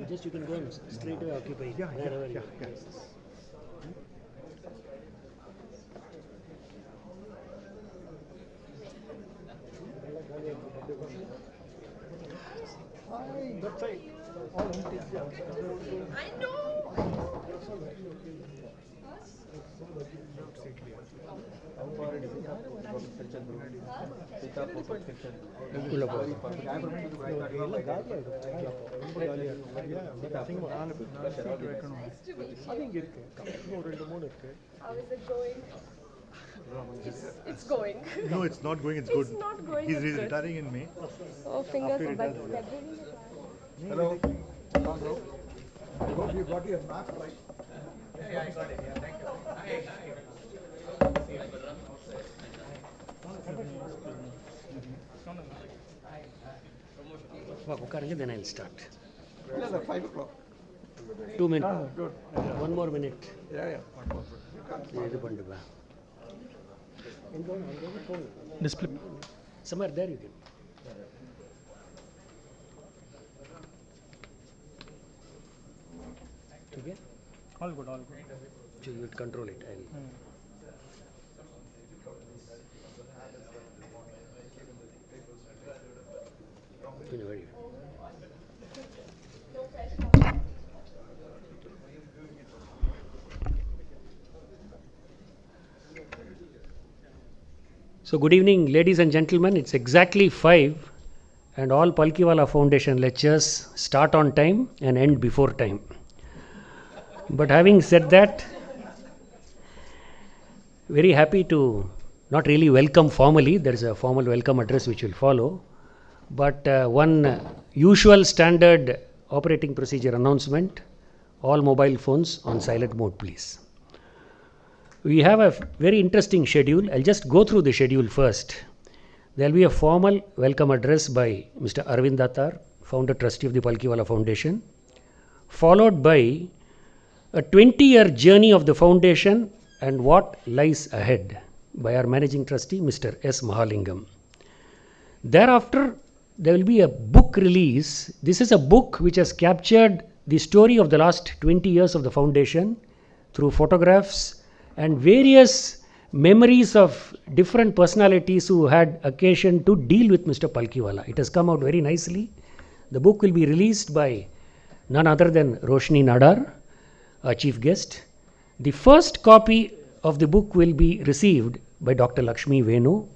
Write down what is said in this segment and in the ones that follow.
Just you can go and straight away occupy wherever you are. That side, all empty. I know. How is it going? It's going. No, it's not going. It's good. It's not going. He's It's good. retiring in May. Oh, fingers After but retires, February. Hello. I hope you got your map right. Yeah, I got it. Yeah, thank you. Then I'll start. Yeah, like 5 o'clock. 2 minutes. Good. 1 more minute. Yeah. Display. Somewhere there you can. Okay? All good, all good. So you would control it. I'll. Very So good evening, ladies and gentlemen. It's exactly 5 and all Palkhivala Foundation lectures start on time and end before time. But having said that, very happy to not really welcome formally. There is a formal welcome address which will follow. But one usual standard operating procedure announcement, all mobile phones on silent mode please. We have a very interesting schedule. I'll just go through the schedule first. There will be a formal welcome address by Mr. Arvind Datar, founder trustee of the Palkhivala Foundation, followed by a 20-year journey of the foundation and what lies ahead by our managing trustee, Mr. S. Mahalingam. Thereafter, there will be a book release. This is a book which has captured the story of the last 20 years of the foundation through photographs and various memories of different personalities who had occasion to deal with Mr. Palkhivala. It has come out very nicely. The book will be released by none other than Roshni Nadar, our chief guest. The first copy of the book will be received by Dr. Lakshmi Venu.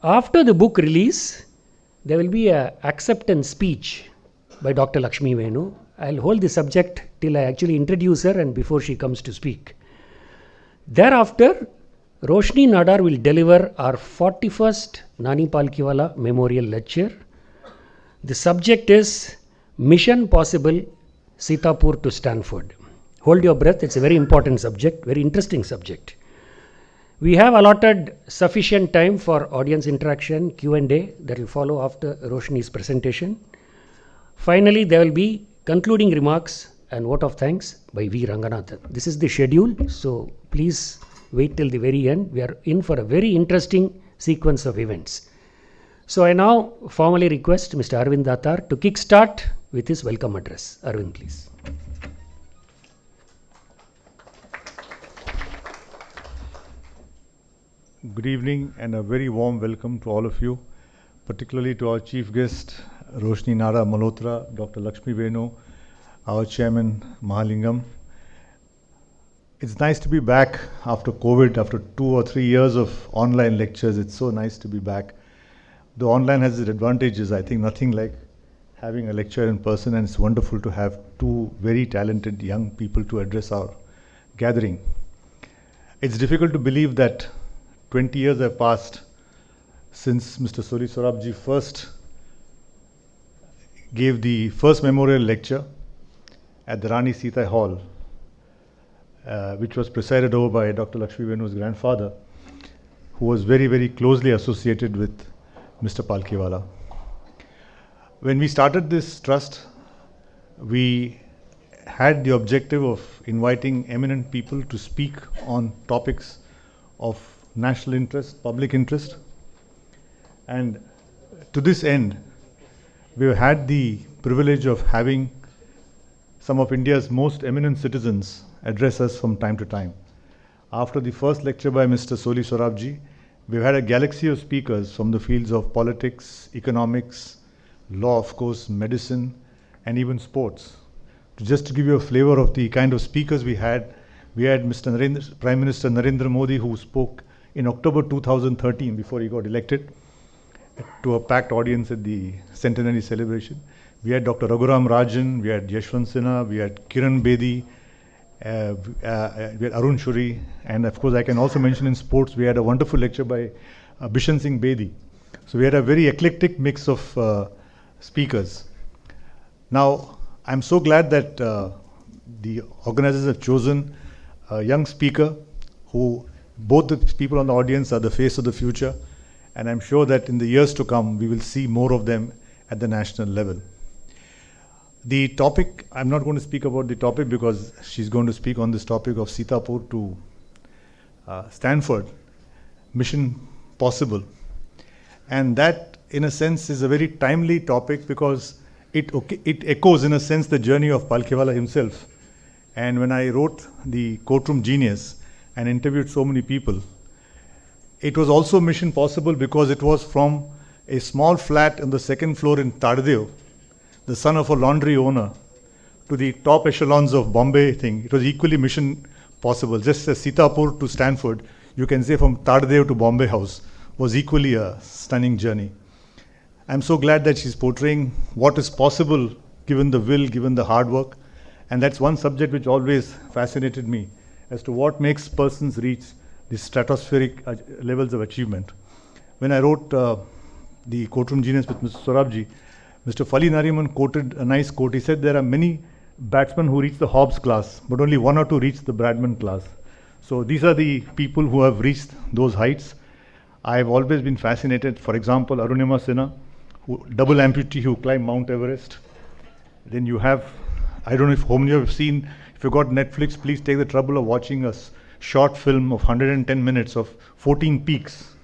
After the book release, there will be an acceptance speech by Dr. Lakshmi Venu. I'll hold the subject till I actually introduce her and before she comes to speak. Thereafter, Roshni Nadar will deliver our 41st Nani Palkhivala Memorial Lecture. The subject is Mission Possible Sitapur to Stanford. Hold your breath, it's a very important subject, very interesting subject. We have allotted sufficient time for audience interaction, Q&A that will follow after Roshni's presentation. Finally, there will be concluding remarks and vote of thanks by V. Ranganathan. This is the schedule, so please wait till the very end. We are in for a very interesting sequence of events. So I now formally request Mr. Arvind Datar to kickstart with his welcome address. Arvind, please. Good evening and a very warm welcome to all of you, particularly to our chief guest, Roshni Nara Malhotra, Dr. Lakshmi Venu, our chairman, Mahalingam. It's nice to be back after COVID, after 2 or 3 years of online lectures. It's so nice to be back. The online has its advantages. I think nothing like having a lecture in person, and it's wonderful to have two very talented young people to address our gathering. It's difficult to believe that 20 years have passed since Mr. Soli Sorabji first gave the first memorial lecture at the Rani Sita Hall, which was presided over by Dr. Lakshmi Venu's grandfather, who was very, very closely associated with Mr. Palkhivala. When we started this trust, we had the objective of inviting eminent people to speak on topics of national interest, public interest. And to this end, we've had the privilege of having some of India's most eminent citizens address us from time to time. After the first lecture by Mr. Soli Sorabji, we've had a galaxy of speakers from the fields of politics, economics, law, of course, medicine, and even sports. Just to give you a flavor of the kind of speakers we had Mr. Prime Minister Narendra Modi, who spoke in October 2013 before he got elected to a packed audience at the centenary celebration. We had Dr. Raghuram Rajan, we had Yashwant Sinha, we had Kiran Bedi, we had Arun Shuri, and of course I can also mention in sports we had a wonderful lecture by Bishan Singh Bedi. So we had a very eclectic mix of speakers. Now I'm so glad that the organizers have chosen a young speaker who both the people on the audience are the face of the future, and I'm sure that in the years to come we will see more of them at the national level. The topic, I'm not going to speak about the topic because she's going to speak on this topic of Sitapur to Stanford, Mission Possible. And that, in a sense, is a very timely topic because it echoes, in a sense, the journey of Palkhivala himself. And when I wrote the Courtroom Genius and interviewed so many people, it was also Mission Possible because it was from a small flat on the second floor in Tardeo, the son of a laundry owner, to the top echelons of Bombay thing. It was equally Mission Possible. Just as Sitapur to Stanford, you can say from Tardeo to Bombay House was equally a stunning journey. I'm so glad that she's portraying what is possible given the will, given the hard work. And that's one subject which always fascinated me as to what makes persons reach the stratospheric levels of achievement. When I wrote the Courtroom Genius with Mr. Sorabji, Mr. Fali Nariman quoted a nice quote. He said there are many batsmen who reach the Hobbs class, but only 1 or 2 reach the Bradman class. So these are the people who have reached those heights. I have always been fascinated. For example, Arunima Sinha, double amputee who climbed Mount Everest. Then you have, I don't know if how many of you have seen, if you've got Netflix, please take the trouble of watching a short film of 110 minutes of 14 peaks.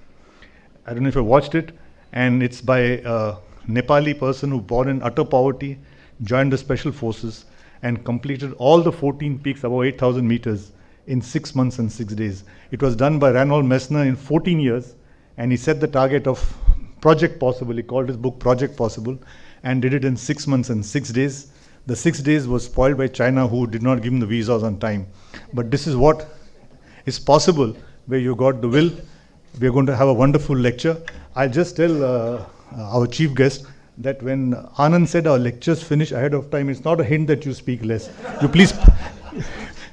I don't know if you watched it, and it's by a Nepali person who born in utter poverty, joined the special forces and completed all the 14 peaks above 8,000 meters in 6 months and 6 days. It was done by Ranald Messner in 14 years, and he set the target of Project Possible. He called his book Project Possible and did it in 6 months and 6 days. The 6 days was spoiled by China, who did not give him the visas on time. But this is what is possible where you got the will. We are going to have a wonderful lecture. I'll just tell our chief guest that when Anand said our lectures finish ahead of time, it's not a hint that you speak less. You please,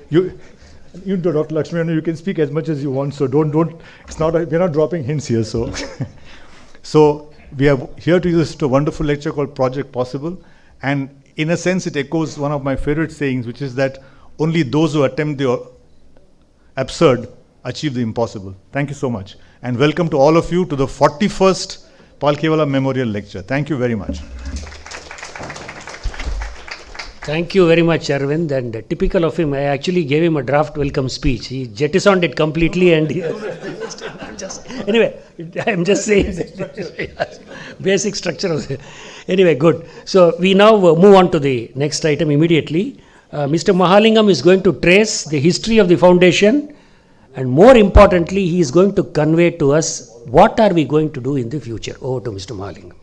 you Dr. Lakshmi, you can speak as much as you want. So don't. It's not. We're not dropping hints here. So, so we are here to use a wonderful lecture called Project Possible, and in a sense, it echoes one of my favorite sayings, which is that only those who attempt the absurd achieve the impossible. Thank you so much, and welcome to all of you to the 41st Palkhivala Memorial Lecture. Thank you very much. Thank you very much, Arvind. And typical of him, I actually gave him a draft welcome speech. He jettisoned it completely and he Anyway, I'm just saying basic structure of the. Anyway, good. So we now move on to the next item immediately. Mr. Mahalingam is going to trace the history of the foundation, and more importantly, he is going to convey to us what are we going to do in the future. Over to Mr. Mahalingam.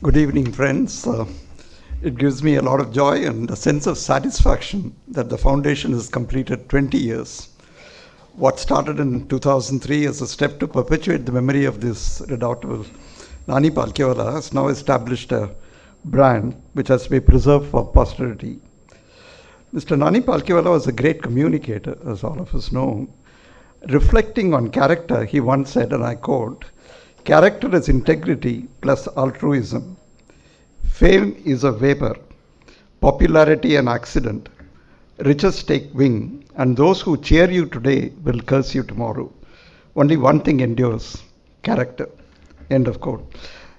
Good evening, friends. It gives me a lot of joy and a sense of satisfaction that the foundation has completed 20 years. What started in 2003 as a step to perpetuate the memory of this redoubtable Nani Palkhivala has now established a brand which has to be preserved for posterity. Mr. Nani Palkhivala was a great communicator, as all of us know. Reflecting on character, he once said, and I quote, "Character is integrity plus altruism. Fame is a vapor, popularity an accident. Riches take wing, and those who cheer you today will curse you tomorrow. Only one thing endures, character." End of quote.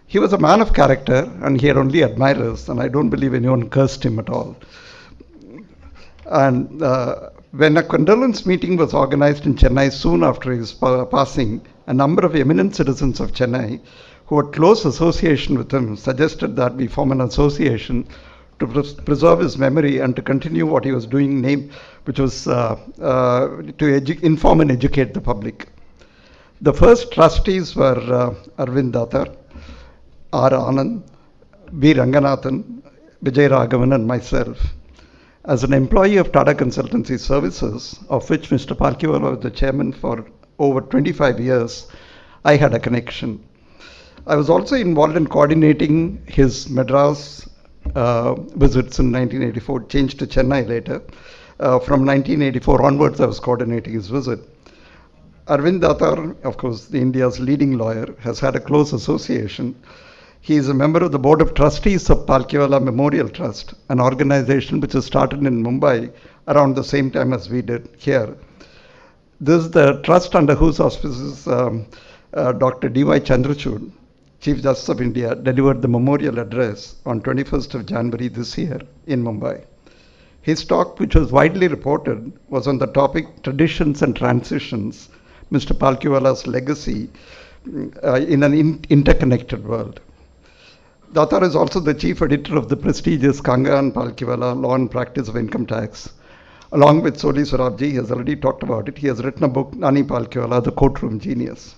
He was a man of character, and he had only admirers, and I don't believe anyone cursed him at all. And when a condolence meeting was organized in Chennai soon after his passing, a number of eminent citizens of Chennai who had close association with him suggested that we form an association to preserve his memory and to continue what he was doing, which was to inform and educate the public. The first trustees were Arvind Datar, R. Anand, B. Ranganathan, Vijay Raghavan, and myself. As an employee of Tata Consultancy Services, of which Mr. Palkhivala was the chairman for over 25 years, I had a connection. I was also involved in coordinating his Madras visits in 1984, changed to Chennai later. From 1984 onwards, I was coordinating his visit. Arvind Datar, of course, India's leading lawyer, has had a close association. He is a member of the Board of Trustees of Palkhivala Memorial Trust, an organization which was started in Mumbai around the same time as we did here. This is the trust under whose auspices Dr. D.Y. Chandrachud, Chief Justice of India, delivered the memorial address on 21st of January this year in Mumbai. His talk, which was widely reported, was on the topic Traditions and Transitions, Mr. Palkhivala's Legacy in an Interconnected World. Datar is also the chief editor of the prestigious Kanga and Palkhivala Law and Practice of Income Tax. Along with Soli Sorabji, he has already talked about it. He has written a book, Nani Palkhivala, The Courtroom Genius.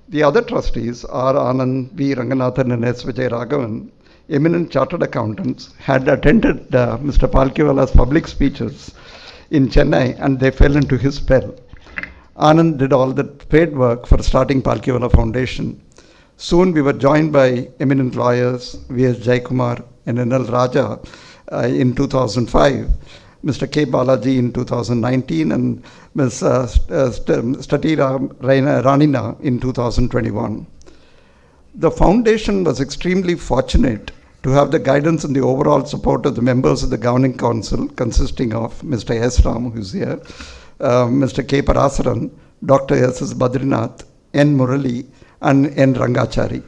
The other trustees, R. Anand, V. Ranganathan, and S. Vijay Raghavan, eminent chartered accountants, had attended Mr. Palkhivala's public speeches in Chennai, and they fell into his spell. Anand did all the paid work for starting Palkhivala Foundation. Soon we were joined by eminent lawyers, V.S. Jaikumar and N.L. Raja in 2005, Mr. K. Balaji in 2019, and Ms. Statira Ranina in 2021. The foundation was extremely fortunate to have the guidance and the overall support of the members of the Governing Council, consisting of Mr. S. Ram, who's here, Mr. K. Parasaran, Dr. S. S. Badrinath, N. Murali, and N. Rangachari.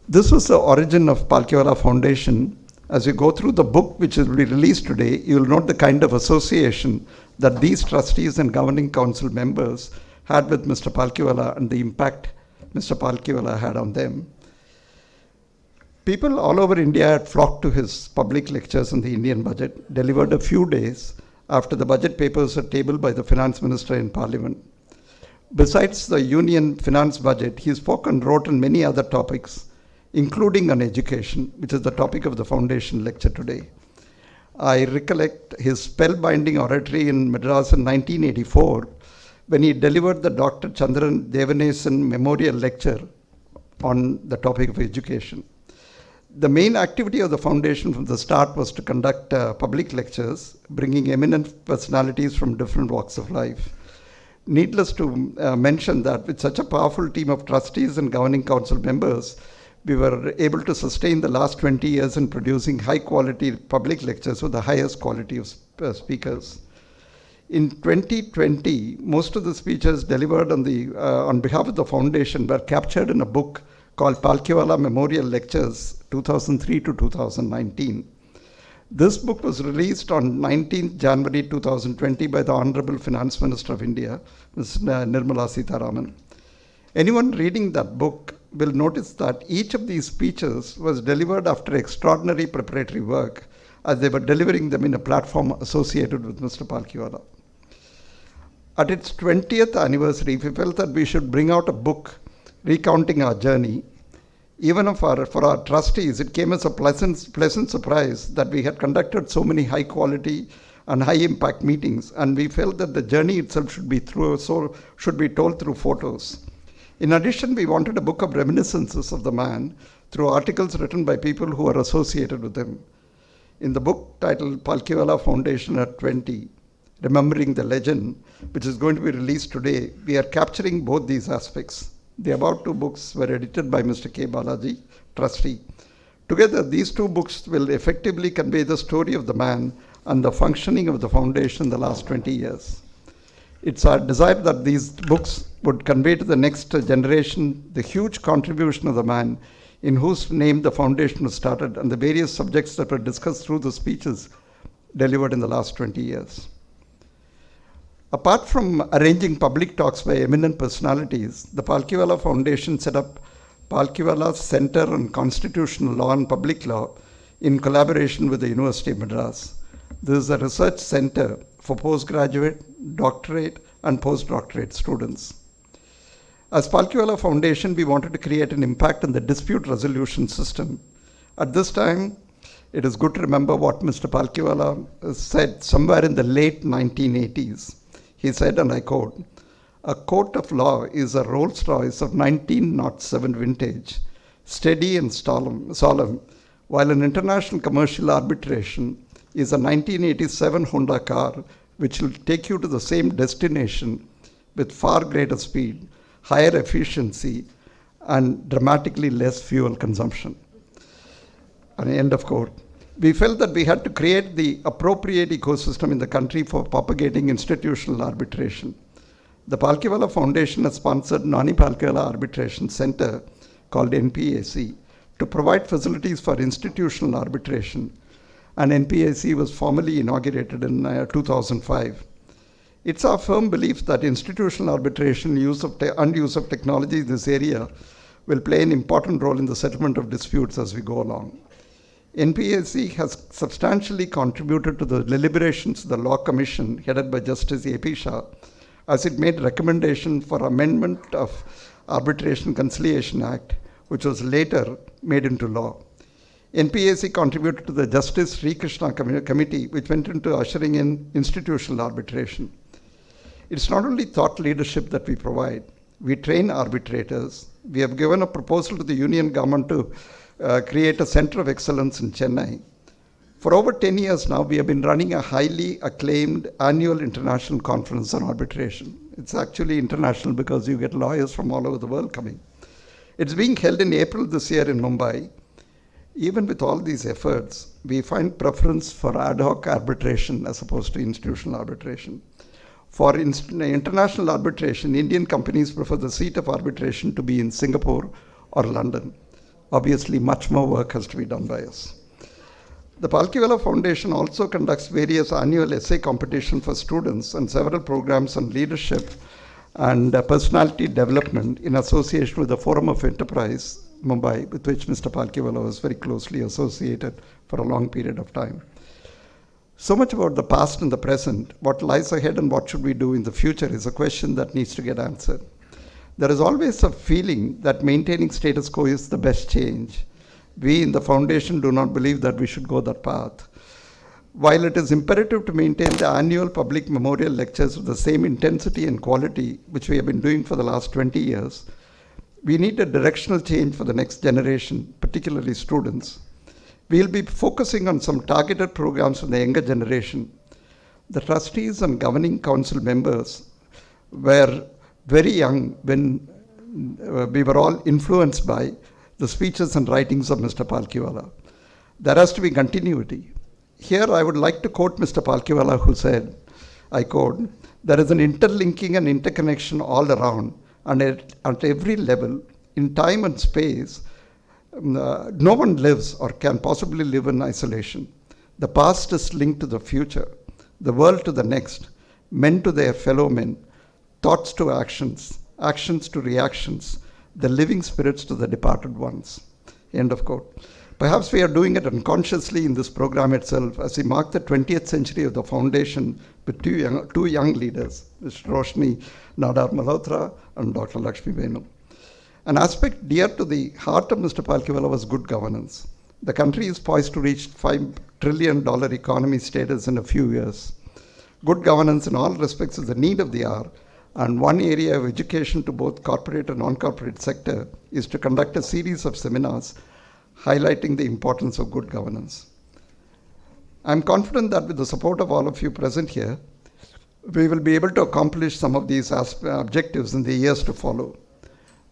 This was the origin of Palkhivala Foundation. As you go through the book which will be released today, you will note the kind of association that these trustees and Governing Council members had with Mr. Palkhivala and the impact Mr. Palkhivala had on them. People all over India had flocked to his public lectures on the Indian budget, delivered a few days after the budget papers were tabled by the finance minister in Parliament. Besides the union finance budget, he spoke and wrote on many other topics, including on education, which is the topic of the foundation lecture today. I recollect his spellbinding oratory in Madras in 1984 when he delivered the Dr. Chandran Devanesan Memorial Lecture on the topic of education. The main activity of the foundation from the start was to conduct public lectures, bringing eminent personalities from different walks of life. Needless to mention that with such a powerful team of trustees and Governing Council members, we were able to sustain the last 20 years in producing high-quality public lectures with the highest quality of speakers. In 2020, most of the speeches delivered on behalf of the foundation were captured in a book called Palkhivala Memorial Lectures 2003 to 2019. This book was released on 19th January 2020 by the Honorable Finance Minister of India, Ms. Nirmala Sitharaman. Anyone reading that book will notice that each of these speeches was delivered after extraordinary preparatory work, as they were delivering them in a platform associated with Mr. Palkhivala. At its 20th anniversary, we felt that we should bring out a book recounting our journey. Even for our trustees, it came as a pleasant surprise that we had conducted so many high quality and high impact meetings, and we felt that the journey itself should be told through photos. In addition, we wanted a book of reminiscences of the man through articles written by people who are associated with him. In the book titled Palkhivala Foundation at 20, Remembering the Legend, which is going to be released today, we are capturing both these aspects. The above two books were edited by Mr. K. Balaji, trustee. Together, these two books will effectively convey the story of the man and the functioning of the foundation in the last 20 years. It's our desire that these books would convey to the next generation the huge contribution of the man in whose name the foundation was started and the various subjects that were discussed through the speeches delivered in the last 20 years. Apart from arranging public talks by eminent personalities, the Palkhivala Foundation set up Palkhivala Center on Constitutional Law and Public Law in collaboration with the University of Madras. This is a research center for postgraduate, doctorate, and postdoctorate students. As Palkhivala Foundation, we wanted to create an impact on the dispute resolution system. At this time, it is good to remember what Mr. Palkhivala said somewhere in the late 1980s. He said, and I quote, "A court of law is a Rolls Royce of 1907 vintage, steady and solemn, while an international commercial arbitration is a 1987 Honda car which will take you to the same destination with far greater speed, higher efficiency, and dramatically less fuel consumption." And end of quote. We felt that we had to create the appropriate ecosystem in the country for propagating institutional arbitration. The Palkhivala Foundation has sponsored Nani Palkhivala Arbitration Center, called NPAC, to provide facilities for institutional arbitration, and NPAC was formally inaugurated in 2005. It's our firm belief that institutional arbitration and use of technology in this area will play an important role in the settlement of disputes as we go along. NPAC has substantially contributed to the deliberations of the Law Commission headed by Justice A.P. Shah, as it made recommendation for amendment of Arbitration Conciliation Act, which was later made into law. NPAC contributed to the Justice Sri Krishna Committee, which went into ushering in institutional arbitration. It's not only thought leadership that we provide. We train arbitrators. We have given a proposal to the Union government to create a center of excellence in Chennai. For over 10 years now, we have been running a highly acclaimed annual international conference on arbitration. It's actually international because you get lawyers from all over the world coming. It's being held in April this year in Mumbai. Even with all these efforts, we find preference for ad hoc arbitration as opposed to institutional arbitration. For international arbitration, Indian companies prefer the seat of arbitration to be in Singapore or London. Obviously, much more work has to be done by us. The Palkhivala Foundation also conducts various annual essay competitions for students and several programs on leadership and personality development in association with the Forum of Enterprise, Mumbai, with which Mr. Palkhivala was very closely associated for a long period of time. So much about the past and the present. What lies ahead and what should we do in the future is a question that needs to get answered. There is always a feeling that maintaining status quo is the best change. We in the foundation do not believe that we should go that path. While it is imperative to maintain the annual public memorial lectures with the same intensity and quality which we have been doing for the last 20 years, we need a directional change for the next generation, particularly students. We'll be focusing on some targeted programs for the younger generation. The trustees and governing council members were very young when we were all influenced by the speeches and writings of Mr. Palkhivala. There has to be continuity. Here I would like to quote Mr. Palkhivala, who said, I quote, "There is an interlinking and interconnection all around, and at every level, in time and space, no one lives or can possibly live in isolation. The past is linked to the future, the world to the next, men to their fellow men, thoughts to actions, actions to reactions, the living spirits to the departed ones. End of quote. Perhaps we are doing it unconsciously in this program itself as we mark the 20th century of the foundation with two young leaders, Mr. Roshni Nadar Malhotra and Dr. Lakshmi Venu. An aspect dear to the heart of Mr. Palkhivala was good governance. The country is poised to reach $5 trillion economy status in a few years. Good governance in all respects is the need of the hour, and one area of education to both corporate and non-corporate sector is to conduct a series of seminars highlighting the importance of good governance. I'm confident that with the support of all of you present here, we will be able to accomplish some of these objectives in the years to follow.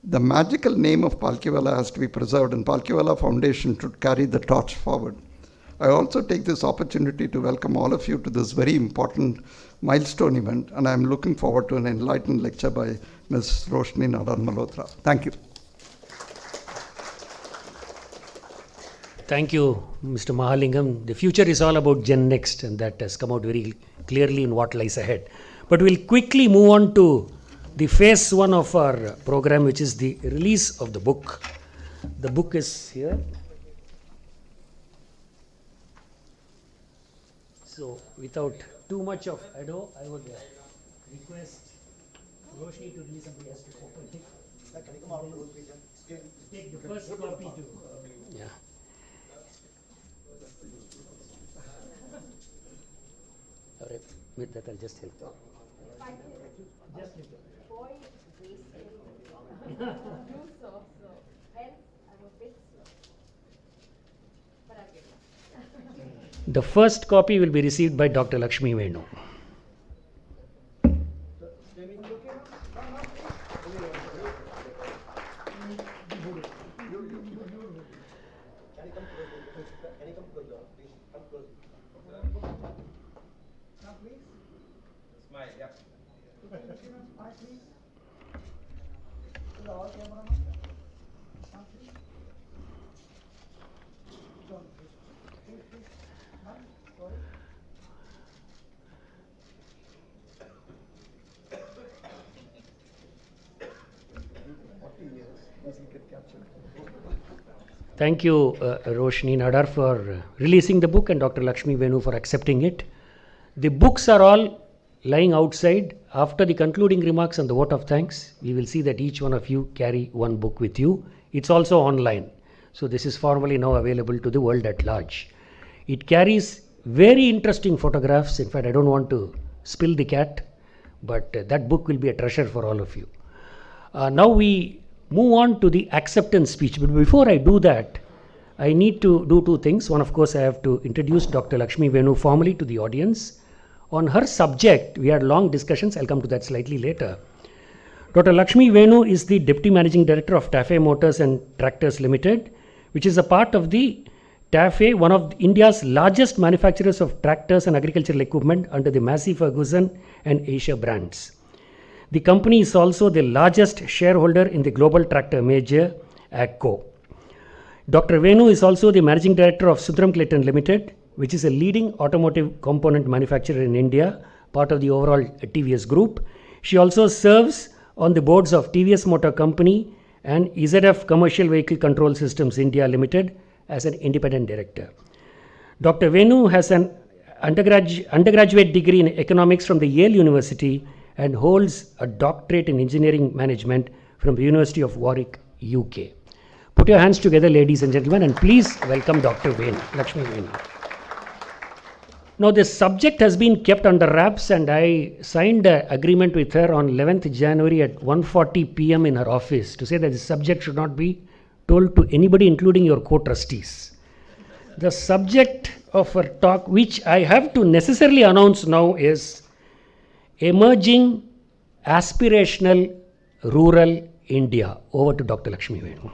The magical name of Palkhivala has to be preserved, and Palkhivala Foundation should carry the torch forward. I also take this opportunity to welcome all of you to this very important milestone event, and I'm looking forward to an enlightened lecture by Ms. Roshni Nadar Malhotra. Thank you. Thank you, Mr. Mahalingam. The future is all about Gen Next, and that has come out very clearly in what lies ahead. But we'll quickly move on to the phase one of our program, which is the release of the book. The book is here. So, without too much of ado, I would request Roshni to release. Somebody has to open it. Take the first copy to. Yeah. All right. With that, I'll just help. Just a little. Boy, this you so. Hence, I'm a bit slow. But I'll get it. The first copy will be received by Dr. Lakshmi Venu. Thank you, Roshni Nadar, for releasing the book, and Dr. Lakshmi Venu for accepting it. The books are all lying outside. After the concluding remarks and the vote of thanks, we will see that each one of you carry one book with you. It's also online. So this is formally now available to the world at large. It carries very interesting photographs. In fact, I don't want to spill the cat, but that book will be a treasure for all of you. Now we move on to the acceptance speech. But before I do that, I need to do two things. One, of course, I have to introduce Dr. Lakshmi Venu formally to the audience. On her subject, we had long discussions. I'll come to that slightly later. Dr. Lakshmi Venu is the Deputy Managing Director of TAFE Motors and Tractors Limited, which is a part of the TAFE, one of India's largest manufacturers of tractors and agricultural equipment under the Massey Ferguson and Asia brands. The company is also the largest shareholder in the global tractor major, AGCO. Dr. Venu is also the Managing Director of Sundram Clayton Limited, which is a leading automotive component manufacturer in India, part of the overall TVS group. She also serves on the boards of TVS Motor Company and ZF Commercial Vehicle Control Systems India Limited as an independent director. Dr. Venu has an undergraduate degree in economics from the Yale University and holds a doctorate in engineering management from the University of Warwick, UK. Put your hands together, ladies and gentlemen, and please welcome Dr. Venu, Lakshmi Venu. Now, this subject has been kept under wraps, and I signed an agreement with her on 11th January at 1:40 p.m. in her office to say that the subject should not be told to anybody, including your co-trustees. The subject of her talk, which I have to necessarily announce now, is Emerging Aspirational Rural India. Over to Dr. Lakshmi Venu.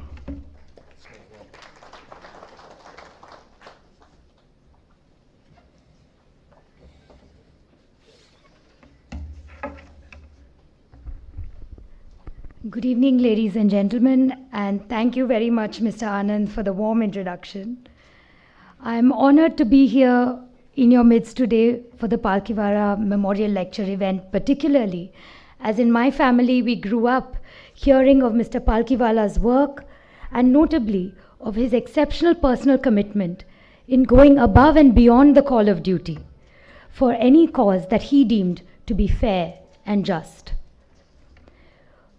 Good evening, ladies and gentlemen, and thank you very much, Mr. Anand, for the warm introduction. I'm honored to be here in your midst today for the Palkhivala Memorial Lecture event, particularly as in my family we grew up hearing of Mr. Palkhivala's work and notably of his exceptional personal commitment in going above and beyond the call of duty for any cause that he deemed to be fair and just.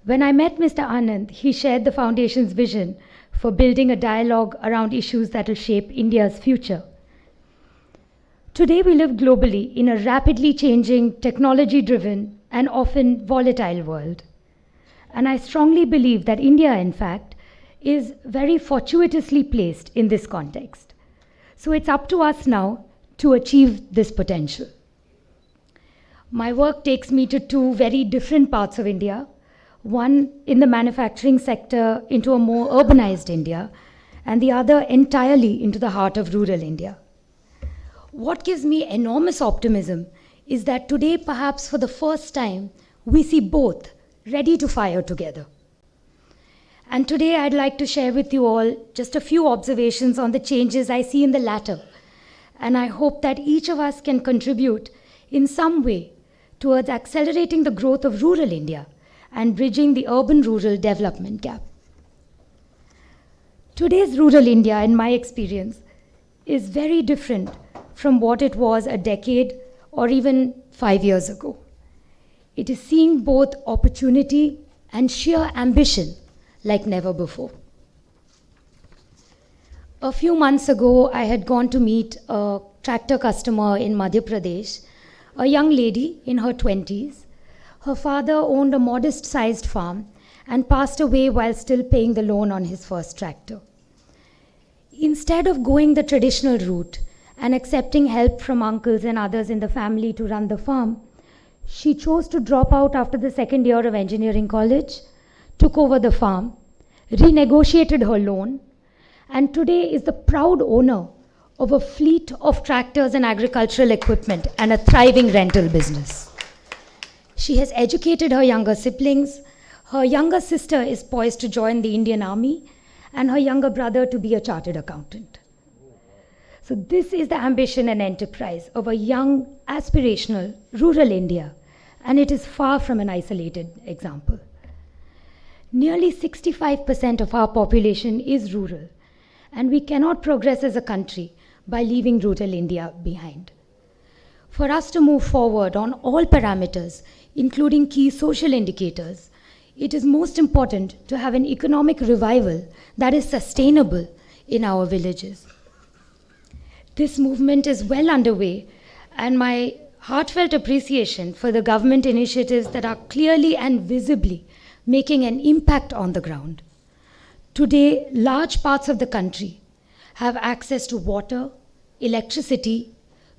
When I met Mr. Anand, he shared the Foundation's vision for building a dialogue around issues that will shape India's future. Today we live globally in a rapidly changing, technology-driven and often volatile world. And I strongly believe that India, in fact, is very fortuitously placed in this context. So it's up to us now to achieve this potential. My work takes me to two very different parts of India, one in the manufacturing sector into a more urbanized India, and the other entirely into the heart of rural India. What gives me enormous optimism is that today, perhaps for the first time, we see both ready to fire together. And today I'd like to share with you all just a few observations on the changes I see in the latter, and I hope that each of us can contribute in some way towards accelerating the growth of rural India and bridging the urban-rural development gap. Today's rural India, in my experience, is very different from what it was a decade or even 5 years ago. It is seeing both opportunity and sheer ambition like never before. A few months ago, I had gone to meet a tractor customer in Madhya Pradesh, a young lady in her 20s. Her father owned a modest-sized farm and passed away while still paying the loan on his first tractor. Instead of going the traditional route and accepting help from uncles and others in the family to run the farm, she chose to drop out after the second year of engineering college, took over the farm, renegotiated her loan, and today is the proud owner of a fleet of tractors and agricultural equipment and a thriving rental business. She has educated her younger siblings. Her younger sister is poised to join the Indian Army, and her younger brother to be a chartered accountant. So this is the ambition and enterprise of a young, aspirational, rural India, and it is far from an isolated example. Nearly 65% of our population is rural, and we cannot progress as a country by leaving rural India behind. For us to move forward on all parameters, including key social indicators, it is most important to have an economic revival that is sustainable in our villages. This movement is well underway, and my heartfelt appreciation for the government initiatives that are clearly and visibly making an impact on the ground. Today, large parts of the country have access to water, electricity,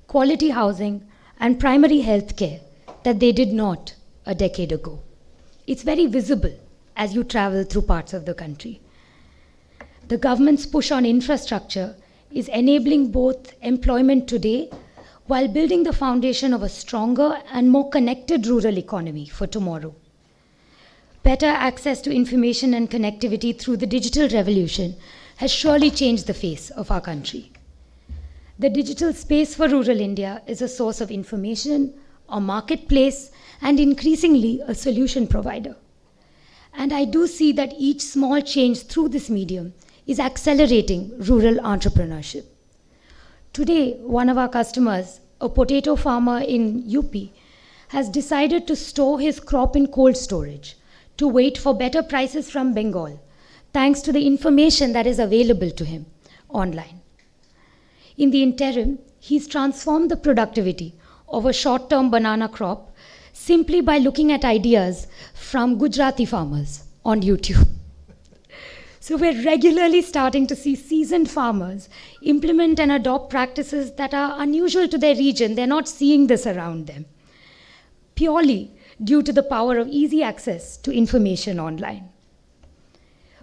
quality housing, and primary health care that they did not a decade ago. It's very visible as you travel through parts of the country. The government's push on infrastructure is enabling both employment today while building the foundation of a stronger and more connected rural economy for tomorrow. Better access to information and connectivity through the digital revolution has surely changed the face of our country. The digital space for rural India is a source of information, a marketplace, and increasingly a solution provider. And I do see that each small change through this medium is accelerating rural entrepreneurship. Today, one of our customers, a potato farmer in UP, has decided to store his crop in cold storage to wait for better prices from Bengal, thanks to the information that is available to him online. In the interim, he's transformed the productivity of a short-term banana crop simply by looking at ideas from Gujarati farmers on YouTube. So we're regularly starting to see seasoned farmers implement and adopt practices that are unusual to their region. They're not seeing this around them, purely due to the power of easy access to information online.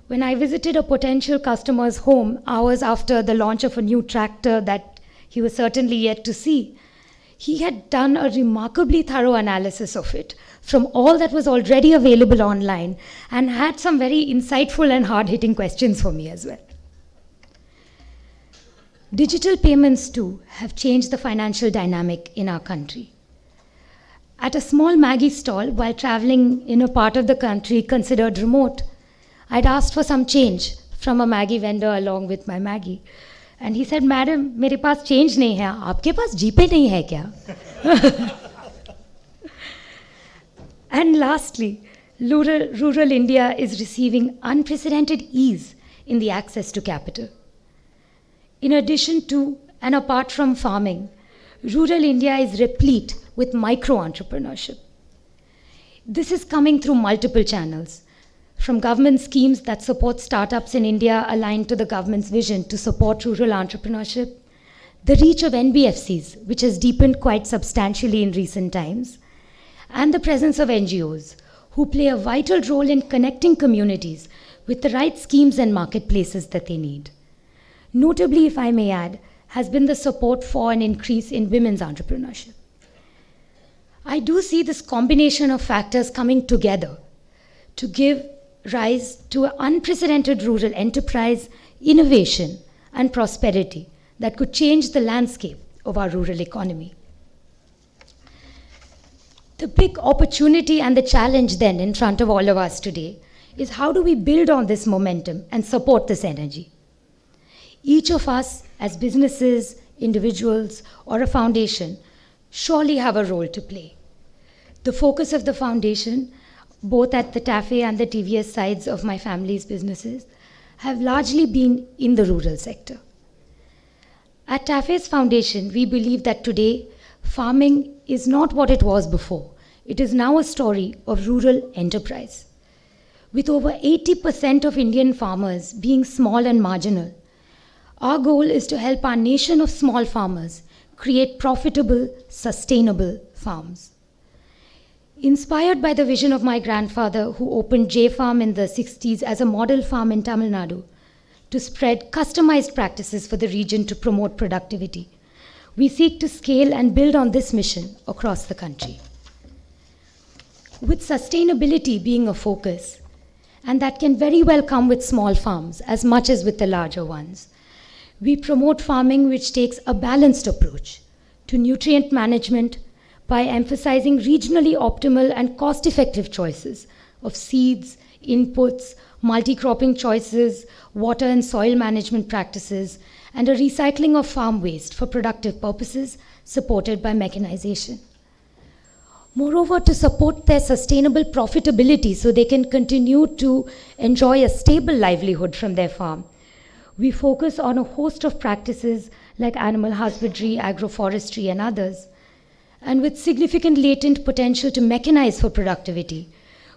When I visited a potential customer's home hours after the launch of a new tractor that he was certainly yet to see, He had done a remarkably thorough analysis of it from all that was already available online and had some very insightful and hard-hitting questions for me as well. Digital payments too have changed the financial dynamic in our country. At a small Maggie stall while traveling in a part of the country considered remote, I'd asked for some change from a Maggie vendor along with my Maggie. And he said, "Madam, मेरे पास change नहीं है, आपके पास GPay नहीं है क्या?" And lastly, rural India is receiving unprecedented ease in the access to capital. In addition to and apart from farming, rural India is replete with micro-entrepreneurship. This is coming through multiple channels, from government schemes that support startups in India aligned to the government's vision to support rural entrepreneurship, the reach of NBFCs, which has deepened quite substantially in recent times, and the presence of NGOs, who play a vital role in connecting communities with the right schemes and marketplaces that they need. Notably, if I may add, has been the support for an increase in women's entrepreneurship. I do see this combination of factors coming together to give rise to an unprecedented rural enterprise, innovation, and prosperity that could change the landscape of our rural economy. The big opportunity and the challenge then in front of all of us today is how do we build on this momentum and support this energy? Each of us as businesses, individuals, or a foundation surely have a role to play. The focus of the foundation, both at the TAFE and the TVS sides of my family's businesses, have largely been in the rural sector. At TAFE's foundation, we believe that today, farming is not what it was before. It is now a story of rural enterprise. With over 80% of Indian farmers being small and marginal, our goal is to help our nation of small farmers create profitable, sustainable farms. Inspired by the vision of my grandfather, who opened J Farm in the 60s as a model farm in Tamil Nadu to spread customized practices for the region to promote productivity, we seek to scale and build on this mission across the country. With sustainability being a focus, and that can very well come with small farms as much as with the larger ones, we promote farming which takes a balanced approach to nutrient management by emphasizing regionally optimal and cost-effective choices of seeds, inputs, multi-cropping choices, water and soil management practices, and a recycling of farm waste for productive purposes supported by mechanization. Moreover, to support their sustainable profitability so they can continue to enjoy a stable livelihood from their farm, we focus on a host of practices like animal husbandry, agroforestry, and others. And with significant latent potential to mechanize for productivity,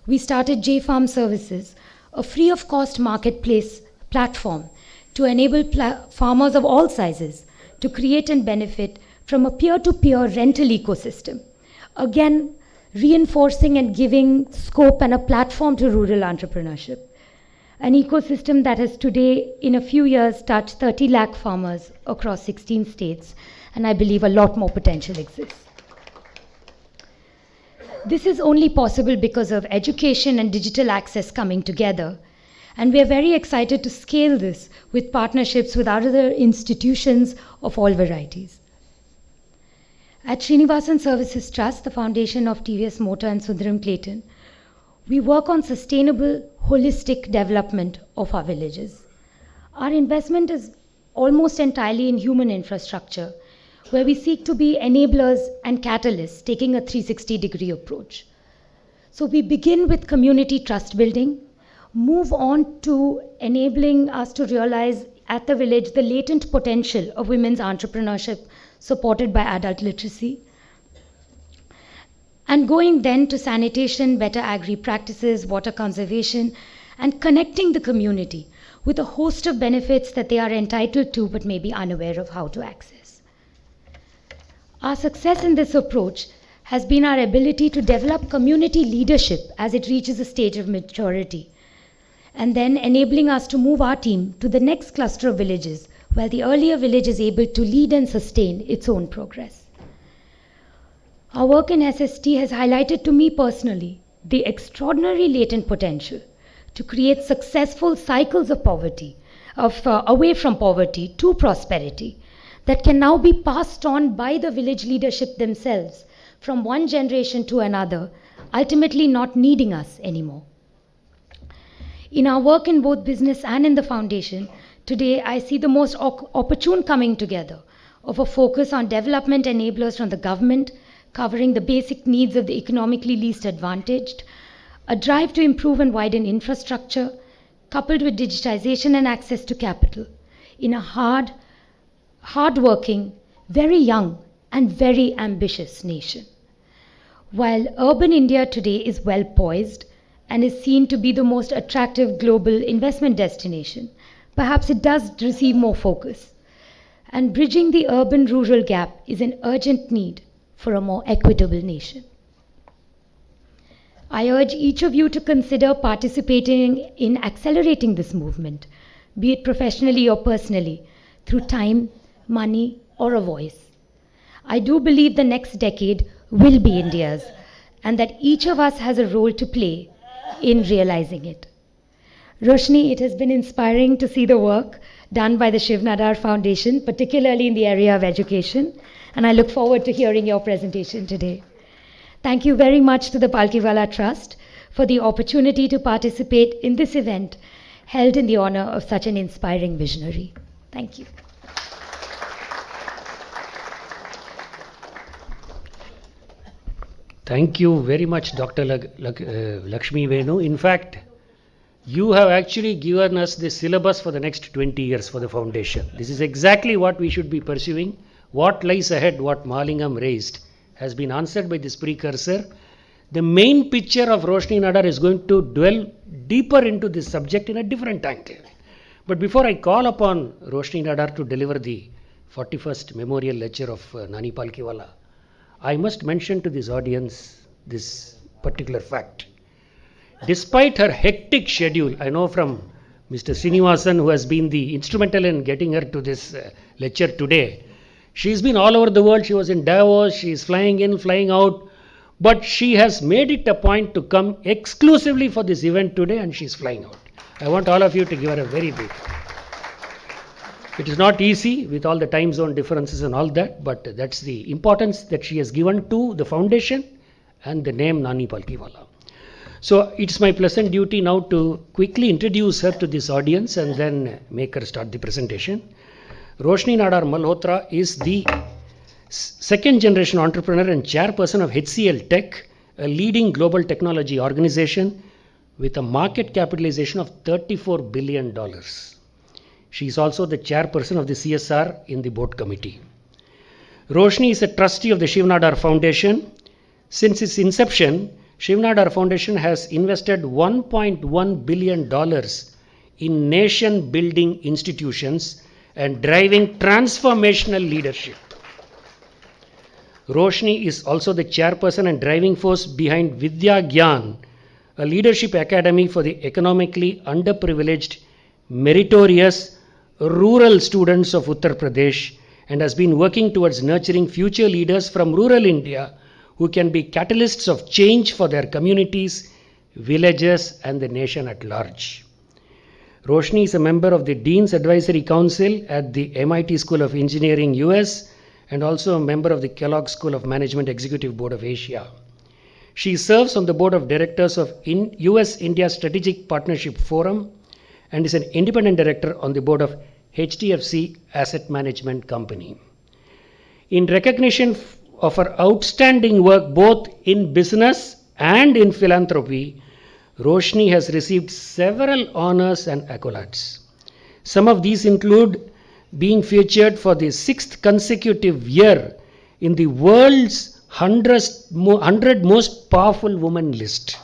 we started J Farm Services, a free-of-cost marketplace platform to enable farmers of all sizes to create and benefit from a peer-to-peer rental ecosystem, again reinforcing and giving scope and a platform to rural entrepreneurship. An ecosystem that has today, in a few years, touched 30 lakh farmers across 16 states, and I believe a lot more potential exists. This is only possible because of education and digital access coming together, and we are very excited to scale this with partnerships with other institutions of all varieties. At Srinivasan Services Trust, the foundation of TVS Motor and Sundaram Clayton, we work on sustainable, holistic development of our villages. Our investment is almost entirely in human infrastructure, where we seek to be enablers and catalysts, taking a 360-degree approach. So we begin with community trust building, move on to enabling us to realize at the village the latent potential of women's entrepreneurship supported by adult literacy, and going then to sanitation, better agri practices, water conservation, and connecting the community with a host of benefits that they are entitled to but may be unaware of how to access. Our success in this approach has been our ability to develop community leadership as it reaches a stage of maturity, and then enabling us to move our team to the next cluster of villages, while the earlier village is able to lead and sustain its own progress. Our work in SST has highlighted to me personally the extraordinary latent potential to create successful cycles of poverty, away from poverty to prosperity, that can now be passed on by the village leadership themselves from one generation to another, ultimately not needing us anymore. In our work in both business and in the foundation, today I see the most opportune coming together of a focus on development enablers from the government, covering the basic needs of the economically least advantaged, a drive to improve and widen infrastructure, coupled with digitization and access to capital, in a hard-working, very young, and very ambitious nation. While urban India today is well poised and is seen to be the most attractive global investment destination, perhaps it does receive more focus. And bridging the urban-rural gap is an urgent need for a more equitable nation. I urge each of you to consider participating in accelerating this movement, be it professionally or personally, through time, money, or a voice. I do believe the next decade will be India's, and that each of us has a role to play in realizing it. Roshni, it has been inspiring to see the work done by the Shiv Nadar Foundation, particularly in the area of education, and I look forward to hearing your presentation today. Thank you very much to the Palkhivala Trust for the opportunity to participate in this event held in the honor of such an inspiring visionary. Thank you. Thank you very much, Dr. Lakshmi Venu. In fact, you have actually given us the syllabus for the next 20 years for the foundation. This is exactly what we should be pursuing. What lies ahead, what Malingam raised, has been answered by this precursor. The main picture of Roshni Nadar is going to dwell deeper into this subject in a different angle. But before I call upon Roshni Nadar to deliver the 41st memorial lecture of Nani Palkhivala, I must mention to this audience this particular fact. Despite her hectic schedule, I know from Mr. Srinivasan, who has been the instrumental in getting her to this lecture today, she's been all over the world. She was in Davos, she's flying in, flying out, but she has made it a point to come exclusively for this event today, and she's flying out. I want all of you to give her a very big. It is not easy with all the time zone differences and all that, but that's the importance that she has given to the foundation and the name Nani Palkhivala. So it's my pleasant duty now to quickly introduce her to this audience and then make her start the presentation. Roshni Nadar Malhotra is the second generation entrepreneur and chairperson of HCL Tech, a leading global technology organization with a market capitalization of $34 billion. She is also the chairperson of the CSR in the board committee. Roshni is a trustee of the Shiv Nadar Foundation. Since its inception, Shiv Nadar Foundation has invested $1.1 billion in nation-building institutions and driving transformational leadership. Roshni is also the chairperson and driving force behind Vidya Gyan, a leadership academy for the economically underprivileged, meritorious, rural students of Uttar Pradesh, and has been working towards nurturing future leaders from rural India who can be catalysts of change for their communities, villages, and the nation at large. Roshni is a member of the Dean's Advisory Council at the MIT School of Engineering, US, and also a member of the Kellogg School of Management Executive Board of Asia. She serves on the board of directors of US-India Strategic Partnership Forum and is an independent director on the board of HDFC Asset Management Company. In recognition of her outstanding work both in business and in philanthropy, Roshni has received several honors and accolades. Some of these include being featured for the 6th consecutive year in the world's 100 most powerful women list,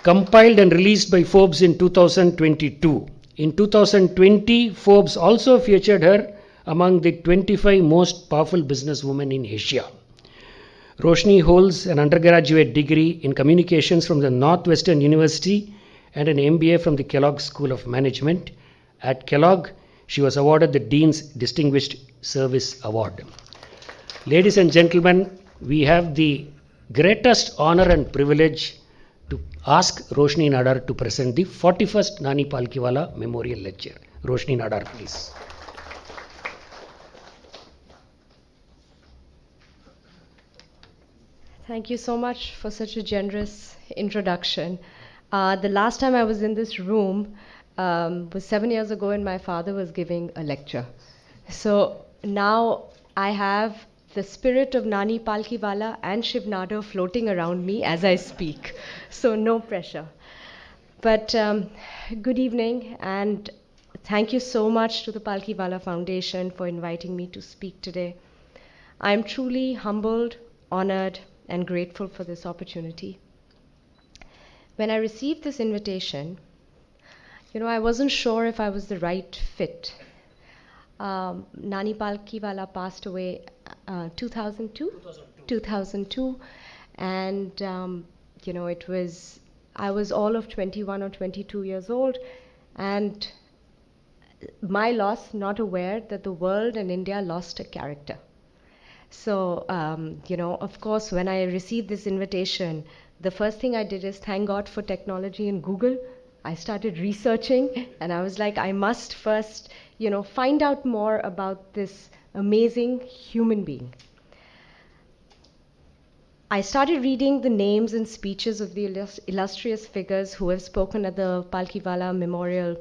compiled and released by Forbes in 2022. In 2020, Forbes also featured her among the 25 most powerful businesswomen in Asia. Roshni holds an undergraduate degree in communications from the Northwestern University and an MBA from the Kellogg School of Management. At Kellogg, she was awarded the Dean's Distinguished Service Award. Ladies and gentlemen, we have the greatest honor and privilege to ask Roshni Nadar to present the 41st Nani Palkhivala Memorial Lecture. Roshni Nadar, please. Thank you so much for such a generous introduction. The last time I was in this room was 7 years ago, and my father was giving a lecture. So now I have the spirit of Nani Palkhivala and Shiv Nadar floating around me as I speak. So no pressure. But good evening, and thank you so much to the Palkhivala Foundation for inviting me to speak today. I am truly humbled, honored, and grateful for this opportunity. When I received this invitation, I wasn't sure if I was the right fit. Nani Palkhivala passed away 2002? 2002. And, I was all of 21 or 22 years old, and my loss, not aware that the world and India lost a character. So, of course, when I received this invitation, the first thing I did is thank God for technology and Google. I started researching, and I was like, I must first, find out more about this amazing human being. I started reading the names and speeches of the illustrious figures who have spoken at the Palkhivala Memorial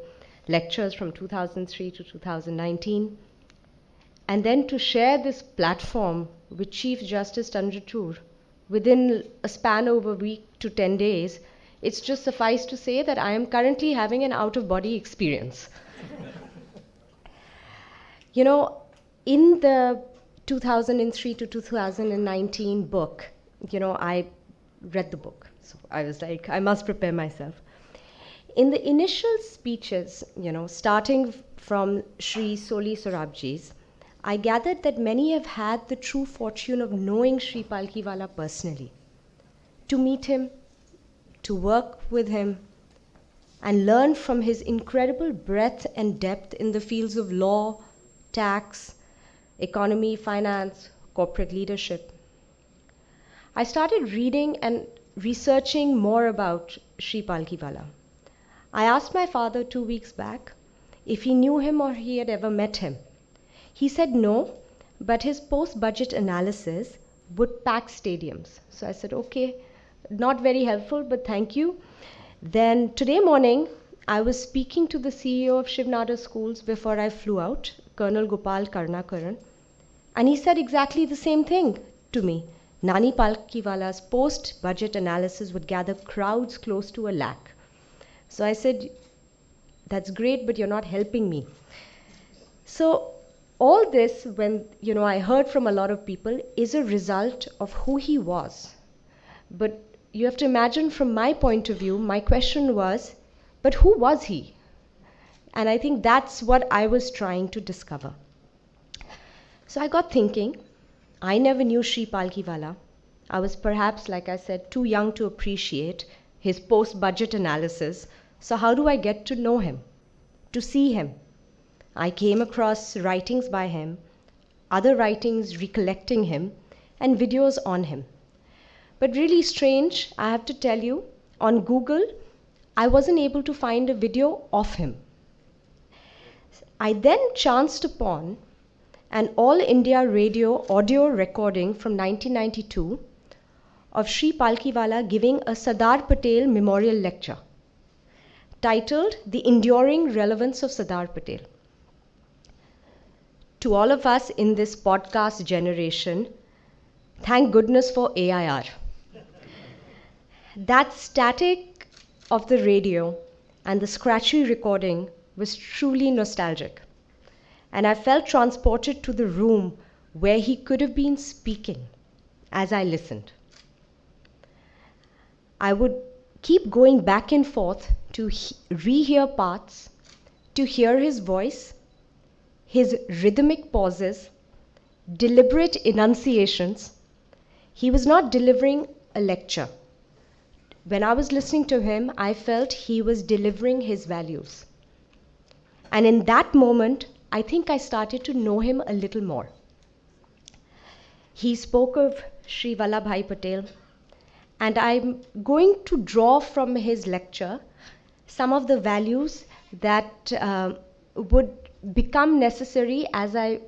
Lectures from 2003 to 2019. And then to share this platform with Chief Justice Chandrachud within a span of a week to 10 days, it's just suffice to say that I am currently having an out-of-body experience. In the 2003 to 2019 book, I read the book. So I was like, I must prepare myself. In the initial speeches, starting from Sri Soli Sorabji's, I gathered that many have had the true fortune of knowing Sri Palkhivala personally, to meet him, to work with him, and learn from his incredible breadth and depth in the fields of law, tax, economy, finance, corporate leadership. I started reading and researching more about Sri Palkhivala. I asked my father 2 weeks back if he knew him or he had ever met him. He said no, but his post-budget analysis would pack stadiums. So I said, okay, not very helpful, but thank you. Then today morning, I was speaking to the CEO of Shiv Nadar Schools before I flew out, Colonel Gopal Karnakaran, and he said exactly the same thing to me. Nani Palkhivala's post-budget analysis would gather crowds close to 1 lakh. So I said, that's great, but you're not helping me. So all this, when I heard from a lot of people, is a result of who he was. But you have to imagine, from my point of view, my question was, but who was he? And I think that's what I was trying to discover. So I got thinking. I never knew Sri Palkhivala. I was perhaps, like I said, too young to appreciate his post-budget analysis. So how do I get to know him, to see him? I came across writings by him, other writings recollecting him, and videos on him. But really strange, I have to tell you, on Google, I wasn't able to find a video of him. I then chanced upon an All India Radio audio recording from 1992 of Sri Palkhivala giving a Sardar Patel Memorial Lecture titled The Enduring Relevance of Sardar Patel. To all of us in this podcast generation, thank goodness for AIR. That static of the radio and the scratchy recording was truly nostalgic. And I felt transported to the room where he could have been speaking as I listened. I would keep going back and forth to rehear parts, to hear his voice, his rhythmic pauses, deliberate enunciations. He was not delivering a lecture. When I was listening to him, I felt he was delivering his values. And in that moment, I think I started to know him a little more. He spoke of Sri Vallabhbhai Patel, and I'm going to draw from his lecture some of the values that would become necessary as I,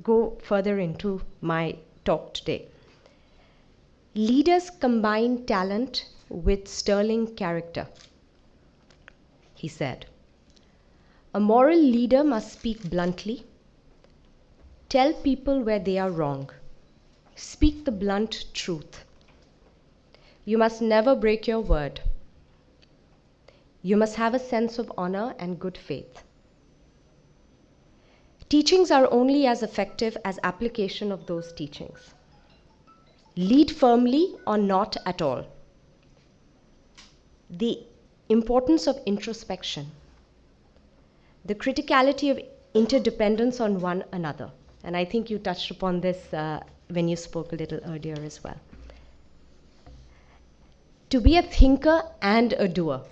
go further into my talk today. Leaders combine talent with sterling character, he said. A moral leader must speak bluntly, tell people where they are wrong, speak the blunt truth. You must never break your word. You must have a sense of honor and good faith. Teachings are only as effective as application of those teachings. Lead firmly or not at all. The importance of introspection. The criticality of interdependence on one another. And I think you touched upon this when you spoke a little earlier as well. To be a thinker and a doer.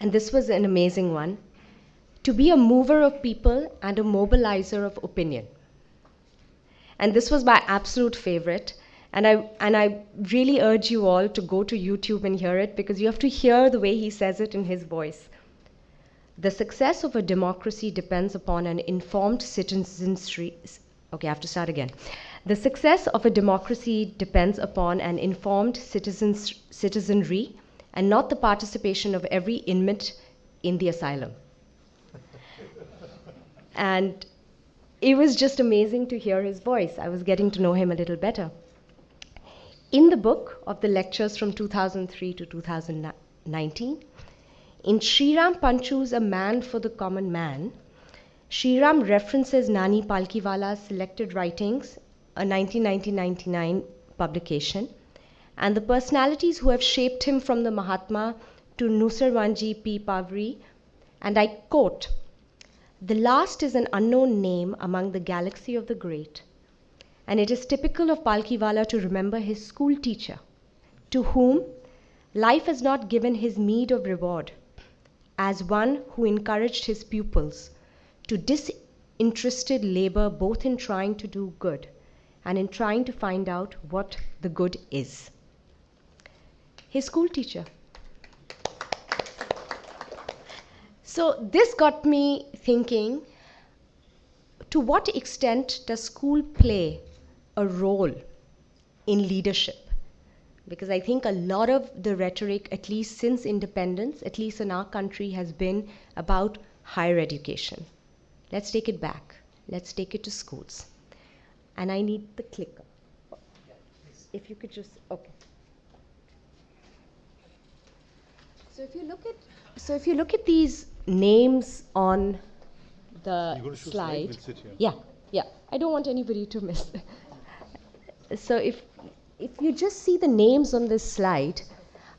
And this was an amazing one. To be a mover of people and a mobilizer of opinion. And this was my absolute favorite. And I really urge you all to go to YouTube and hear it, because you have to hear the way he says it in his voice. The success of a democracy depends upon an informed citizenry. Okay, I have to start again. The success of a democracy depends upon an informed citizenry and not the participation of every inmate in the asylum. And it was just amazing to hear his voice. I was getting to know him a little better. In the book of the lectures from 2003 to 2019, in Sriram Panchu's A Man for the Common Man, Sriram references Nani Palkhiwala's selected writings, a 1999 publication, and the personalities who have shaped him from the Mahatma to Nusarwanji P. Pavri, and I quote, "The last is an unknown name among the galaxy of the great, and it is typical of Palkhivala to remember his school teacher, to whom life has not given his meed of reward, as one who encouraged his pupils to disinterested labor both in trying to do good and in trying to find out what the good is." His school teacher. So this got me thinking, to what extent does school play a role in leadership? Because I think a lot of the rhetoric, at least since independence, at least in our country, has been about higher education. Let's take it back. Let's take it to schools. And I need the clicker. If you could just, okay. So if you look at these names on the slide, yeah, I don't want anybody to miss. So if you just see the names on this slide,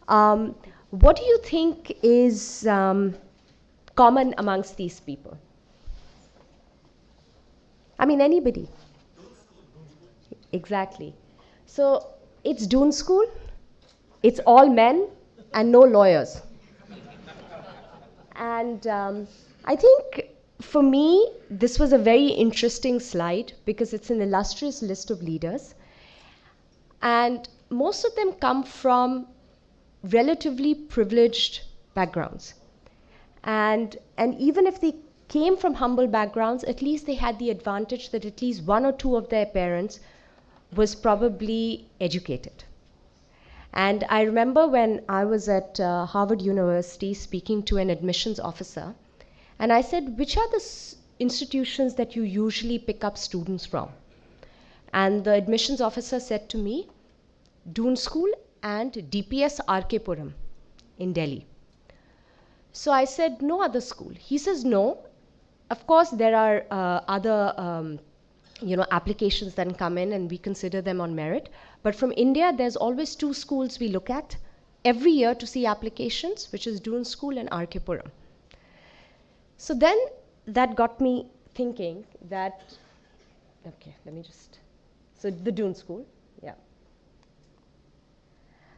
what do you think is common amongst these people? I mean, anybody. Exactly. So it's Doon School, it's all men and no lawyers. And I think for me, this was a very interesting slide because it's an illustrious list of leaders. And most of them come from relatively privileged backgrounds. And even if they came from humble backgrounds, at least they had the advantage that at least one or two of their parents was probably educated. And I remember when I was at Harvard University speaking to an admissions officer, and I said, which are the institutions that you usually pick up students from? And the admissions officer said to me, Doon School and DPS RK Puram in Delhi. So I said, no other school. He says, no. Of course, there are other applications that come in and we consider them on merit. But from India, there's always two schools we look at every year to see applications, which is Doon School and RK Puram. So then that got me thinking that, okay, let me just, so the Doon School, yeah.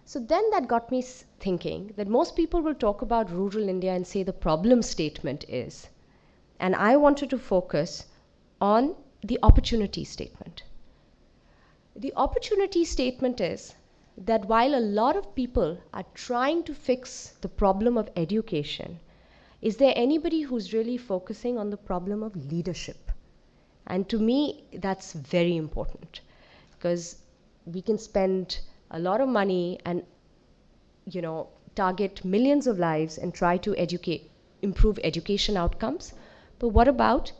So then that got me thinking that most people will talk about rural India and say the problem statement is, and I wanted to focus on the opportunity statement. The opportunity statement is that while a lot of people are trying to fix the problem of education, is there anybody who's really focusing on the problem of leadership? And to me, that's very important, because we can spend a lot of money and, you know, target millions of lives and try to improve education outcomes. But what about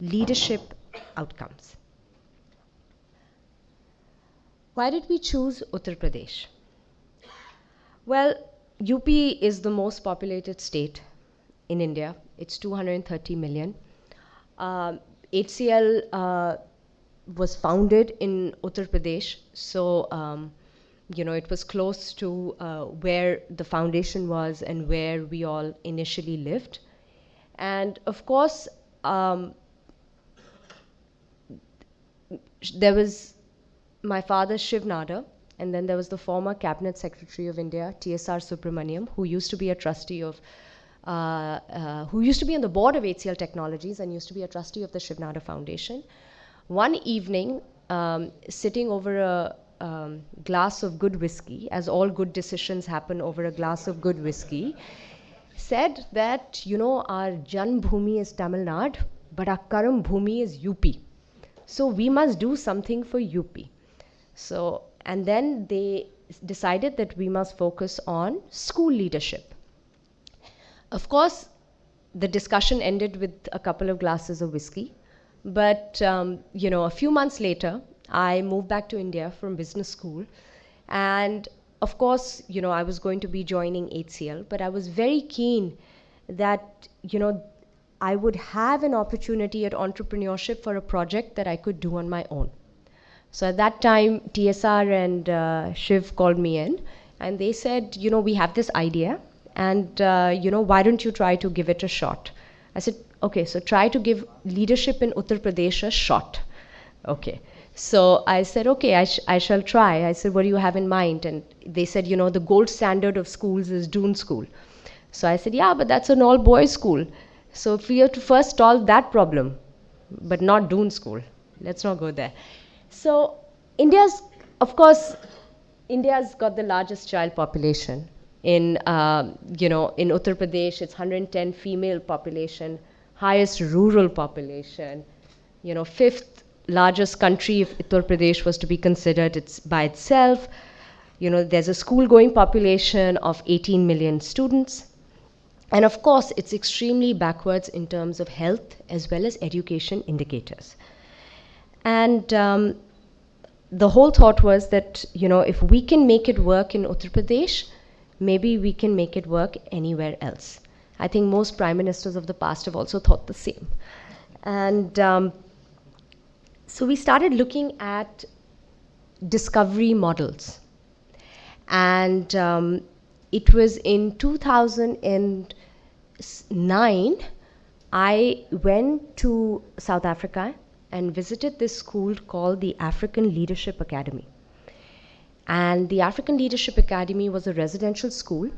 leadership outcomes? Why did we choose Uttar Pradesh? Well, UP is the most populated state in India. It's 230 million. HCL was founded in Uttar Pradesh, so you know, it was close to where the foundation was and where we all initially lived. And of course, there was my father, Shiv Nada, and then there was the former Cabinet Secretary of India, TSR Subramaniam, who used to be a trustee of, who used to be on the board of HCL Technologies and used to be a trustee of the Shiv Nada Foundation. One evening, sitting over a glass of good whiskey, as all good decisions happen over a glass of good whiskey, said that, you know, our Jan Bhumi is Tamil Nadu, but our Karam Bhumi is UP. So we must do something for UP. So, and then they decided that we must focus on school leadership. Of course, the discussion ended with a couple of glasses of whiskey. But, you know, a few months later, I moved back to India from business school. And of course, you know, I was going to be joining HCL, but I was very keen that, you know, I would have an opportunity at entrepreneurship for a project that I could do on my own. So at that time, TSR and Shiv called me in, and they said, you know, we have this idea, and, you know, why don't you try to give it a shot? I said, okay, so try to give leadership in Uttar Pradesh a shot. Okay. So I said, okay, I shall try. I said, what do you have in mind? And they said, you know, the gold standard of schools is Doon School. So I said, yeah, but that's an all-boys school. So if we have to first solve that problem, but not Doon School, let's not go there. So India's, of course, India's got the largest child population. In, you know, in Uttar Pradesh, it's 110 female population, highest rural population, you know, fifth largest country if Uttar Pradesh was to be considered by itself. You know, there's a school-going population of 18 million students. And of course, it's extremely backwards in terms of health as well as education indicators. And the whole thought was that, you know, if we can make it work in Uttar Pradesh, maybe we can make it work anywhere else. I think most prime ministers of the past have also thought the same. And so we started looking at discovery models. And it was in 2009, I went to South Africa and visited this school called the African Leadership Academy. And the African Leadership Academy was a residential school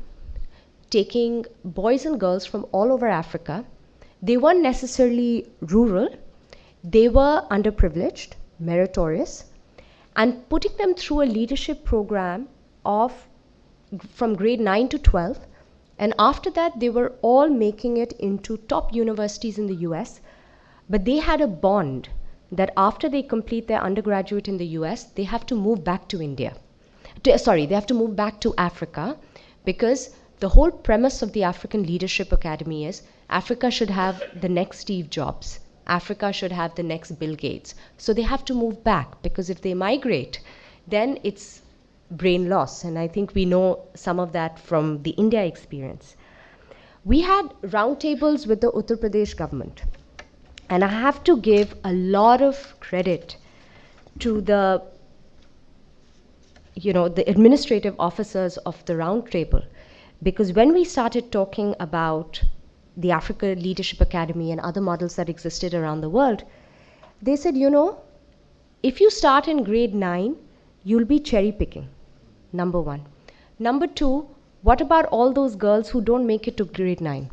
taking boys and girls from all over Africa. They weren't necessarily rural, they were underprivileged, meritorious, and putting them through a leadership program from grade 9 to 12. And after that, they were all making it into top universities in the US, but they had a bond that after they complete their undergraduate in the US, they have to move back to India. They have to move back to Africa, because the whole premise of the African Leadership Academy is Africa should have the next Steve Jobs. Africa should have the next Bill Gates. So they have to move back, because if they migrate, then it's brain loss. And I think we know some of that from the India experience. We had roundtables with the Uttar Pradesh government. And I have to give a lot of credit to the, you know, the administrative officers of the round table, because when we started talking about the Africa Leadership Academy and other models that existed around the world, they said, you know, if you start in grade 9, you'll be cherry picking, number one. Number two, what about all those girls who don't make it to grade 9?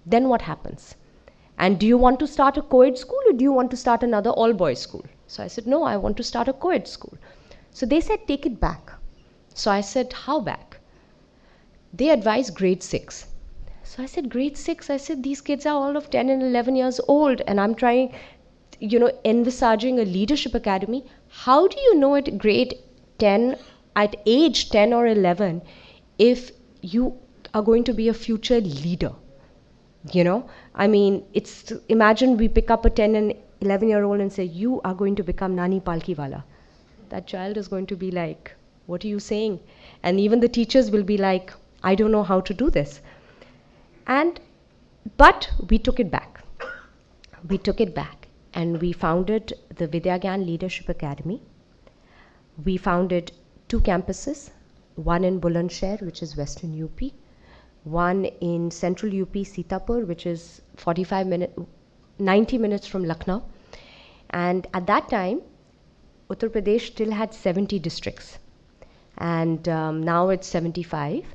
Then what happens? And do you want to start a co-ed school or do you want to start another all-boys school? So I said, no, I want to start a co-ed school. So they said, take it back. So I said, how back? They advised grade 6. So I said, grade 6? I said, these kids are all of 10 and 11 years old and I'm trying, envisaging a leadership academy. How do you know at grade 10, at age 10 or 11, if you are going to be a future leader? Imagine we pick up a 10 and 11-year-old and say, you are going to become Nani Palkhivala. That child is going to be like, what are you saying? And even the teachers will be like, I don't know how to do this. But we took it back. We took it back and we founded the Vidyagyan Leadership Academy. We founded 2 campuses, one in Bulandshahr, which is Western UP, one in Central UP, Sitapur, which is 90 minutes from Lucknow. And at that time, Uttar Pradesh still had 70 districts. And now it's 75.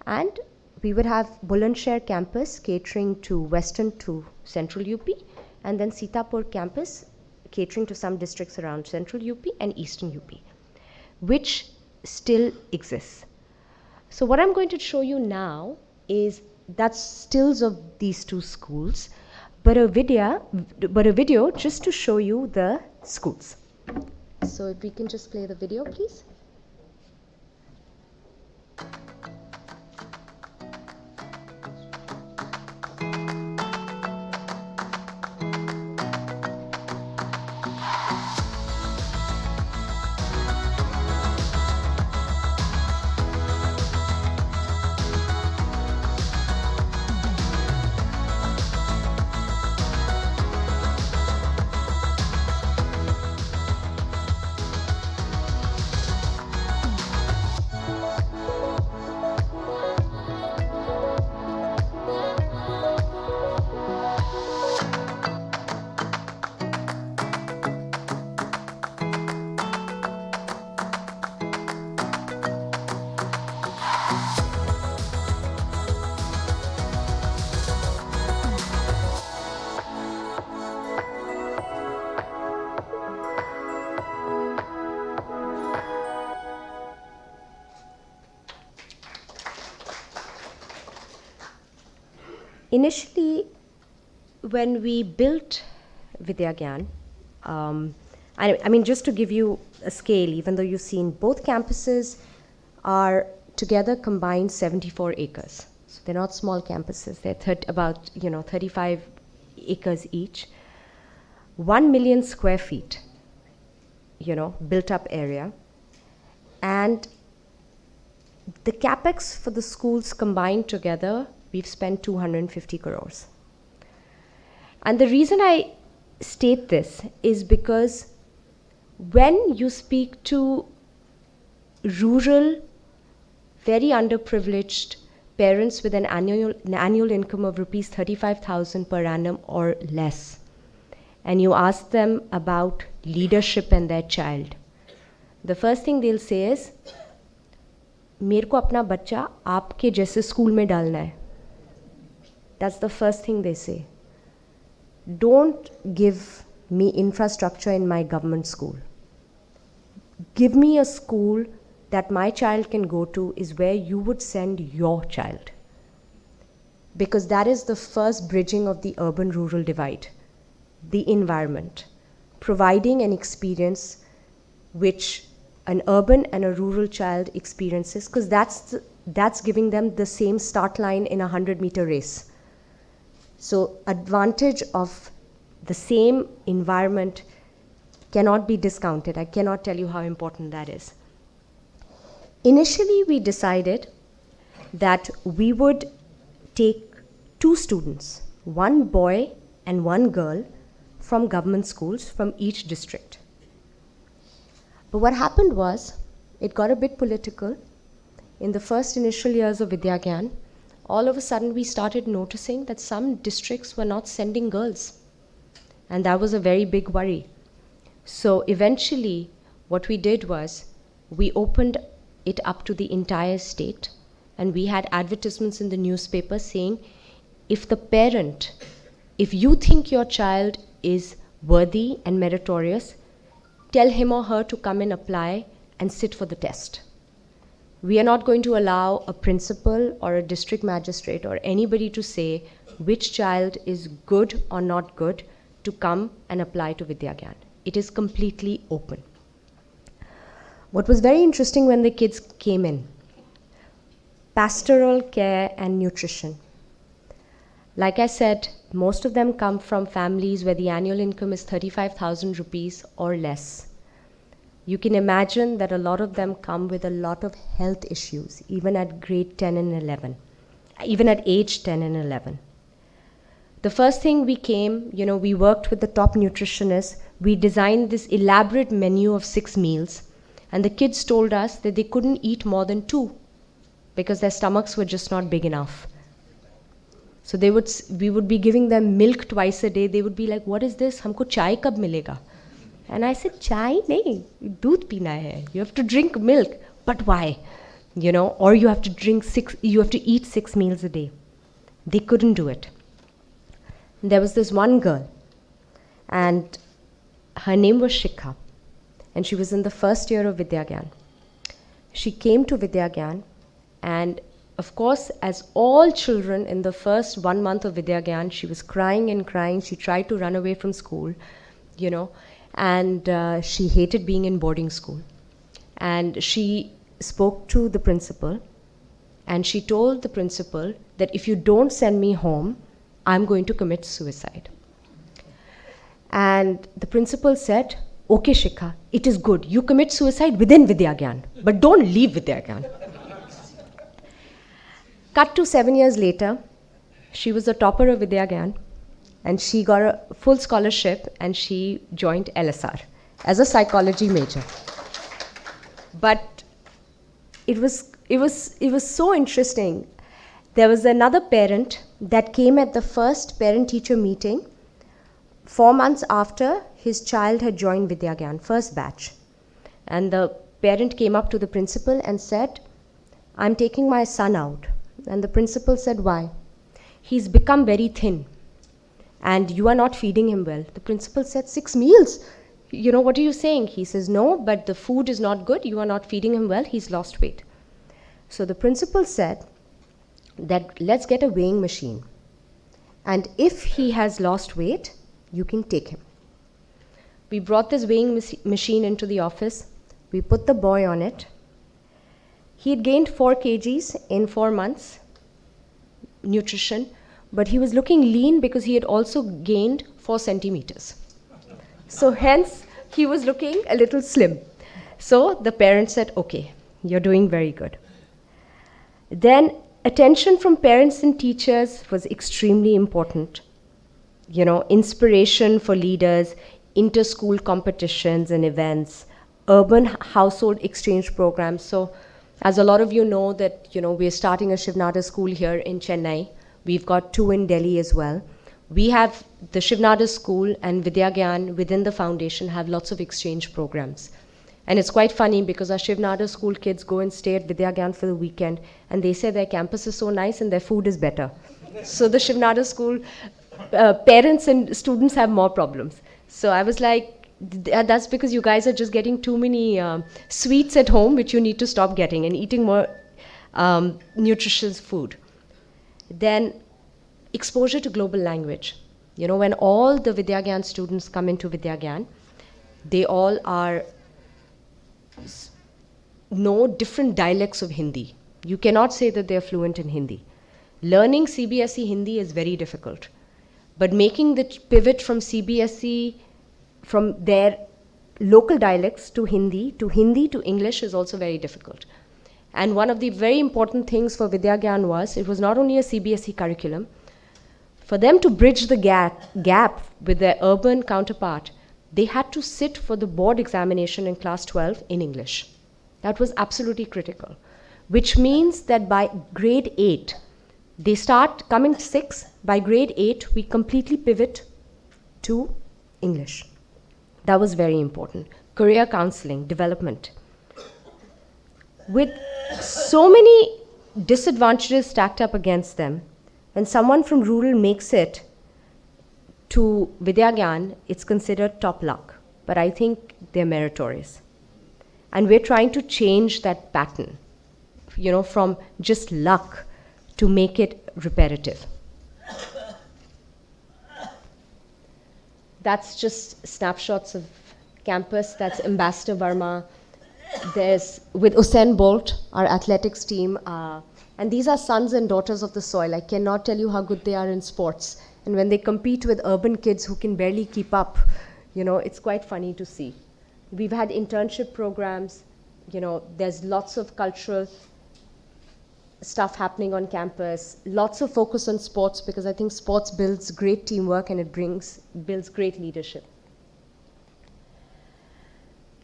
And we would have Bulandshahr campus catering to Western to Central UP, and then Sitapur campus catering to some districts around Central UP and Eastern UP, which still exists. So what I'm going to show you now is that's stills of these 2 schools, but a video just to show you the schools. So if we can just play the video, please. Initially, when we built Vidyagyan, just to give you a scale, even though you've seen both campuses are together combined 74 acres. So they're not small campuses. They're about 35 acres each. 1 million square feet, built up area. And the capex for the schools combined together, we've spent 250 crores. And the reason I state this is because when you speak to rural, very underprivileged parents with an annual income of rupees 35,000 per annum or less, and you ask them about leadership and their child, the first thing they'll say is, मेरे को अपना बच्चा आपके जैसे school में डालना है. That's the first thing they say. Don't give me infrastructure in my government school. Give me a school that my child can go to is where you would send your child. Because that is the first bridging of the urban-rural divide, the environment, providing an experience which an urban and a rural child experiences, because that's giving them the same start line in a 100-meter race. So advantage of the same environment cannot be discounted. I cannot tell you how important that is. Initially, we decided that we would take 2 students, 1 boy and 1 girl, from government schools from each district. But what happened was, it got a bit political. In the first initial years of Vidyagyan, all of a sudden we started noticing that some districts were not sending girls. And that was a very big worry. So eventually, what we did was, we opened it up to the entire state, and we had advertisements in the newspaper saying, if the parent if you think your child is worthy and meritorious, tell him or her to come and apply and sit for the test. We are not going to allow a principal or a district magistrate or anybody to say which child is good or not good to come and apply to Vidyagyan. It is completely open. What was very interesting when the kids came in, pastoral care and nutrition. Like I said, most of them come from families where the annual income is 35,000 rupees or less. You can imagine that a lot of them come with a lot of health issues, even at grade 10 and 11, even at age 10 and 11. The first thing we came, we worked with the top nutritionists. We designed this elaborate menu of 6 meals, and the kids told us that they couldn't eat more than 2 because their stomachs were just not big enough. So we would be giving them milk twice a day. They would be like, "What is this? Humko chai kab milega?" And I said, "Chai nahi, doodh peena hai. You have to drink milk." "But why? Or you have to eat 6 meals a day." They couldn't do it. There was this one girl, and her name was Shikha, and she was in the first year of Vidyagyan. She came to Vidyagyan, and of course, as all children in the first 1 month of Vidyagyan, she was crying and crying. She tried to run away from school, and she hated being in boarding school. And she spoke to the principal, and she told the principal that if you don't send me home, I'm going to commit suicide. And the principal said, "Okay, Shikha, it is good. You commit suicide within Vidyagyan, but don't leave Vidyagyan." Cut to 7 years later, she was a topper of Vidyagyan, and she got a full scholarship, and she joined LSR as a psychology major. But it was so interesting. There was another parent that came at the first parent-teacher meeting 4 months after his child had joined Vidyagyan, first batch. And the parent came up to the principal and said, "I'm taking my son out." And the principal said, "Why?" "He's become very thin, and you are not feeding him well." The principal said, "6 meals? What are you saying?" He says, "No, but the food is not good. You are not feeding him well. He's lost weight." So the principal said that let's get a weighing machine. And if he has lost weight, you can take him. We brought this weighing machine into the office. We put the boy on it. He had gained 4 kgs in 4 months, nutrition, but he was looking lean because he had also gained 4 centimeters. So hence, he was looking a little slim. So the parents said, "Okay, you're doing very good." Then attention from parents and teachers was extremely important. Inspiration for leaders, inter-school competitions and events, urban household exchange programs. So as a lot of you know that, we're starting a Shivnada school here in Chennai. We've got 2 in Delhi as well. We have the Shivnada school and Vidyagyan within the foundation have lots of exchange programs. And it's quite funny because our Shivnada school kids go and stay at Vidyagyan for the weekend, and they say their campus is so nice and their food is better. So the Shivnada school parents and students have more problems. So I was like, that's because you guys are just getting too many sweets at home, which you need to stop getting, and eating more nutritious food. Then exposure to global language. When all the Vidyagyan students come into Vidyagyan, they all know different dialects of Hindi. You cannot say that they're fluent in Hindi. Learning CBSE Hindi is very difficult. But making the pivot from CBSE, from their local dialects to Hindi to English is also very difficult. And one of the very important things for Vidyagyan was, it was not only a CBSE curriculum. For them to bridge the gap with their urban counterpart, they had to sit for the board examination in class 12 in English. That was absolutely critical, which means that by grade 8, they start coming 6, by grade 8, we completely pivot to English. That was very important. Career counseling, development. With so many disadvantages stacked up against them, when someone from rural makes it, to Vidyagyan, it's considered top luck, but I think they're meritorious. And we're trying to change that pattern, from just luck to make it repetitive. That's just snapshots of campus. That's Ambassador Verma. There's with Usain Bolt, our athletics team. And these are sons and daughters of the soil. I cannot tell you how good they are in sports. And when they compete with urban kids who can barely keep up, it's quite funny to see. We've had internship programs. There's lots of cultural stuff happening on campus. Lots of focus on sports, because I think sports builds great teamwork and it builds great leadership.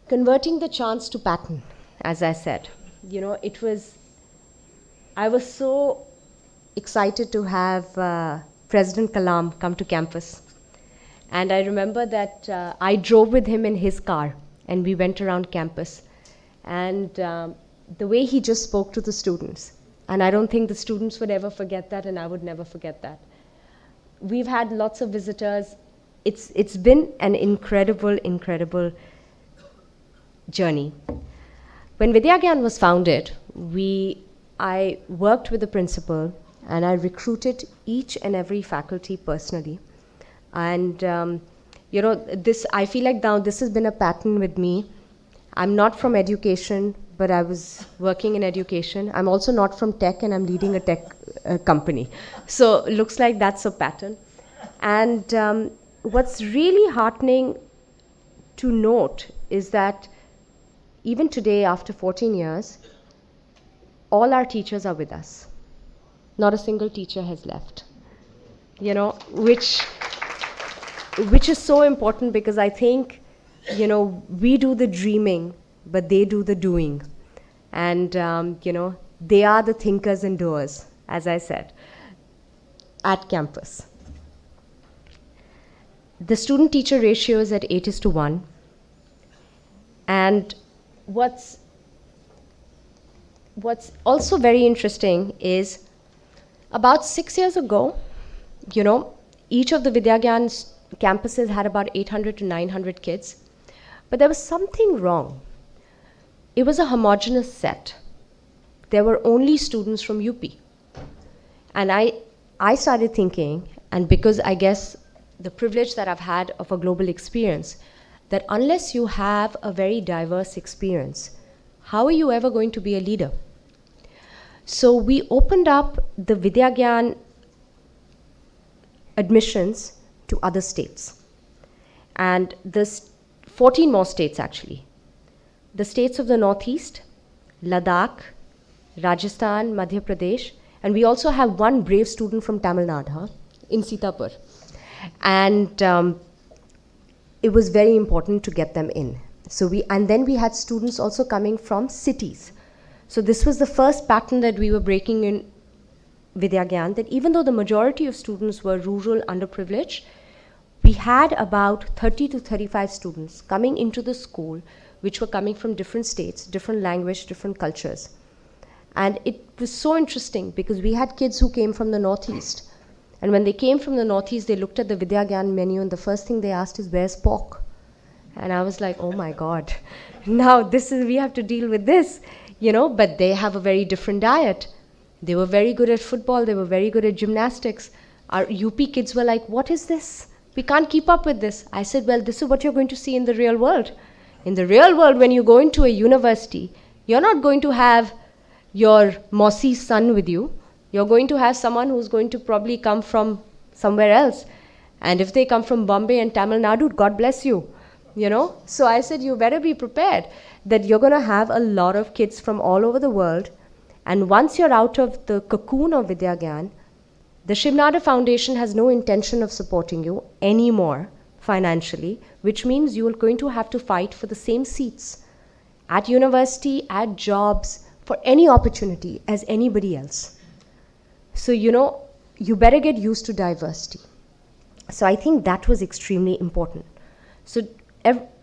Converting the chance to pattern, as I said. I was so excited to have President Kalam come to campus. And I remember that I drove with him in his car and we went around campus. And the way he just spoke to the students, and I don't think the students would ever forget that, and I would never forget that. We've had lots of visitors. It's been an incredible, incredible journey. When Vidyagyan was founded, I worked with the principal and I recruited each and every faculty personally. And I feel like now this has been a pattern with me. I'm not from education, but I was working in education. I'm also not from tech, and I'm leading a tech company. So it looks like that's a pattern. And what's really heartening to note is that even today, after 14 years, all our teachers are with us. Not a single teacher has left. Which is so important, because I think, we do the dreaming, but they do the doing. And, they are the thinkers and doers, as I said, at campus. The student-teacher ratio is at 8:1. And what's also very interesting is about 6 years ago, each of the Vidyagyan campuses had about 800 to 900 kids. But there was something wrong. It was a homogeneous set. There were only students from UP. And I started thinking, and because I guess the privilege that I've had of a global experience, that unless you have a very diverse experience, how are you ever going to be a leader? So we opened up the Vidyagyan admissions to other states. And there's 14 more states, actually. The states of the Northeast, Ladakh, Rajasthan, Madhya Pradesh, and we also have one brave student from Tamil Nadu, in Sitapur. And it was very important to get them in. And then we had students also coming from cities. So this was the first pattern that we were breaking in Vidyagyan, that even though the majority of students were rural, underprivileged, we had about 30 to 35 students coming into the school, which were coming from different states, different language, different cultures. And it was so interesting, because we had kids who came from the Northeast. And when they came from the Northeast, they looked at the Vidyagyan menu, and the first thing they asked is, where's pork? And I was like, oh my God, now we have to deal with this, but they have a very different diet. They were very good at football, they were very good at gymnastics. Our UP kids were like, what is this? We can't keep up with this. I said, well, this is what you're going to see in the real world. In the real world, when you go into a university, you're not going to have your Mausi's son with you. You're going to have someone who's going to probably come from somewhere else. And if they come from Bombay and Tamil Nadu, God bless you. So I said, you better be prepared that you're going to have a lot of kids from all over the world. And once you're out of the cocoon of Vidyagyan, the Shiv Nada Foundation has no intention of supporting you anymore financially, which means you are going to have to fight for the same seats at university, at jobs, for any opportunity as anybody else. So, you better get used to diversity. So I think that was extremely important. So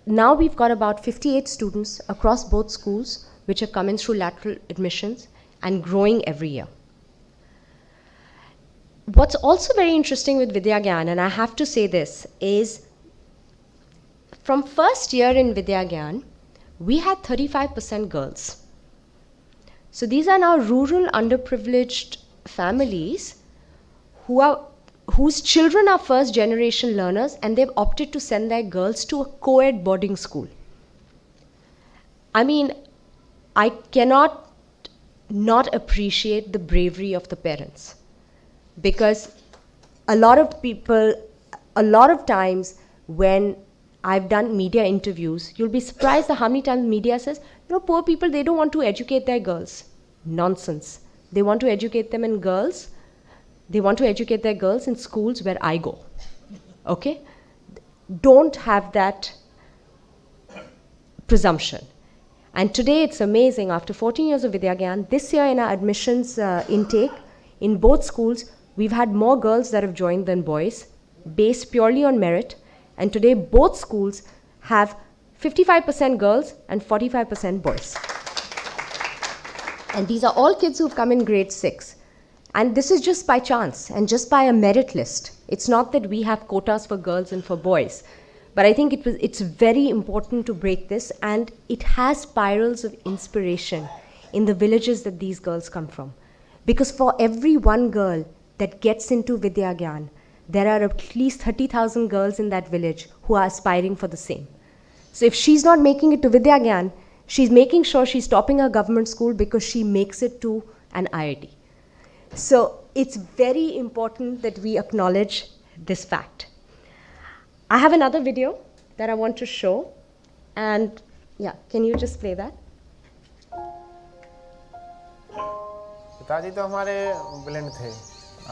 now we've got about 58 students across both schools, which have come in through lateral admissions and growing every year. what's also very interesting with Vidyagyan, and I have to say this, is from first year in Vidyagyan, we had 35% girls. So these are now rural, underprivileged families whose children are first generation learners, and they've opted to send their girls to a co-ed boarding school. I mean, I cannot not appreciate the bravery of the parents, because a lot of people, a lot of times when I've done media interviews, you'll be surprised at how many times media says, poor people, they don't want to educate their girls. Nonsense. They want to educate them in girls. They want to educate their girls in schools where I go. Okay? Don't have that presumption. And today it's amazing, after 14 years of Vidyagyan, this year in our admissions intake, in both schools, we've had more girls that have joined than boys, based purely on merit. And today both schools have 55% girls and 45% boys. And these are all kids who've come in grade 6. And this is just by chance and just by a merit list. It's not that we have quotas for girls and for boys. But I think it's very important to break this, and it has spirals of inspiration in the villages that these girls come from. Because for every one girl that gets into Vidyagyan, there are at least 30,000 girls in that village who are aspiring for the same. So if she's not making it to Vidyagyan, she's making sure she's topping her government school because she makes it to an IIT. So it's very important that we acknowledge this fact. I have another video that I want to show, and yeah, can you just play that? पिताजी तो हमारे blind थे,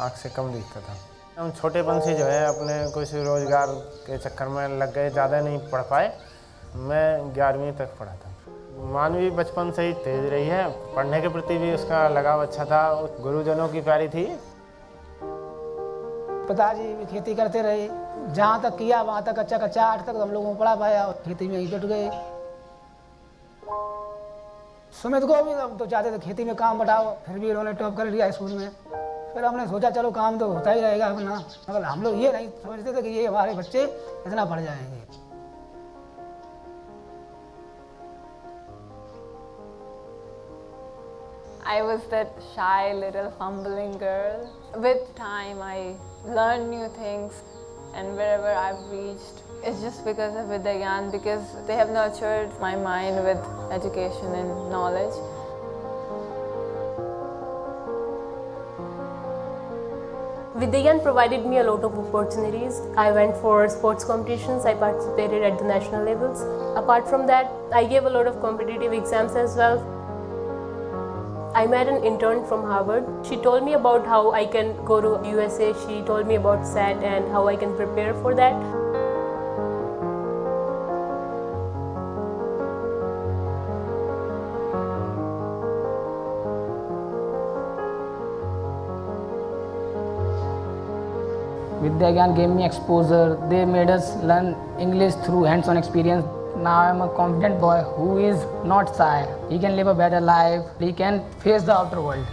आँख से कम दिखता था। हम छोटेपन से जो है अपने कुछ रोजगार के चक्कर में लग गए, ज़्यादा नहीं पढ़ पाए। मैं 11वीं तक पढ़ा था। मानवी बचपन से ही तेज रही है, पढ़ने के प्रति भी उसका लगाव अच्छा था, गुरुजनों की प्यारी थी। पिताजी भी खेती करते रहे, जहाँ तक किया वहाँ तक कच्चा 8 तक हम लोगों को पढ़ा पाया, खेती में ही जुट गए। सुमित को भी हम तो चाहते थे खेती में काम बढ़ाओ, फिर भी उन्होंने टॉप कर लिया स्कूल में। फिर हमने सोचा चलो काम तो होता ही रहेगा अपना, मगर हम लोग ये नहीं समझते थे कि ये हमारे बच्चे इतना पढ़ जाएंगे। I was that shy little fumbling girl. With time I learned new things, and wherever I've reached, it's just because of Vidyagyan, because they have nurtured my mind with education and knowledge. Vidyagyan provided me a lot of opportunities. I went for sports competitions, I participated at the national levels. Apart from that, I gave a lot of competitive exams as well. I met an intern from Harvard. She told me about how I can go to USA. She told me about SAT and how I can prepare for that. Vidyagyan gave me exposure. They made us learn English through hands-on experience. Now I am a confident boy who is not shy. He can live a better life. He can face the outer world.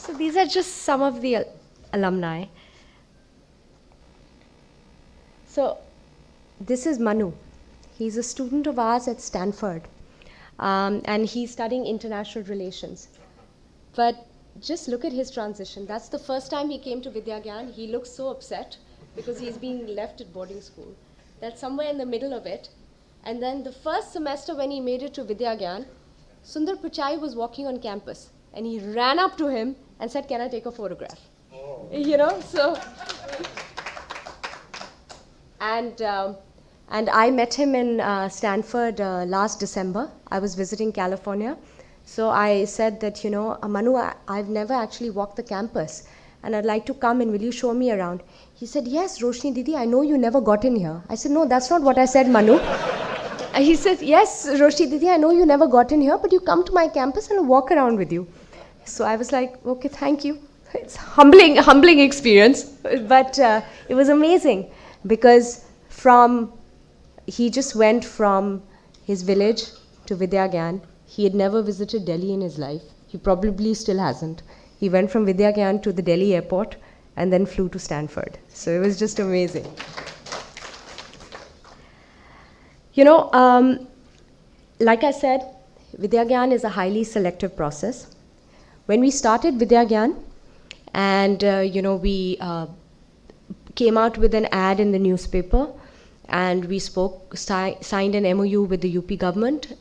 So these are just some of the alumni. So this is Manu. He's a student of ours at Stanford, and he's studying international relations. But just look at his transition. That's the first time he came to Vidyagyan. He looks so upset because he's being left at boarding school. That's somewhere in the middle of it. And then the first semester when he made it to Vidyagyan, Sundar Pichai was walking on campus, and he ran up to him and said, "Can I take a photograph?" Oh. You know, so. And And I met him in Stanford last December. I was visiting California. So I said that, Manu, I've never actually walked the campus and I'd like to come and will you show me around? He said, yes, Roshni Didi, I know you never got in here. I said, no, that's not what I said, Manu. He said, yes, Roshni Didi, I know you never got in here, but you come to my campus and I'll walk around with you. So I was like, okay, thank you. It's humbling experience, but it was amazing because he just went from his village to Vidyagyan. He had never visited Delhi in his life. He probably still hasn't. He went from Vidyagyan to the Delhi airport and then flew to Stanford. So it was just amazing. Like I said, Vidyagyan is a highly selective process. When we started Vidyagyan, and we came out with an ad in the newspaper, and we signed an MOU with the UP government,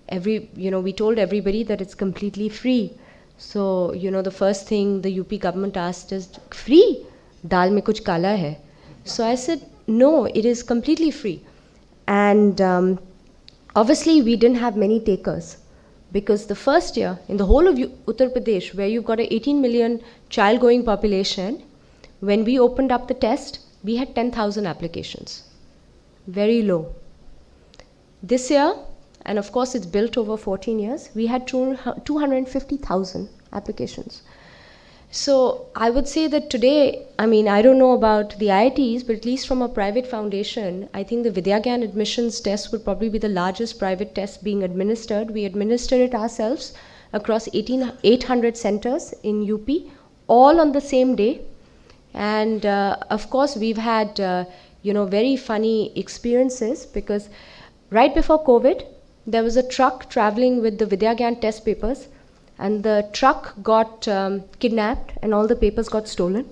we told everybody that it's completely free. So, the first thing the UP government asked is, free? Dal mein kuch kala hai? So I said, no, it is completely free. And obviously we didn't have many takers, because the first year in the whole of Uttar Pradesh, where you've got an 18 million child-going population, when we opened up the test, we had 10,000 applications. Very low. This year, and of course it's built over 14 years, we had 250,000 applications. So I would say that today, I don't know about the IITs, but at least from a private foundation, I think the Vidyagyan admissions test would probably be the largest private test being administered. We administer it ourselves across 800 centers in UP, all on the same day. And of course, we've had very funny experiences, because right before COVID, there was a truck traveling with the Vidyagyan test papers, and the truck got kidnapped and all the papers got stolen.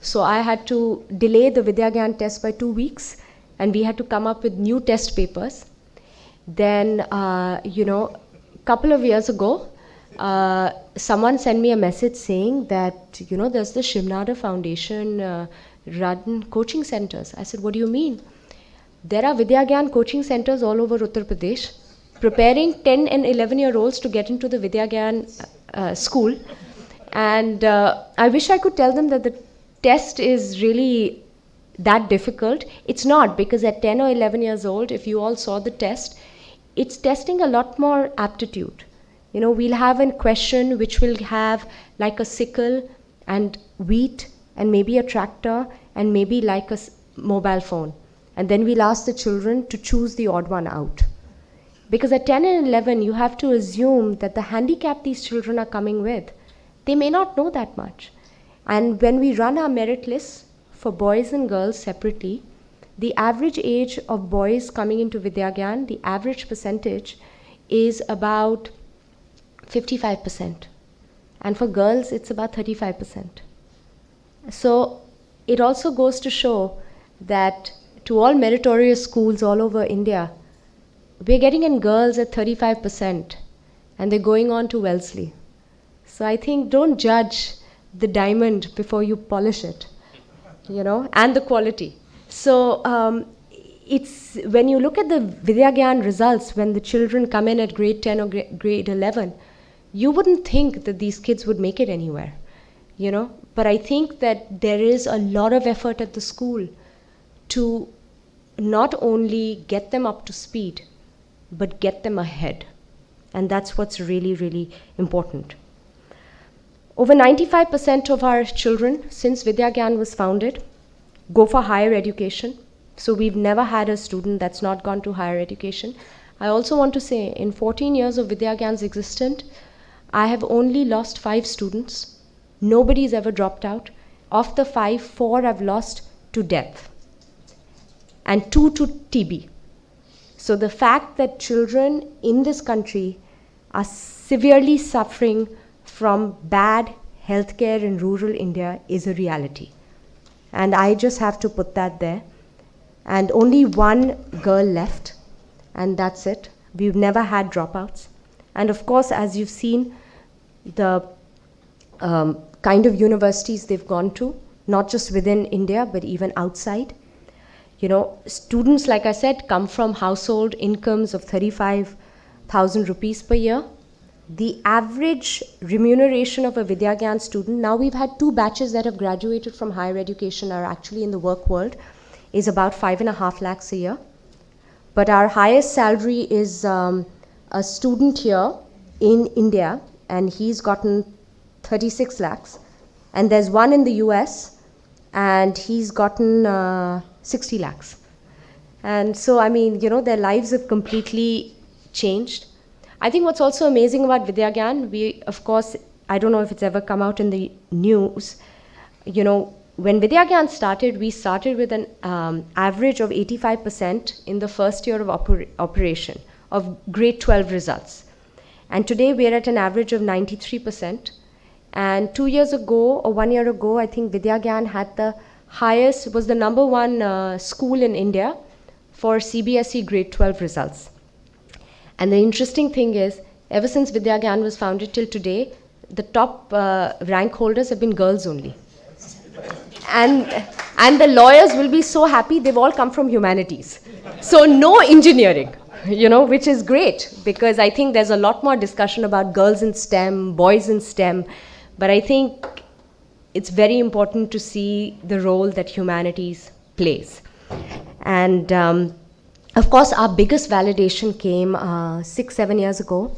So I had to delay the Vidyagyan test by 2 weeks, and we had to come up with new test papers. Then, couple of years ago, someone sent me a message saying that, there's the Shivnada Foundation run coaching centers. I said, what do you mean? There are Vidyagyan coaching centers all over Uttar Pradesh, preparing 10 and 11-year-olds to get into the Vidyagyan school. And I wish I could tell them that the test is really that difficult. It's not, because at 10 or 11 years old, if you all saw the test, it's testing a lot more aptitude. We'll have a question which will have like a sickle and wheat and maybe a tractor and maybe like a mobile phone. And then we'll ask the children to choose the odd one out. Because at 10 and 11, you have to assume that the handicap these children are coming with, they may not know that much. And when we run our merit lists for boys and girls separately, the average age of boys coming into Vidyagyan, the average percentage is about 55%. And for girls, it's about 35%. So it also goes to show that to all meritorious schools all over India, we're getting in girls at 35%, and they're going on to Wellesley. So I think don't judge the diamond before you polish it, and the quality. So it's when you look at the Vidyagyan results, when the children come in at grade 10 or grade 11, you wouldn't think that these kids would make it anywhere, But I think that there is a lot of effort at the school to not only get them up to speed, but get them ahead. And that's what's really, really important. Over 95% of our children, since Vidyagyan was founded, go for higher education. So we've never had a student that's not gone to higher education. I also want to say, in 14 years of Vidyagyan's existence, I have only lost 5 students. Nobody's ever dropped out. Of the 5, 4 I've lost to death, and 2 to TB. So the fact that children in this country are severely suffering from bad healthcare in rural India is a reality. And I just have to put that there. And only 1 girl left, and that's it. We've never had dropouts. And of course, as you've seen, the kind of universities they've gone to, not just within India, but even outside. Students, like I said, come from household incomes of 35,000 rupees per year. The average remuneration of a Vidyagyan student, now we've had 2 batches that have graduated from higher education, are actually in the work world, is about 5.5 lakhs a year. But our highest salary is a student here in India, and he's gotten 36 lakhs. And there's one in the US, and he's gotten 60 lakhs. And so, their lives have completely changed. I think what's also amazing about Vidyagyan, we, of course, I don't know if it's ever come out in the news, when Vidyagyan started, we started with an average of 85% in the first year of operation of grade 12 results. And today we're at an average of 93%. And 2 years ago, or 1 year ago, I think Vidyagyan had the highest, was the number 1 school in India for CBSE grade 12 results. And the interesting thing is, ever since Vidyagyan was founded till today, the top rank holders have been girls only. And the lawyers will be so happy, they've all come from humanities. So no engineering, which is great, because I think there's a lot more discussion about girls in STEM, boys in STEM, but I think it's very important to see the role that humanities plays. And of course, our biggest validation came 6-7 years ago.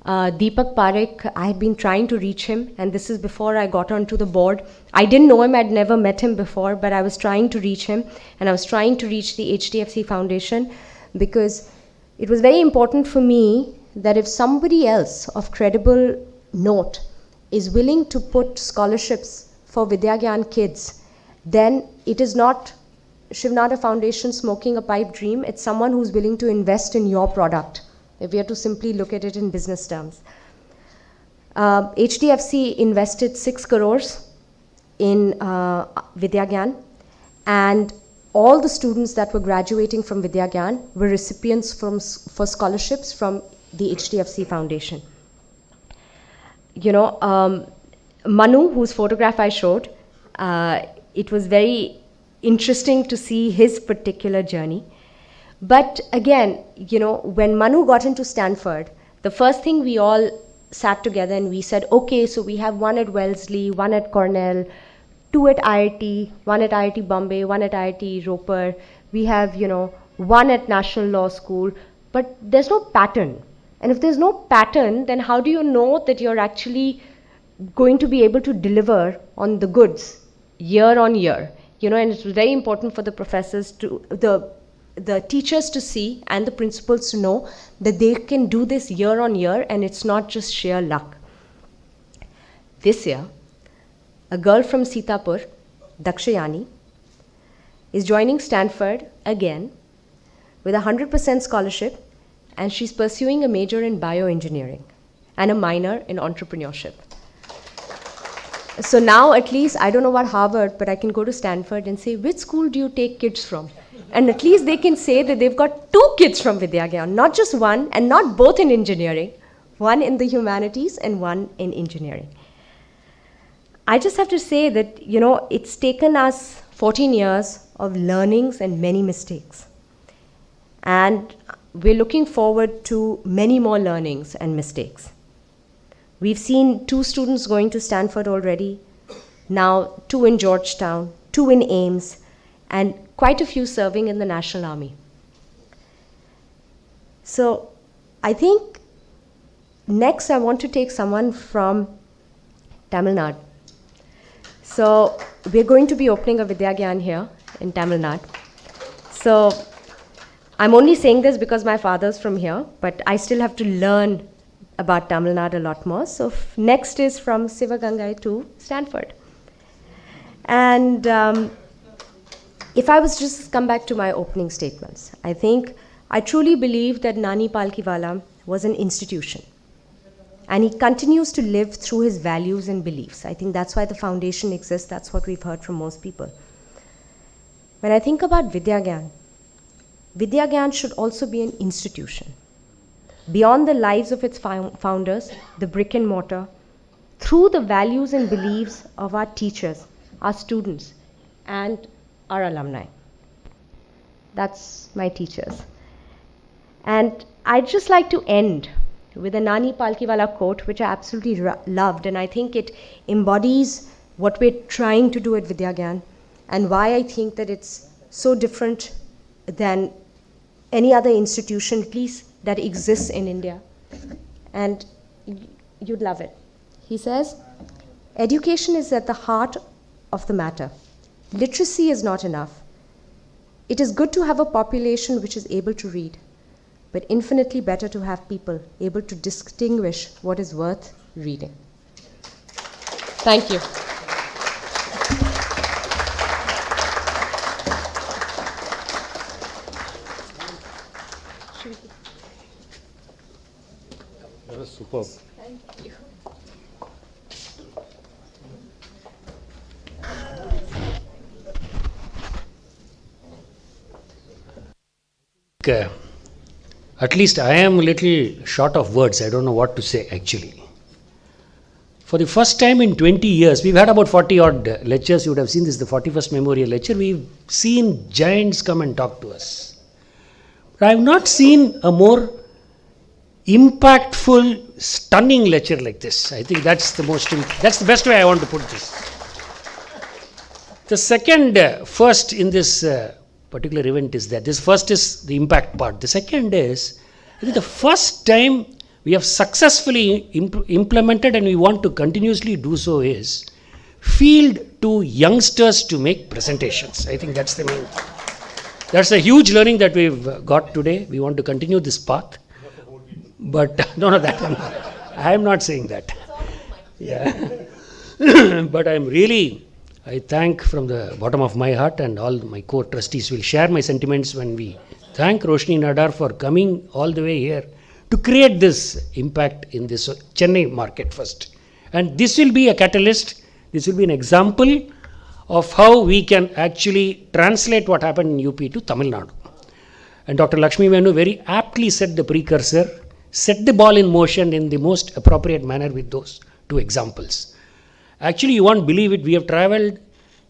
Deepak Parekh, I had been trying to reach him, and this is before I got onto the board. I didn't know him, I'd never met him before, but I was trying to reach him, and I was trying to reach the HDFC Foundation, because it was very important for me that if somebody else of credible note is willing to put scholarships for Vidyagyan kids, then it is not Shivnada Foundation smoking a pipe dream, it's someone who's willing to invest in your product, if we are to simply look at it in business terms. HDFC invested 6 crores in Vidyagyan, and all the students that were graduating from Vidyagyan were recipients for scholarships from the HDFC Foundation. Manu, whose photograph I showed, it was very interesting to see his particular journey. But again, when Manu got into Stanford, the first thing we all sat together and we said, okay, so we have 1 at Wellesley, 1 at Cornell, 2 at IIT, 1 at IIT Bombay, 1 at IIT Roper. We have, 1 at National Law School, but there's no pattern. And if there's no pattern, then how do you know that you're actually going to be able to deliver on the goods year on year? And it's very important for the professors to, the teachers to see and the principals to know that they can do this year on year, and it's not just sheer luck. This year, a girl from Sitapur, Dakshayani, is joining Stanford again with a 100% scholarship, and she's pursuing a major in bioengineering and a minor in entrepreneurship. So now at least, I don't know about Harvard, but I can go to Stanford and say, which school do you take kids from? And at least they can say that they've got 2 kids from Vidyagyan, not just 1, and not both in engineering, 1 in the humanities and 1 in engineering. I just have to say that, it's taken us 14 years of learnings and many mistakes. And we're looking forward to many more learnings and mistakes. We've seen 2 students going to Stanford already, now 2 in Georgetown, 2 in Ames, and quite a few serving in the National Army. So I think next I want to take someone from Tamil Nadu. So we're going to be opening a Vidyagyan here in Tamil Nadu. So I'm only saying this because my father's from here, but I still have to learn about Tamil Nadu a lot more. So next is from Sivagangai to Stanford. And if I was just come back to my opening statements, I truly believe that Nani Palkhivala was an institution. And he continues to live through his values and beliefs. I think that's why the foundation exists. That's what we've heard from most people. When I think about Vidyagyan, Vidyagyan should also be an institution. Beyond the lives of its founders, the brick and mortar, through the values and beliefs of our teachers, our students, and our alumni. That's my teachers. And I'd just like to end with a Nani Palkhivala quote, which I absolutely loved, and I think it embodies what we're trying to do at Vidyagyan and why I think that it's so different than any other institution, at least that exists in India. And you'd love it. He says, education is at the heart of the matter. Literacy is not enough. It is good to have a population which is able to read, but infinitely better to have people able to distinguish what is worth reading. Thank you. That was superb. Thank you. At least I am a little short of words. I don't know what to say actually. For the first time in 20 years, we've had about 40 odd lectures. You would have seen this is the 41st memorial lecture. We've seen giants come and talk to us. But I have not seen a more impactful, stunning lecture like this. I think that's the best way I want to put this. The second first in this particular event is that this first is the impact part. The second is, I think the first time we have successfully implemented and we want to continuously do so is field to youngsters to make presentations. I think that's the main. That's a huge learning that we've got today. We want to continue this path. But no, I am not saying that. Yeah. But I thank from the bottom of my heart, and all my core trustees will share my sentiments when we thank Roshni Nadar for coming all the way here to create this impact in this Chennai market first. And this will be a catalyst, this will be an example of how we can actually translate what happened in UP to Tamil Nadu. And Dr. Lakshmi Venu very aptly said the precursor, set the ball in motion in the most appropriate manner with those two examples. Actually, you won't believe it, we have travelled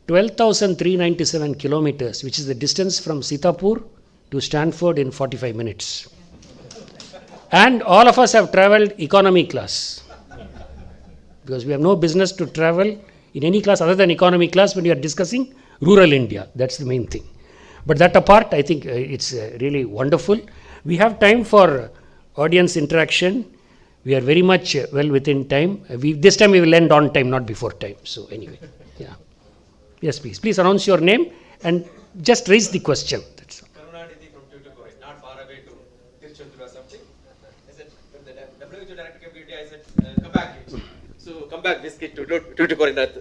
12,397 kilometers, which is the distance from Sitapur to Stanford in 45 minutes. And all of us have travelled economy class. Because we have no business to travel in any class other than economy class when you are discussing rural India. That's the main thing. But that apart, I think it's really wonderful. We have time for audience interaction. We are very much well within time. This time we will end on time, not before time. So anyway, yeah. Yes, please. Please announce your name and just raise the question. That's all. Karunanidhi from Tuticorin, not far away to Tiruchendur or something. I said, when the WHO director came to India, I said, come back. So come back, this kid to Tuticorin at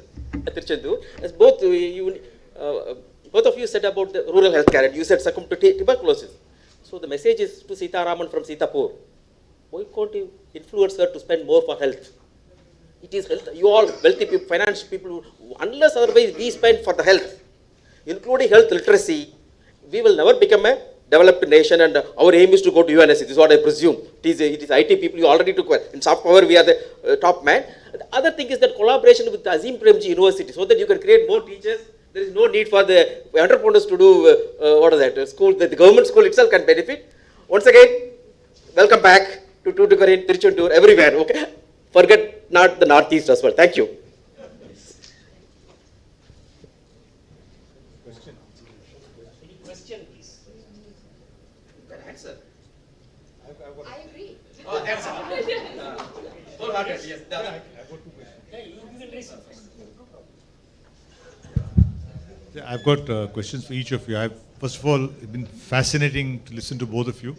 Tiruchendur. As both of you said about the rural healthcare, and you said succumb to tuberculosis. So the message is to Sita Raman from Sitapur. Why can't you influence her to spend more for health? It is health. You all wealthy people, financial people, unless otherwise we spend for the health, including health literacy, we will never become a developed nation, and our aim is to go to UNSC. This is what I presume. It is IT people, you already took in soft power, we are the top man. The other thing is that collaboration with the Azim Premji University, so that you can create more teachers. There is no need for the entrepreneurs to do, school, the government school itself can benefit. Once again, welcome back to Tuticorin, Tiruchendur, everywhere, okay? Forget not the Northeast as well. Thank you. Question, please. You can answer. I agree. Oh, that's all. Wholeheartedly, yes. I've got two questions. Hey, you can raise it. I've got questions for each of you. First of all, it's been fascinating to listen to both of you.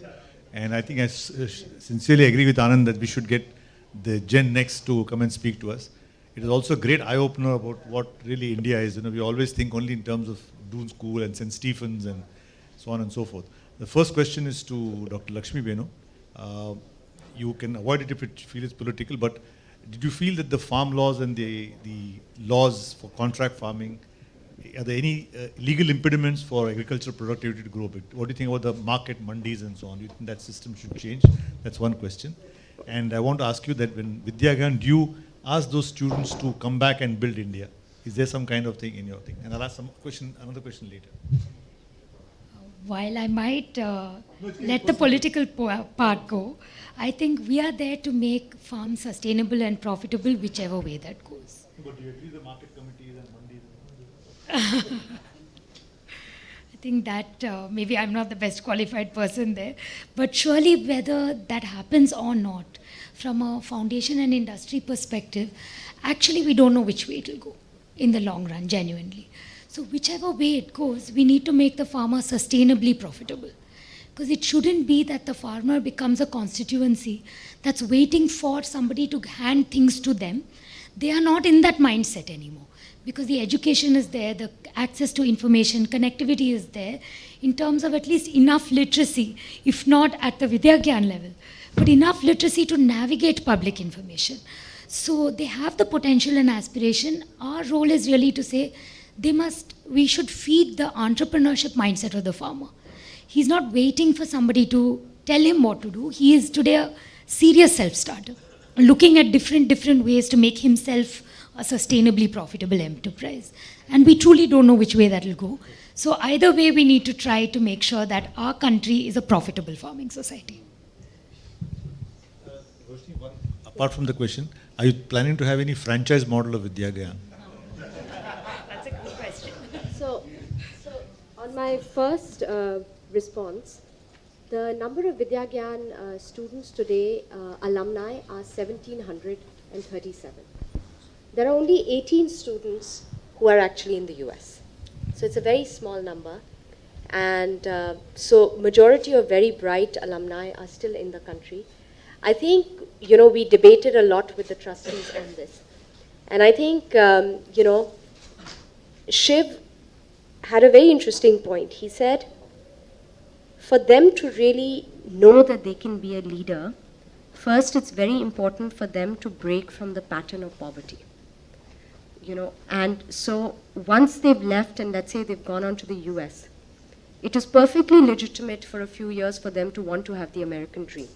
And I think I sincerely agree with Anand that we should get the Gen Next to come and speak to us. It is also a great eye-opener about what really India is. We always think only in terms of Doon School and St. Stephen's and so on and so forth. The first question is to Dr. Lakshmi Venu. You can avoid it if you feel it's political, but did you feel that the farm laws and the laws for contract farming, are there any legal impediments for agricultural productivity to grow? What do you think about the market, mandis and so on? Do you think that system should change? That's one question. And I want to ask you that when Vidyagyan, do you ask those students to come back and build India? Is there some kind of thing in your thing? And I'll ask another question later. while I might let the political part go, I think we are there to make farms sustainable and profitable whichever way that goes. But do you agree the market committees and mandis? I think that maybe I'm not the best qualified person there, but surely whether that happens or not, from a foundation and industry perspective, actually we don't know which way it will go in the long run, genuinely. So whichever way it goes, we need to make the farmer sustainably profitable. Because it shouldn't be that the farmer becomes a constituency that's waiting for somebody to hand things to them. They are not in that mindset anymore. Because the education is there, the access to information, connectivity is there, in terms of at least enough literacy, if not at the Vidyagyan level, but enough literacy to navigate public information. So they have the potential and aspiration. Our role is really to say, we should feed the entrepreneurship mindset of the farmer. He's not waiting for somebody to tell him what to do. He is today a serious self-starter, looking at different ways to make himself a sustainably profitable enterprise. And we truly don't know which way that will go. So either way, we need to try to make sure that our country is a profitable farming society. Roshni, apart from the question, are you planning to have any franchise model of Vidyagyan? That's a good question. So on my first response, the number of Vidyagyan students today, alumni, are 1,737. There are only 18 students who are actually in the US. So it's a very small number. And so majority of very bright alumni are still in the country. I think, we debated a lot with the trustees on this. And I think, Shiv had a very interesting point. He said, for them to really know that they can be a leader, first it's very important for them to break from the pattern of poverty. And so once they've left and let's say they've gone on to the US, it is perfectly legitimate for a few years for them to want to have the American dream.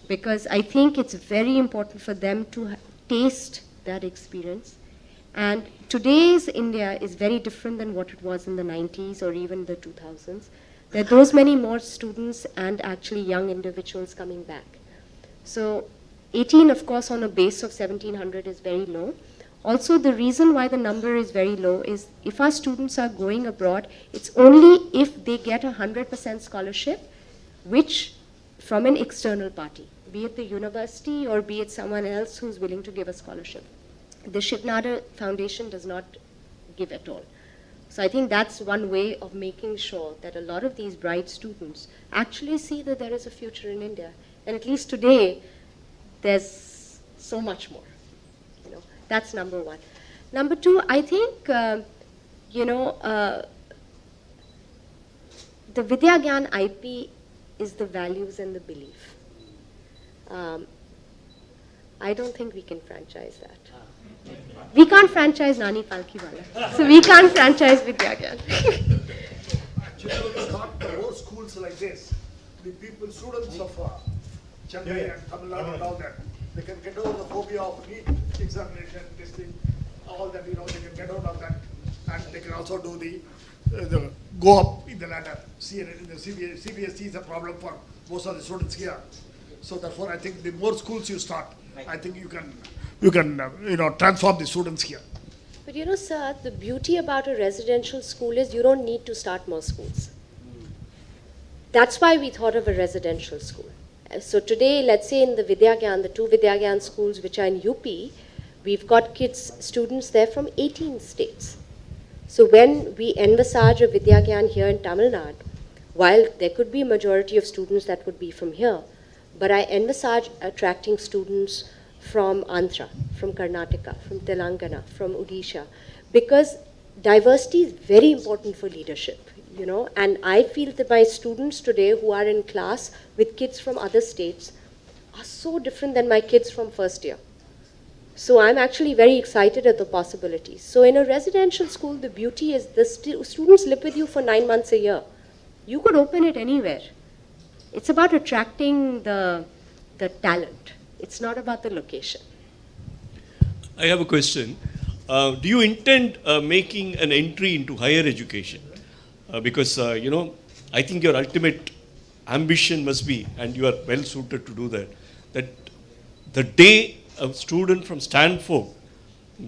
Because I think it's very important for them to taste that experience. And today's India is very different than what it was in the 90s or even the 2000s. There are those many more students and actually young individuals coming back. So 18, of course, on a base of 1,700 is very low. Also, the reason why the number is very low is if our students are going abroad, it's only if they get 100% scholarship, which from an external party, be it the university or be it someone else who's willing to give a scholarship. The Shivnada Foundation does not give at all. So I think that's one way of making sure that a lot of these bright students actually see that there is a future in India. And at least today, there's so much more. That's number one. Number two, I think, the Vidyagyan IP is the values and the belief. I don't think we can franchise that. We can't franchise Nani Palkhivala. So we can't franchise Vidyagyan. Actually, when you start the more schools like this, the people, students of Chennai and Tamil Nadu and all that, they can get over the phobia of NEET examination, testing, all that, they can get out of that. And they can also do the go up in the ladder. CBSE is a problem for most of the students here. So therefore, I think the more schools you start, I think you can transform the students here. But sir, the beauty about a residential school is you don't need to start more schools. That's why we thought of a residential school. So today, let's say in the Vidyagyan, the 2 Vidyagyan schools which are in UP, we've got students there from 18 states. So when we envisage a Vidyagyan here in Tamil Nadu, while there could be a majority of students that would be from here, but I envisage attracting students from Andhra, from Karnataka, from Telangana, from Odisha, because diversity is very important for leadership, and I feel that my students today who are in class with kids from other states are so different than my kids from first year. So I'm actually very excited at the possibilities. So in a residential school, the beauty is the students live with you for 9 months a year. You could open it anywhere. It's about attracting the talent. It's not about the location. I have a question. Do you intend making an entry into higher education? Because, I think your ultimate ambition must be, and you are well suited to do that, that the day a student from Stanford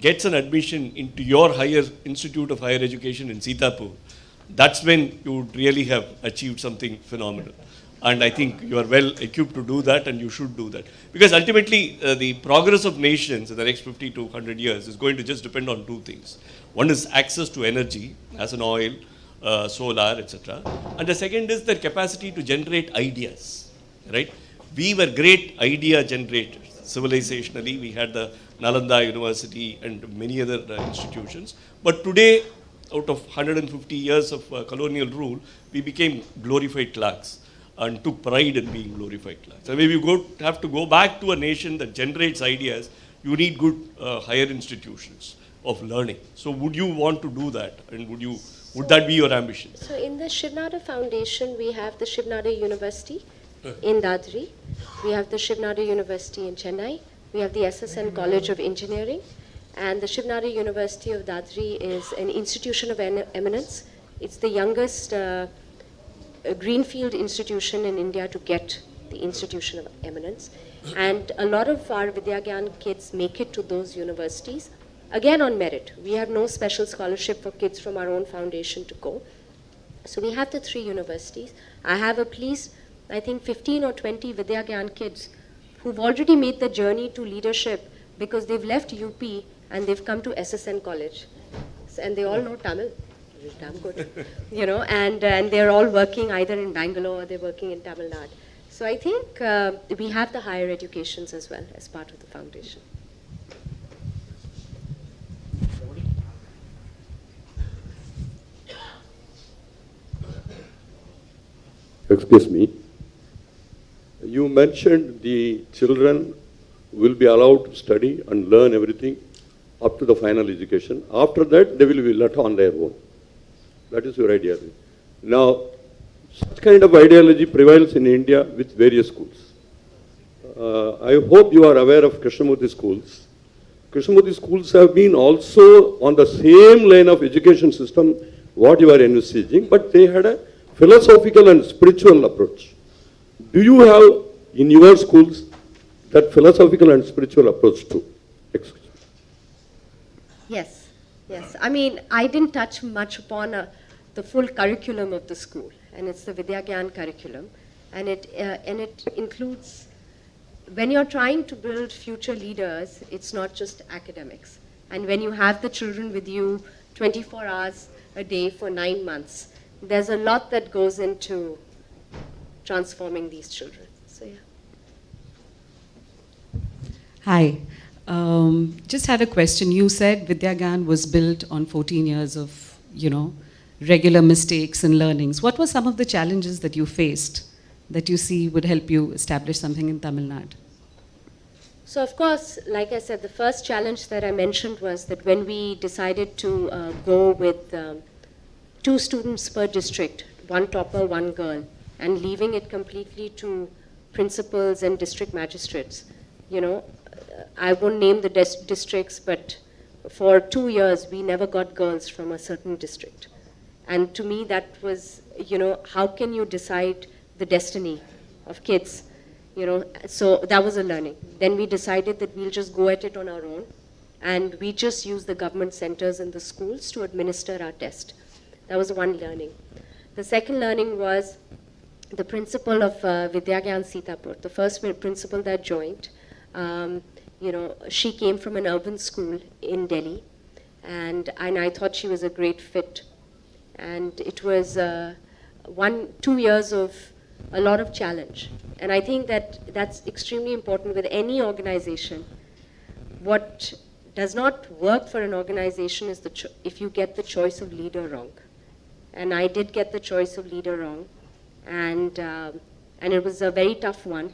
gets an admission into your higher institute of higher education in Sitapur, that's when you would really have achieved something phenomenal. And I think you are well equipped to do that, and you should do that. Because ultimately, the progress of nations in the next 50 to 100 years is going to just depend on two things. One is access to energy, as in oil, solar, etc. And the second is their capacity to generate ideas, right? We were great idea generators. Civilizationally, we had the Nalanda University and many other institutions. But today, out of 150 years of colonial rule, we became glorified clerks and took pride in being glorified clerks. And if you have to go back to a nation that generates ideas, you need good higher institutions of learning. So would you want to do that? And would that be your ambition? So in the Shiv Nada Foundation, we have the Shiv Nada University in Dadri. We have the Shiv Nada University in Chennai. We have the SSN College of Engineering. And the Shiv Nada University of Dadri is an institution of eminence. It's the youngest greenfield institution in India to get the institution of eminence. And a lot of our Vidyagyan kids make it to those universities, again on merit. We have no special scholarship for kids from our own foundation to go. So we have the 3 universities. I have at least, I think, 15 or 20 Vidyagyan kids who've already made the journey to leadership because they've left UP and they've come to SSN College. And they all know Tamil. Damn good. You know, and they're all working either in Bangalore or they're working in Tamil Nadu. So I think we have the higher educations as well as part of the foundation. Excuse me. You mentioned the children will be allowed to study and learn everything up to the final education. After that, they will be let on their own. That is your idea. Now, such kind of ideology prevails in India with various schools. I hope you are aware of Krishnamurti schools. Krishnamurti schools have been also on the same line of education system what you are envisaging, but they had a philosophical and spiritual approach. Do you have in your schools that philosophical and spiritual approach too? Excuse me. Yes, yes. I mean, I didn't touch much upon the full curriculum of the school, and it's the Vidyagyan curriculum, and it includes, when you're trying to build future leaders, it's not just academics. And when you have the children with you 24 hours a day for 9 months, there's a lot that goes into transforming these children. So yeah. Hi. Just had a question. You said Vidyagyan was built on 14 years of, regular mistakes and learnings. What were some of the challenges that you faced that you see would help you establish something in Tamil Nadu? So of course, like I said, the first challenge that I mentioned was that when we decided to go with 2 students per district, 1 topper, 1 girl, and leaving it completely to principals and district magistrates, I won't name the districts, but for 2 years, we never got girls from a certain district. And to me, that was, how can you decide the destiny of kids? So that was a learning. Then we decided that we'll just go at it on our own, and we just use the government centers in the schools to administer our test. That was one learning. The second learning was the principal of Vidyagyan Sitapur, the first principal that joined. She came from an urban school in Delhi, and I thought she was a great fit. And it was 2 years of a lot of challenge. And I think that that's extremely important with any organization. What does not work for an organization is if you get the choice of leader wrong. And I did get the choice of leader wrong. And it was a very tough one,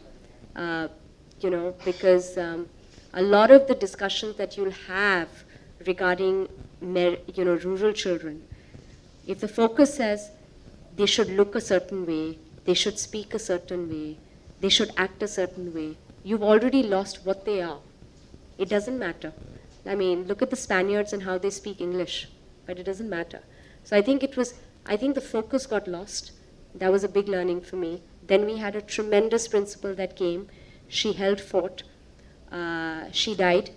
because a lot of the discussions that you'll have regarding rural children, if the focus says they should look a certain way, they should speak a certain way, they should act a certain way, you've already lost what they are. It doesn't matter. I mean, look at the Spaniards and how they speak English, but it doesn't matter. So I think the focus got lost, That was a big learning for me. Then we had a tremendous principal that came. She held fort. She died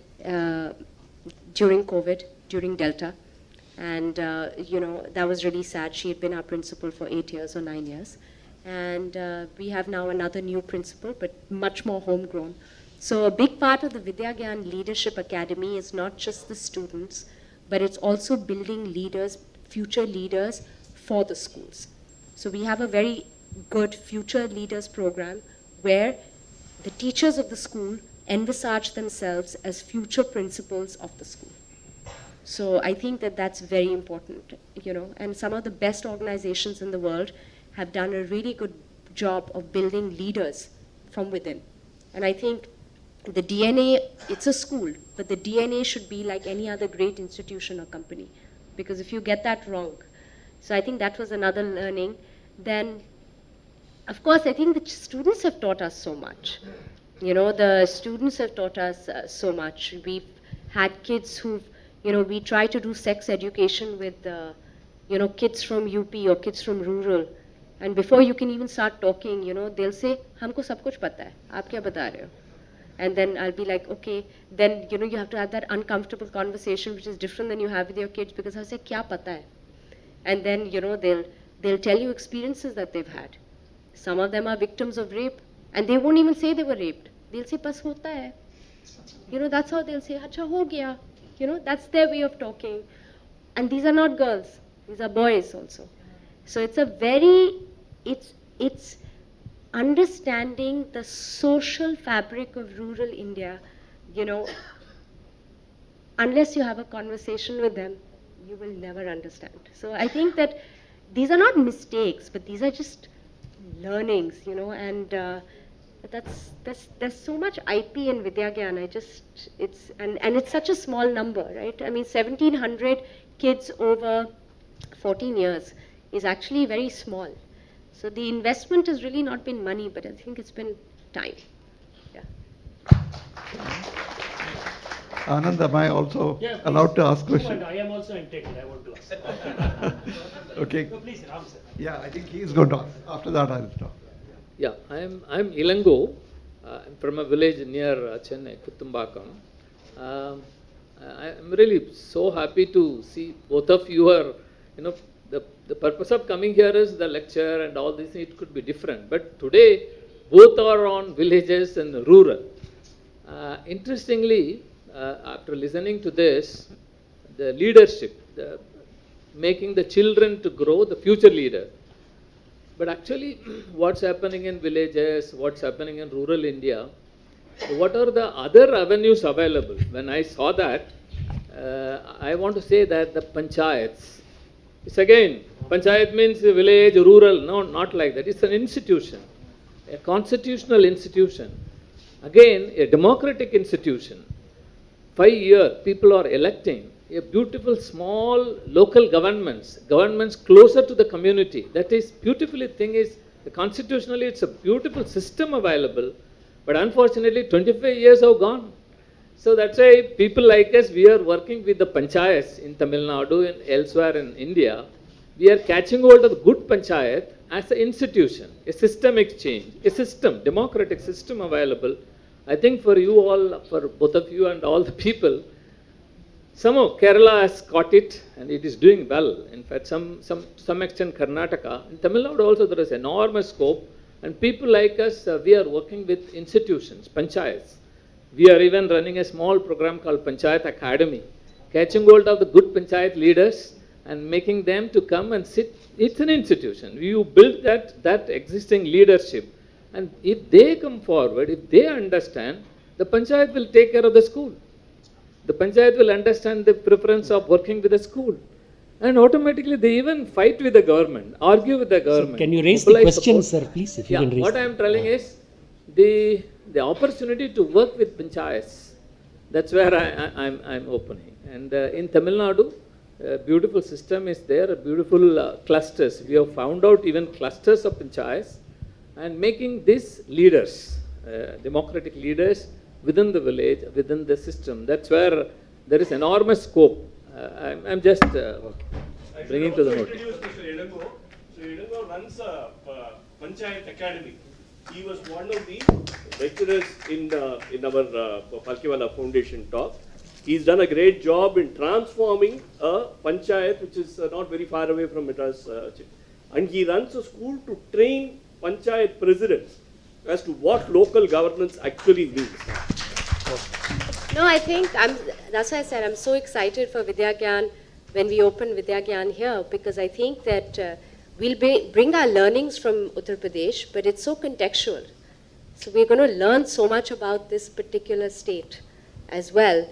during COVID, during Delta. And, that was really sad. She had been our principal for 8 years or 9 years. And we have now another new principal, but much more homegrown. So a big part of the Vidyagyan Leadership Academy is not just the students, but it's also building leaders, future leaders for the schools. So we have a very good future leaders program where the teachers of the school envisage themselves as future principals of the school. So I think that that's very important, and some of the best organizations in the world have done a really good job of building leaders from within. And I think the DNA, it's a school, but the DNA should be like any other great institution or company. Because if you get that wrong, so I think that was another learning. Then, of course, I think the students have taught us so much. The students have taught us so much. We've had kids who've, we try to do sex education with, kids from UP or kids from rural. And before you can even start talking, they'll say, "Humko sab kuch pata hai, aap kya bata rahe ho?" And then I'll be like, okay, then, you have to have that uncomfortable conversation, which is different than you have with your kids, because I'll say, kya pata hai? And then, they'll tell you experiences that they've had. Some of them are victims of rape, and they won't even say they were raped. They'll say, "Bas hota hai." That's how they'll say, "Acha ho gaya." That's their way of talking. And these are not girls, these are boys also. So it's a very, it's understanding the social fabric of rural India, unless you have a conversation with them, you will never understand. So I think that these are not mistakes, but these are just learnings, and there's so much IP in Vidyagyan. And it's such a small number, right? I mean, 1,700 kids over 14 years is actually very small. So the investment has really not been money, but I think it's been time. Yeah. Anand, am I also allowed to ask questions? I am also entitled. I want to ask. Okay. So please, Ram sir. Yeah, I think he is going to ask. After that, I'll talk. Yeah, I'm Ilango. I'm from a village near Chennai, Kuttumbakam. I'm really so happy to see both of you are, the purpose of coming here is the lecture and all this, it could be different. But today, both are on villages and rural. Interestingly, after listening to this, the leadership, making the children to grow, the future leader. But actually, what's happening in villages, what's happening in rural India, what are the other avenues available? When I saw that, I want to say that the panchayats, it's again, panchayat means village, rural, no, not like that. It's an institution, a constitutional institution. Again, a democratic institution. 5 years, people are electing a beautiful small local governments closer to the community. That is, beautifully thing is, constitutionally it's a beautiful system available, but unfortunately 25 years have gone. So that's why people like us, we are working with the panchayats in Tamil Nadu and elsewhere in India. We are catching hold of the good panchayat as an institution, a systemic change, a system, democratic system available. I think for you all, for both of you and all the people, somehow Kerala has caught it and it is doing well. In fact, some extent Karnataka. In Tamil Nadu also there is enormous scope, and people like us, we are working with institutions, panchayats. We are even running a small program called Panchayat Academy, catching hold of the good panchayat leaders and making them to come and sit. It's an institution. You build that existing leadership, and if they come forward, if they understand, the panchayat will take care of the school. The panchayat will understand the preference of working with the school. And automatically they even fight with the government, argue with the government. So can you raise the question, sir, please? If you can raise what I am telling is, the opportunity to work with panchayats, that's where I'm opening. And in Tamil Nadu, a beautiful system is there, beautiful clusters. We have found out even clusters of panchayats and making these leaders, democratic leaders within the village, within the system. That's where there is enormous scope. I'm just bringing to the notice. Idango runs a Panchayat Academy. He was one of the lecturers in our Palkhivala Foundation talk. He's done a great job in transforming a Panchayat, which is not very far away from Madras. And he runs a school to train Panchayat presidents as to what local governance actually means. No, I think that's why I said I'm so excited for Vidyagyan when we open Vidyagyan here, because I think that we'll bring our learnings from Uttar Pradesh, but it's so contextual. So we're going to learn so much about this particular state as well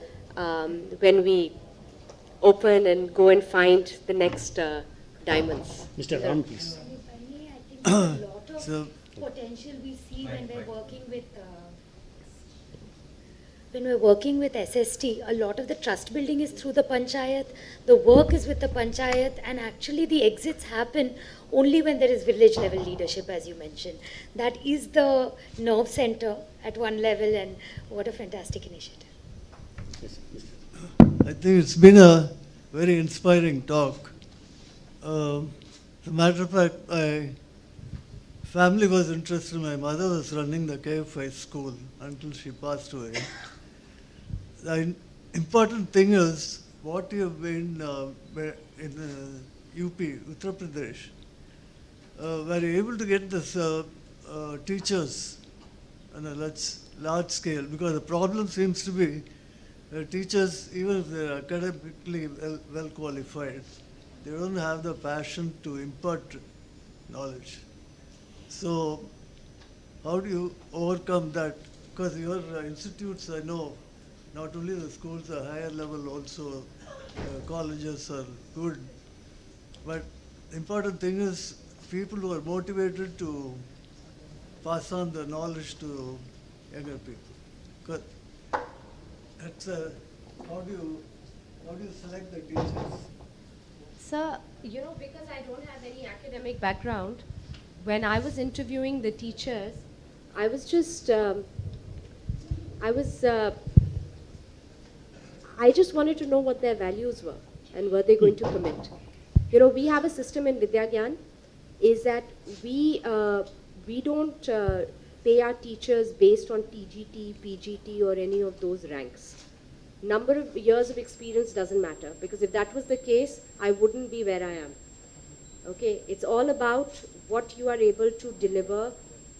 when we open and go and find the next diamonds. Mr. Ram, please. I think there's a lot of potential we see when we're working with SST. A lot of the trust building is through the panchayat, the work is with the panchayat, and actually the exits happen only when there is village level leadership, as you mentioned. That is the nerve center at one level, and what a fantastic initiative. I think it's been a very inspiring talk. As a matter of fact, my family was interested. My mother was running the KFI school until she passed away. The important thing is what you have been in UP, Uttar Pradesh. Were able to get this teachers on a large scale, because the problem seems to be teachers, even if they're academically well qualified, they don't have the passion to impart knowledge. So how do you overcome that? Because your institutes, I know, not only the schools, the higher level also, colleges are good. But the important thing is people who are motivated to pass on the knowledge to younger people. Because that's how do you select the teachers? Sir, because I don't have any academic background, when I was interviewing the teachers, I was just, I just wanted to know what their values were and were they going to commit. We have a system in Vidyagyan, is that we don't pay our teachers based on TGT, PGT or any of those ranks. Number of years of experience doesn't matter, because if that was the case, I wouldn't be where I am. Okay, it's all about what you are able to deliver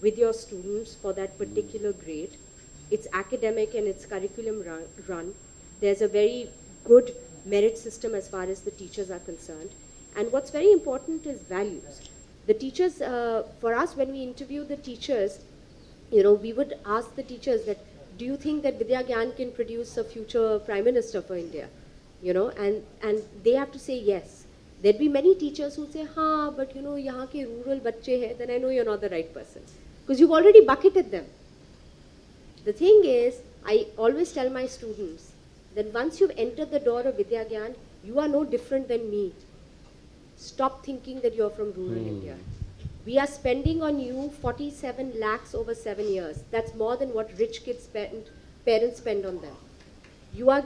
with your students for that particular grade. It's academic and it's curriculum run. There's a very good merit system as far as the teachers are concerned. And what's very important is values. The teachers, for us, when we interview the teachers, we would ask the teachers that, do you think that Vidyagyan can produce a future Prime Minister for India? And they have to say yes. There'd be many teachers who say, हाँ, but यहाँ के rural बच्चे हैं, then I know you're not the right person. Because you've already bucketed them. The thing is, I always tell my students that once you've entered the door of Vidyagyan, you are no different than me. Stop thinking that you're from rural India. We are spending on you 47 lakhs over 7 years. That's more than what rich kids parents spend on them. You are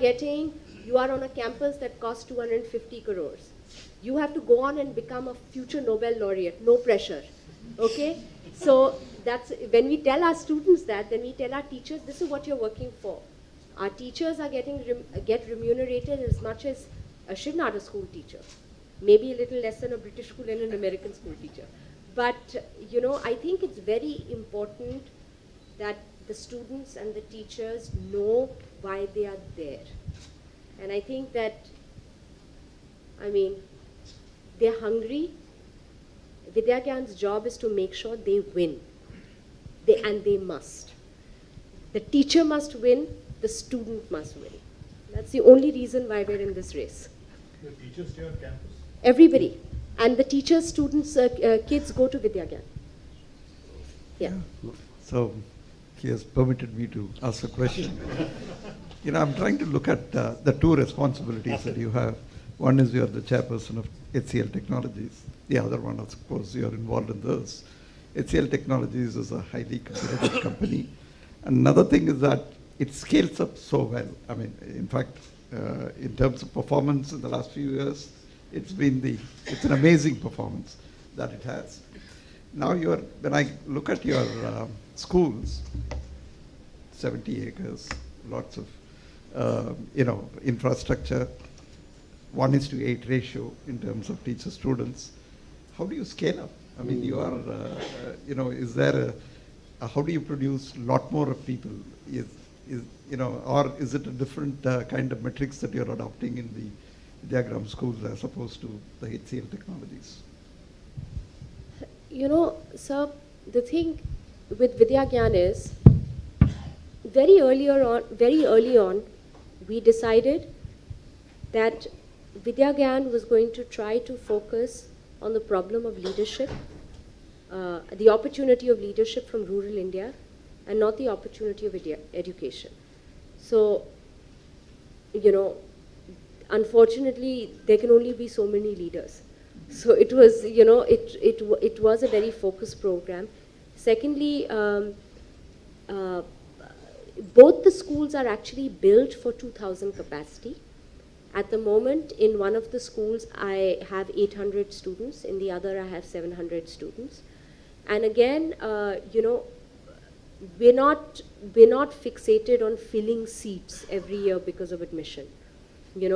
on a campus that costs 250 crores. You have to go on and become a future Nobel laureate. No pressure. Okay? So that's when we tell our students that, then we tell our teachers, this is what you're working for. Our teachers are get remunerated as much as a Srinagar school teacher. Maybe a little less than a British school and an American school teacher. But, I think it's very important that the students and the teachers know why they are there. And I think that, they're hungry. Vidyagyan's job is to make sure they win. And they must. The teacher must win, the student must win. That's the only reason why we're in this race. The teachers stay on campus? Everybody. And the teachers, students, kids go to Vidyagyan. Yeah. So he has permitted me to ask a question. I'm trying to look at the two responsibilities that you have. One is you're the chairperson of HCL Technologies. The other one, of course, you're involved in this. HCL Technologies is a highly competitive company. Another thing is that it scales up so well. In fact, in terms of performance in the last few years, it's an amazing performance. that it has. Now when I look at your schools, 70 acres, lots of infrastructure, 1:8 ratio in terms of teacher-students. How do you scale up? I mean, you are, is there how do you produce a lot more of people? Or is it a different kind of metrics that you're adopting in the Vidyagram schools as opposed to the HCL technologies? Sir, the thing with Vidyagyan is, very early on, we decided that Vidyagyan was going to try to focus on the problem of leadership, the opportunity of leadership from rural India, and not the opportunity of education. So, unfortunately, there can only be so many leaders. So it was, it was a very focused program. Secondly, both the schools are actually built for 2,000 capacity. At the moment, in one of the schools, I have 800 students. In the other, I have 700 students. And again, we're not fixated on filling seats every year because of admission. We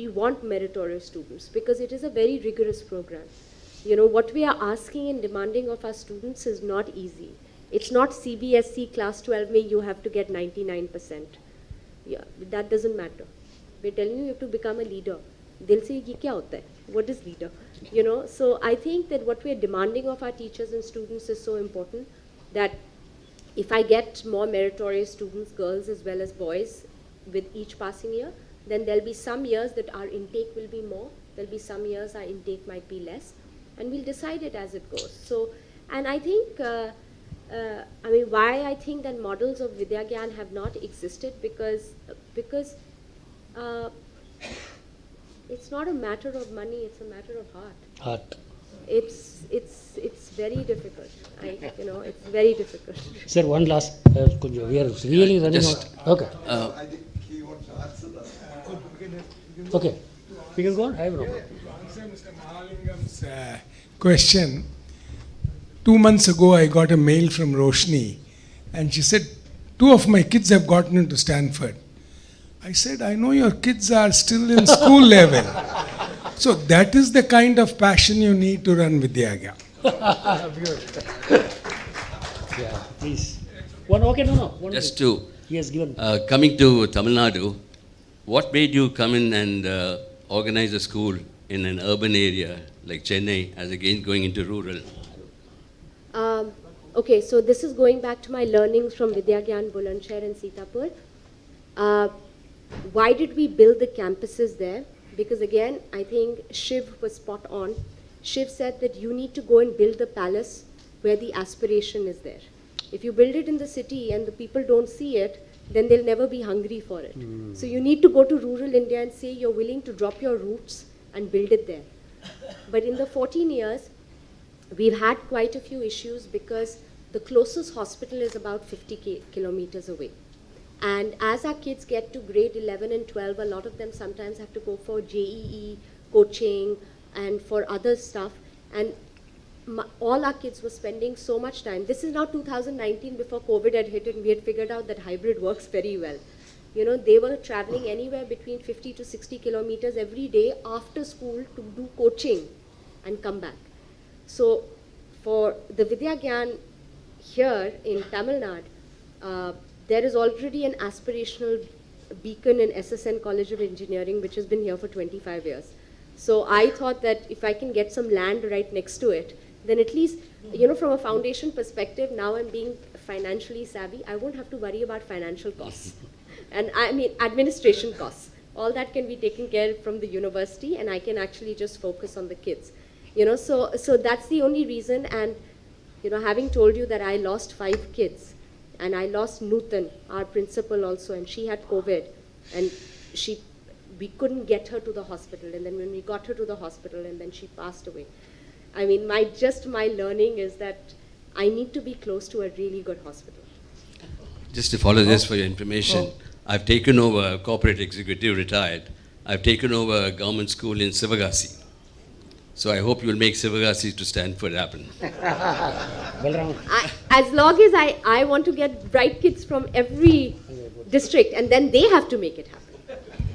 want meritorious students because it is a very rigorous program. What we are asking and demanding of our students is not easy. It's not CBSE class 12 mein you have to get 99%. Yeah, that doesn't matter. We're telling you have to become a leader. They'll say, "Ye kya hota hai? What is leader?" So I think that what we're demanding of our teachers and students is so important that if I get more meritorious students, girls as well as boys, with each passing year, then there'll be some years that our intake will be more, there'll be some years our intake might be less, and we'll decide it as it goes. So, and I think, why I think that models of Vidyagyan have not existed because it's not a matter of money, it's a matter of heart. It's very difficult. It's very difficult. Sir, one last, we are really running out. Okay. I think he wants to answer that. Okay. We can go on? I have no problem. To answer Mr. Mahalingam's question, 2 months ago I got a mail from Roshni and she said, 2 of my kids have gotten into Stanford. I said, I know your kids are still in school level. So that is the kind of passion you need to run Vidyagyan. Yeah, please. One Just to, he has given. Coming to Tamil Nadu, what made you come in and organize a school in an urban area like Chennai as against going into rural? Okay, so this is going back to my learnings from Vidyagyan, Bulandshahr and Sitapur. Why did we build the campuses there? Because again, I think Shiv was spot on. Shiv said that you need to go and build the palace where the aspiration is there. If you build it in the city and the people don't see it, then they'll never be hungry for it. So you need to go to rural India and say you're willing to drop your roots and build it there. But in the 14 years, we've had quite a few issues because the closest hospital is about 50 kilometers away. And as our kids get to grade 11 and 12, a lot of them sometimes have to go for JEE, coaching, and for other stuff. And all our kids were spending so much time. This is now 2019 before COVID had hit and we had figured out that hybrid works very well. They were traveling anywhere between 50 to 60 kilometers every day after school to do coaching and come back. So for the Vidyagyan here in Tamil Nadu, there is already an aspirational beacon in SSN College of Engineering, which has been here for 25 years. So I thought that if I can get some land right next to it, then at least, from a foundation perspective, now I'm being financially savvy, I won't have to worry about financial costs. And I mean, administration costs. All that can be taken care of from the university, and I can actually just focus on the kids. So that's the only reason. And, having told you that I lost 5 kids, and I lost Nutan, our principal also, and she had COVID, and we couldn't get her to the hospital, and then when we got her to the hospital, and then she passed away. I mean, my learning is that I need to be close to a really good hospital. Just to follow this for your information, I've taken over corporate executive, retired. I've taken over a government school in Sivagasi. So I hope you will make Sivagasi to Stanford happen. As long as I want to get bright kids from every district, and then they have to make it happen.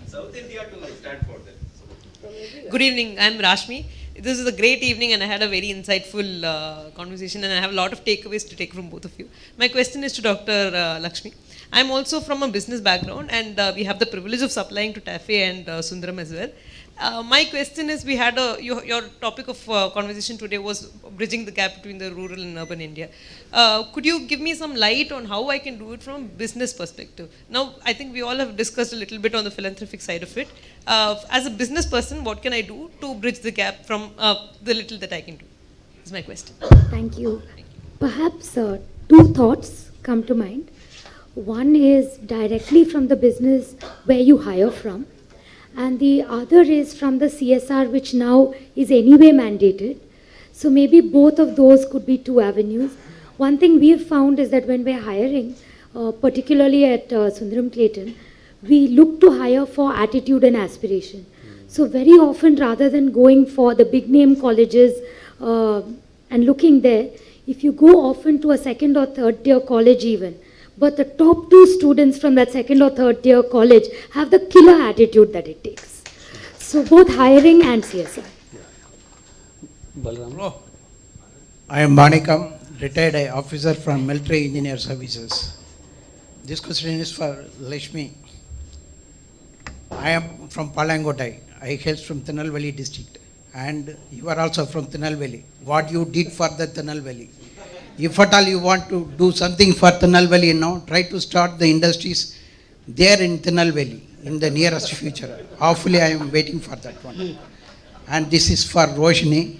South India to Stanford then. Good evening, I'm Roshni. This is a great evening and I had a very insightful conversation and I have a lot of takeaways to take from both of you. My question is to Dr. Lakshmi. I'm also from a business background and we have the privilege of supplying to TAFE and Sundaram as well. My question is, we had your topic of conversation today was bridging the gap between the rural and urban India. Could you give me some light on how I can do it from a business perspective? Now, I think we all have discussed a little bit on the philanthropic side of it. As a business person, what can I do to bridge the gap from the little that I can do? Is my question. Thank you. Perhaps two thoughts come to mind. One is directly from the business where you hire from, and the other is from the CSR, which now is anyway mandated. So maybe both of those could be two avenues. One thing we have found is that when we're hiring, particularly at Sundaram Clayton, we look to hire for attitude and aspiration. So very often, rather than going for the big name colleges and looking there, if you go often to a second or third tier college even, but the top 2 students from that second or third tier college have the killer attitude that it takes. So both hiring and CSR. Hello. I am Manikam, retired officer from Military Engineer Services. This question is for Lakshmi. I am from Palangotai. I hail from Tirunelveli district. And you are also from Tirunelveli. What you did for the Tirunelveli? If at all you want to do something for Tirunelveli now, try to start the industries there in Tirunelveli in the nearest future. Hopefully I am waiting for that one. And this is for Roshni.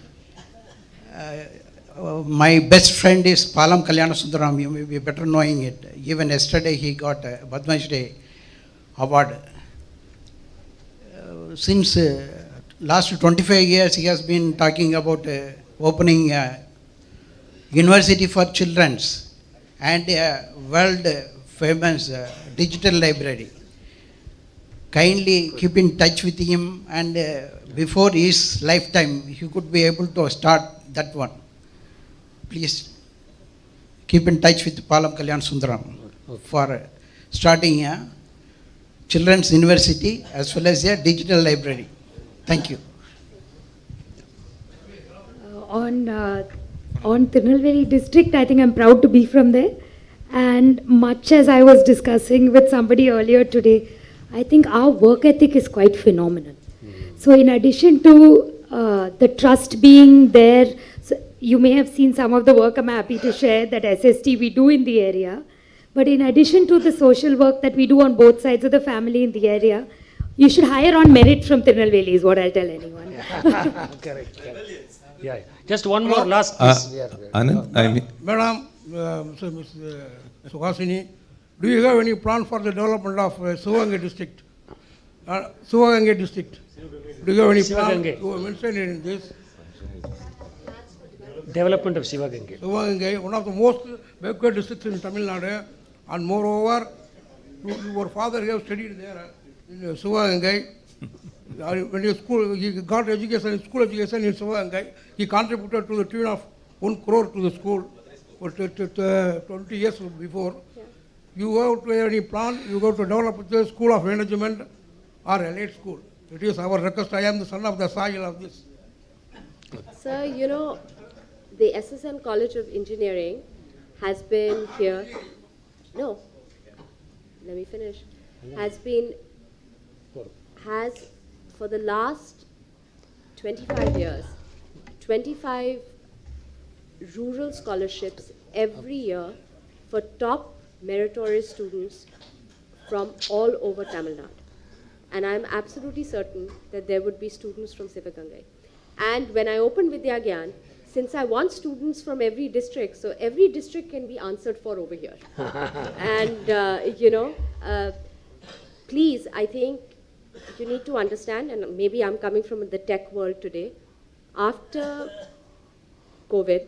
My best friend is Palkhivala Sundaram. You may be better knowing it. Even yesterday he got a Padma Shri award. Since last 25 years he has been talking about opening university for children and a world famous digital library. Kindly keep in touch with him, and before his lifetime he could be able to start that one. Please keep in touch with Palkhivala Sundaram for starting a children's university as well as a digital library. Thank you. On Tirunelveli district, I think I'm proud to be from there. And much as I was discussing with somebody earlier today, I think our work ethic is quite phenomenal. So in addition to the trust being there, so you may have seen some of the work I'm happy to share that SST we do in the area. But in addition to the social work that we do on both sides of the family in the area, you should hire on merit from Tirunelveli is what I'll tell anyone. Correct. Yeah. Just one more last piece. Anand, I mean, Madam, Ms. Suhasini, do you have any plan for the development of Sivaganga district? Sivaganga district. Do you have any plan? You mentioned in this. Development of Sivaganga. Sivaganga, one of the most backward districts in Tamil Nadu, and moreover, your father has studied there in Sivaganga. When he got education, school education in Sivaganga, he contributed to the tune of 1 crore to the school 20 years before. You have to have any plan, you go to develop the school of management or elite school. It is our request. I am the son of the soil of this. Sir, you know, the SSN College of Engineering has been here. No, let me finish. Has for the last 25 years, 25 rural scholarships every year for top meritorious students from all over Tamil Nadu. And I'm absolutely certain that there would be students from Sivaganga. And when I opened Vidyagyan, since I want students from every district, so every district can be answered for over here. And, please, I think you need to understand, and maybe I'm coming from the tech world today, after COVID,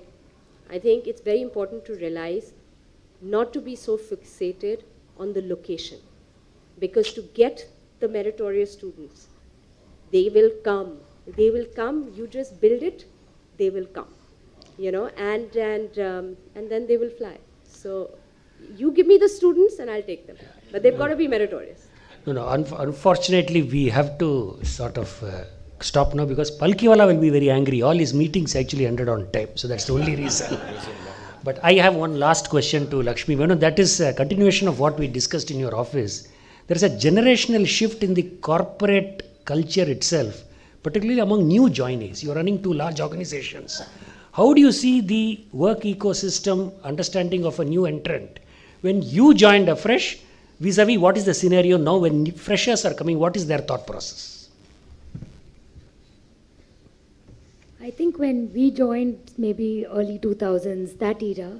I think it's very important to realize not to be so fixated on the location. Because to get the meritorious students, they will come They will come, you just build it, they will come, you know, and then they will fly. So you give me the students and I'll take them. But they've got to be meritorious. No, unfortunately, we have to sort of stop now because Palkhivala will be very angry. All his meetings actually ended on time. So that's the only reason. But I have one last question to Lakshmi. That is a continuation of what we discussed in your office. There is a generational shift in the corporate culture itself, particularly among new joinees. You are running 2 large organizations. How do you see the work ecosystem understanding of a new entrant? When you joined afresh, vis-a-vis what is the scenario now when freshers are coming, what is their thought process? I think when we joined maybe early 2000s, that era,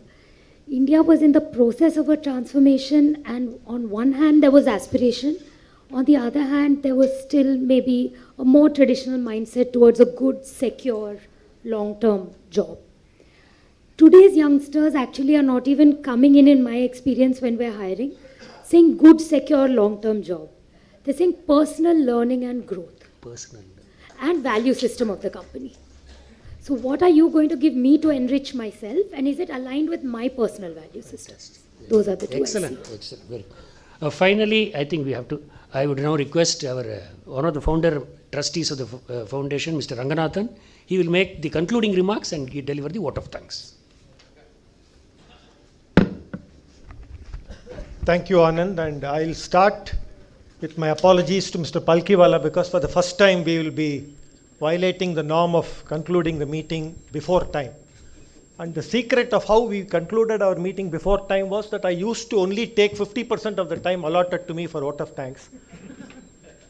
India was in the process of a transformation, and on one hand there was aspiration, on the other hand there was still maybe a more traditional mindset towards a good, secure, long-term job. Today's youngsters actually are not even coming in my experience when we're hiring, saying good, secure, long-term job. They're saying personal learning and growth. Personal. And value system of the company. So what are you going to give me to enrich myself, and is it aligned with my personal value system? Those are the two. Excellent, excellent. Very. Finally, I think we have to, I would now request our one of the founder trustees of the foundation, Mr. Ranganathan. He will make the concluding remarks and deliver the vote of thanks. Thank you, Anand, and I'll start with my apologies to Mr. Palkhivala because for the first time we will be violating the norm of concluding the meeting before time. And the secret of how we concluded our meeting before time was that I used to only take 50% of the time allotted to me for vote of thanks.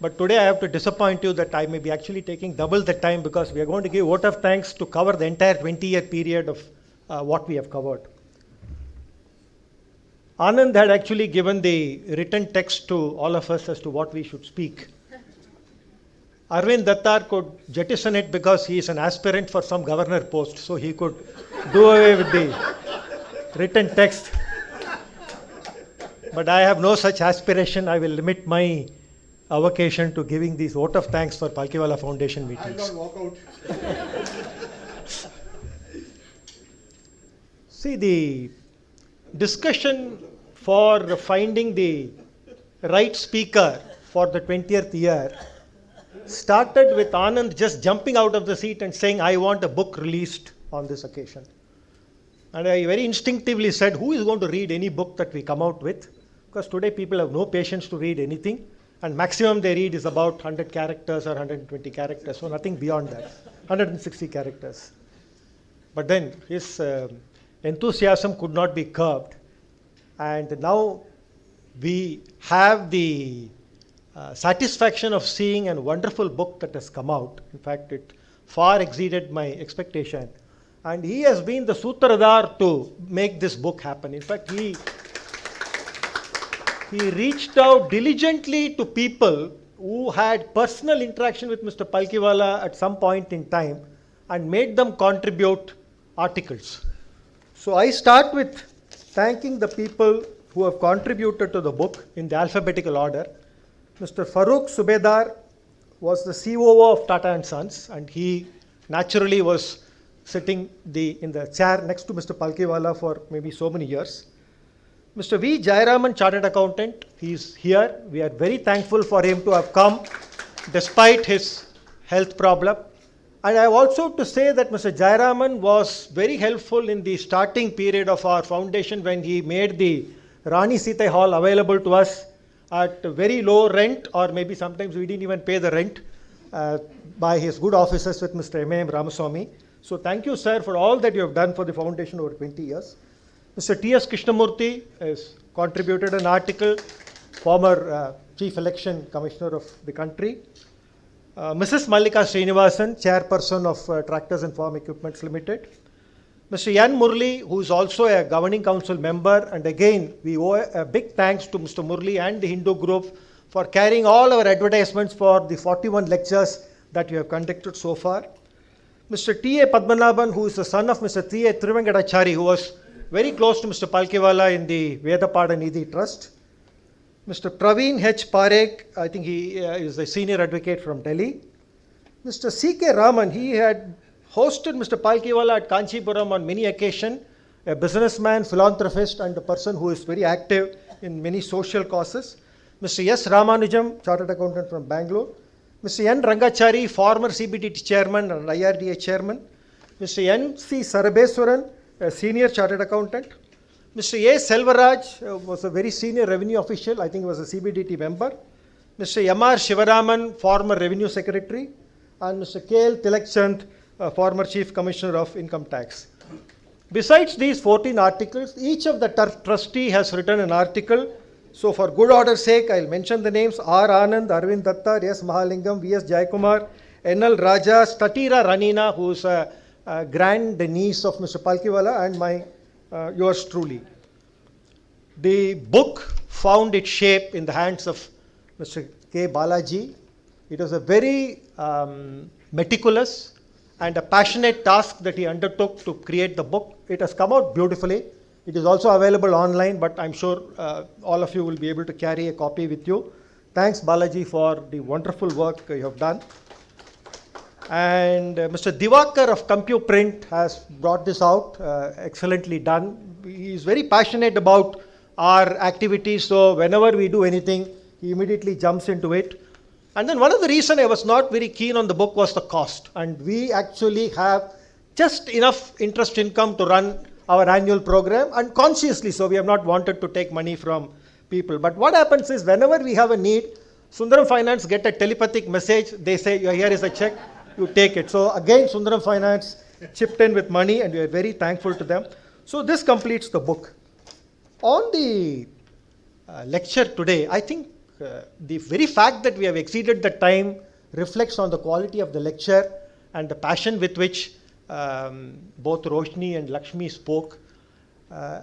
But today I have to disappoint you that I may be actually taking double the time because we are going to give vote of thanks to cover the entire 20-year period of what we have covered. Anand had actually given the written text to all of us as to what we should speak. Arvind Dattar could jettison it because he is an aspirant for some governor post, so he could do away with the written text. But I have no such aspiration. I will limit my avocation to giving these vote of thanks for Palkhivala Foundation meetings. I'll not walk out. See, the discussion for finding the right speaker for the 20th year started with Anand just jumping out of the seat and saying, I want a book released on this occasion. And I very instinctively said, who is going to read any book that we come out with? Because today people have no patience to read anything, and maximum they read is about 100 characters or 120 characters, so nothing beyond that, 160 characters. But then his enthusiasm could not be curbed, and now we have the satisfaction of seeing a wonderful book that has come out. In fact, it far exceeded my expectation. And he has been the sutradhar to make this book happen. In fact, he reached out diligently to people who had personal interaction with Mr. Palkhivala at some point in time and made them contribute articles. So I start with thanking the people who have contributed to the book in the alphabetical order. Mr. Farooq Subedar was the COO of Tata & Sons, and he naturally was sitting in the chair next to Mr. Palkhivala for maybe so many years. Mr. V. Jayaraman, Chartered Accountant, he is here. We are very thankful for him to have come despite his health problem. And I have also to say that Mr. Jayaraman was very helpful in the starting period of our foundation when he made the Rani Sita Hall available to us at very low rent, or maybe sometimes we didn't even pay the rent, by his good offices with Mr. M.A.M. Ramaswamy. So thank you, sir, for all that you have done for the foundation over 20 years. Mr. T.S. Krishnamurthy has contributed an article, former Chief Election Commissioner of the country. Mrs. Mallika Srinivasan, Chairperson of Tractors and Farm Equipments Limited. Mr. Yan Murli, who is also a Governing Council member, and again, we owe a big thanks to Mr. Murli and the Hindu group for carrying all our advertisements for the 41 lectures that we have conducted so far. Mr. T.A. Padmanabhan, who is the son of Mr. T.A. Trivenkatachari, who was very close to Mr. Palkhivala in the Vedapada Nidhi Trust. Mr. Praveen H. Parekh, I think he is the senior advocate from Delhi. Mr. C.K. Raman, he had hosted Mr. Palkhivala at Kanchipuram on many occasions, a businessman, philanthropist, and a person who is very active in many social causes. Mr. S. Ramanujam, Chartered Accountant from Bangalore. Mr. N. Rangachari, former CBDT Chairman and IRDA Chairman. Mr. N. C. Sarabeswaran, a Senior Chartered Accountant. Mr. A. Selvaraj was a very senior revenue official, I think he was a CBDT member. Mr. M. R. Shivaraman, former Revenue Secretary. And Mr. K. L. Tilakchand, former Chief Commissioner of Income Tax. Besides these 14 articles, each of the trustee has written an article. So for good order's sake, I'll mention the names: R. Anand, Arvind Datta, S. Mahalingam, V. S. Jayakumar, N. L. Raja, Statira Ranina, who is a grand niece of Mr. Palkhivala, and yours truly. The book found its shape in the hands of Mr. K. Balaji. It was a very meticulous and a passionate task that he undertook to create the book. It has come out beautifully. It is also available online, but I'm sure all of you will be able to carry a copy with you. Thanks, Balaji, for the wonderful work you have done. And Mr. Divakar of CompuPrint has brought this out, excellently done. He is very passionate about our activities, so whenever we do anything, he immediately jumps into it. And then one of the reasons I was not very keen on the book was the cost. And we actually have just enough interest income to run our annual program, and consciously so, we have not wanted to take money from people. But what happens is, whenever we have a need, Sundaram Finance get a telepathic message. They say, here is a check, you take it. So again, Sundaram Finance chipped in with money, and we are very thankful to them. So this completes the book. On the lecture today, I think the very fact that we have exceeded the time reflects on the quality of the lecture and the passion with which both Roshni and Lakshmi spoke.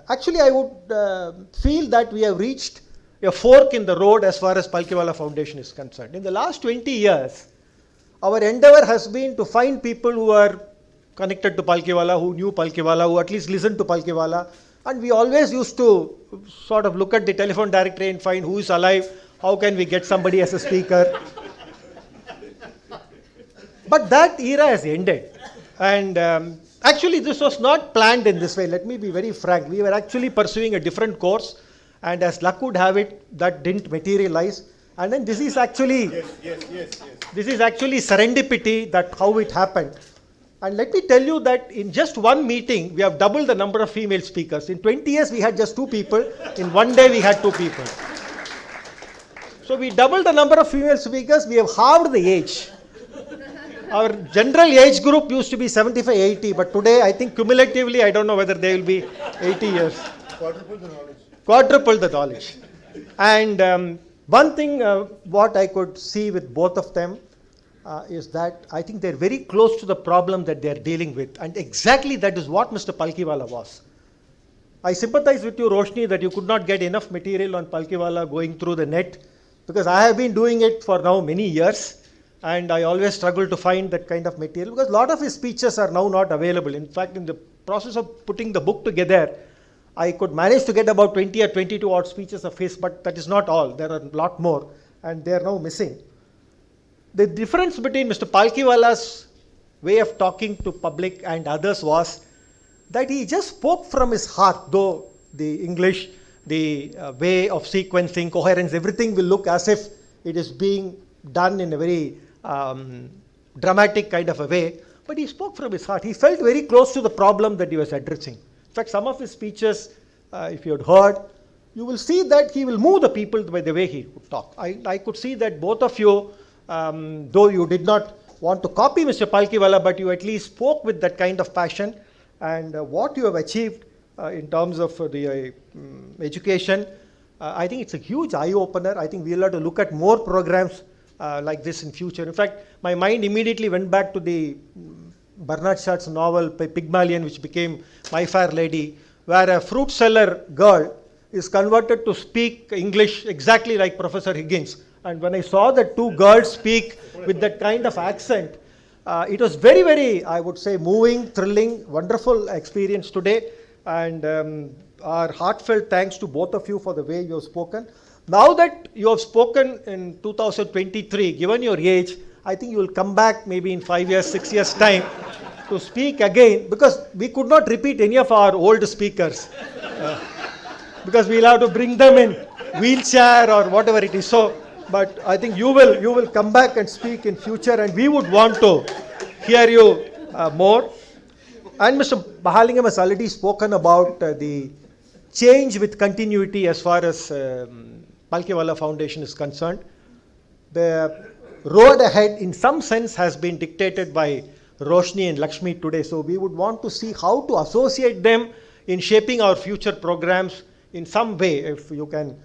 Actually, I would feel that we have reached a fork in the road as far as Palkhivala Foundation is concerned. In the last 20 years, our endeavor has been to find people who are connected to Palkhivala, who knew Palkhivala, who at least listened to Palkhivala. And we always used to sort of look at the telephone directory and find who is alive, how can we get somebody as a speaker. But that era has ended. And actually, this was not planned in this way. Let me be very frank. We were actually pursuing a different course, and as luck would have it, that didn't materialize. And then this is actually this is actually serendipity, that how it happened. And let me tell you that in just one meeting, we have doubled the number of female speakers. In 20 years, we had just 2 people. In one day, we had 2 people. So we doubled the number of female speakers. We have halved the age. Our general age group used to be 75, 80, but today I think cumulatively, I don't know whether they will be 80 years. Quadruple the knowledge. Quadruple the knowledge. And one thing what I could see with both of them is that I think they're very close to the problem that they're dealing with. And exactly that is what Mr. Palkhivala was. I sympathize with you, Roshni, that you could not get enough material on Palkhivala going through the net, because I have been doing it for now many years. And I always struggle to find that kind of material, because a lot of his speeches are now not available. In fact, in the process of putting the book together, I could manage to get about 20 or 22 odd speeches of his, but that is not all. There are a lot more, and they are now missing. The difference between Mr. Palkhivala's way of talking to public and others was that he just spoke from his heart, though the English, the way of sequencing, coherence, everything will look as if it is being done in a very dramatic kind of a way, but he spoke from his heart. He felt very close to the problem that he was addressing. In fact, some of his speeches, if you had heard, you will see that he will move the people by the way he would talk. I could see that both of you, though you did not want to copy Mr. Palkhivala, but you at least spoke with that kind of passion, and what you have achieved in terms of the education, I think it's a huge eye-opener. I think we'll have to look at more programs like this in future. In fact, my mind immediately went back to the Bernard Shaw's novel Pygmalion, which became My Fair Lady, where a fruit seller girl is converted to speak English exactly like Professor Higgins. And when I saw the 2 girls speak with that kind of accent, it was very, very, I would say, moving, thrilling, wonderful experience today. And our heartfelt thanks to both of you for the way you have spoken. Now that you have spoken in 2023, given your age, I think you will come back maybe in 5 years, 6 years' time to speak again, because we could not repeat any of our old speakers. Because we'll have to bring them in wheelchair or whatever it is. So, but I think you will come back and speak in future, and we would want to hear you more. And Mr. Mahalingam has already spoken about the change with continuity as far as Palkhivala Foundation is concerned. The road ahead in some sense has been dictated by Roshni and Lakshmi today. So we would want to see how to associate them in shaping our future programs in some way. If you can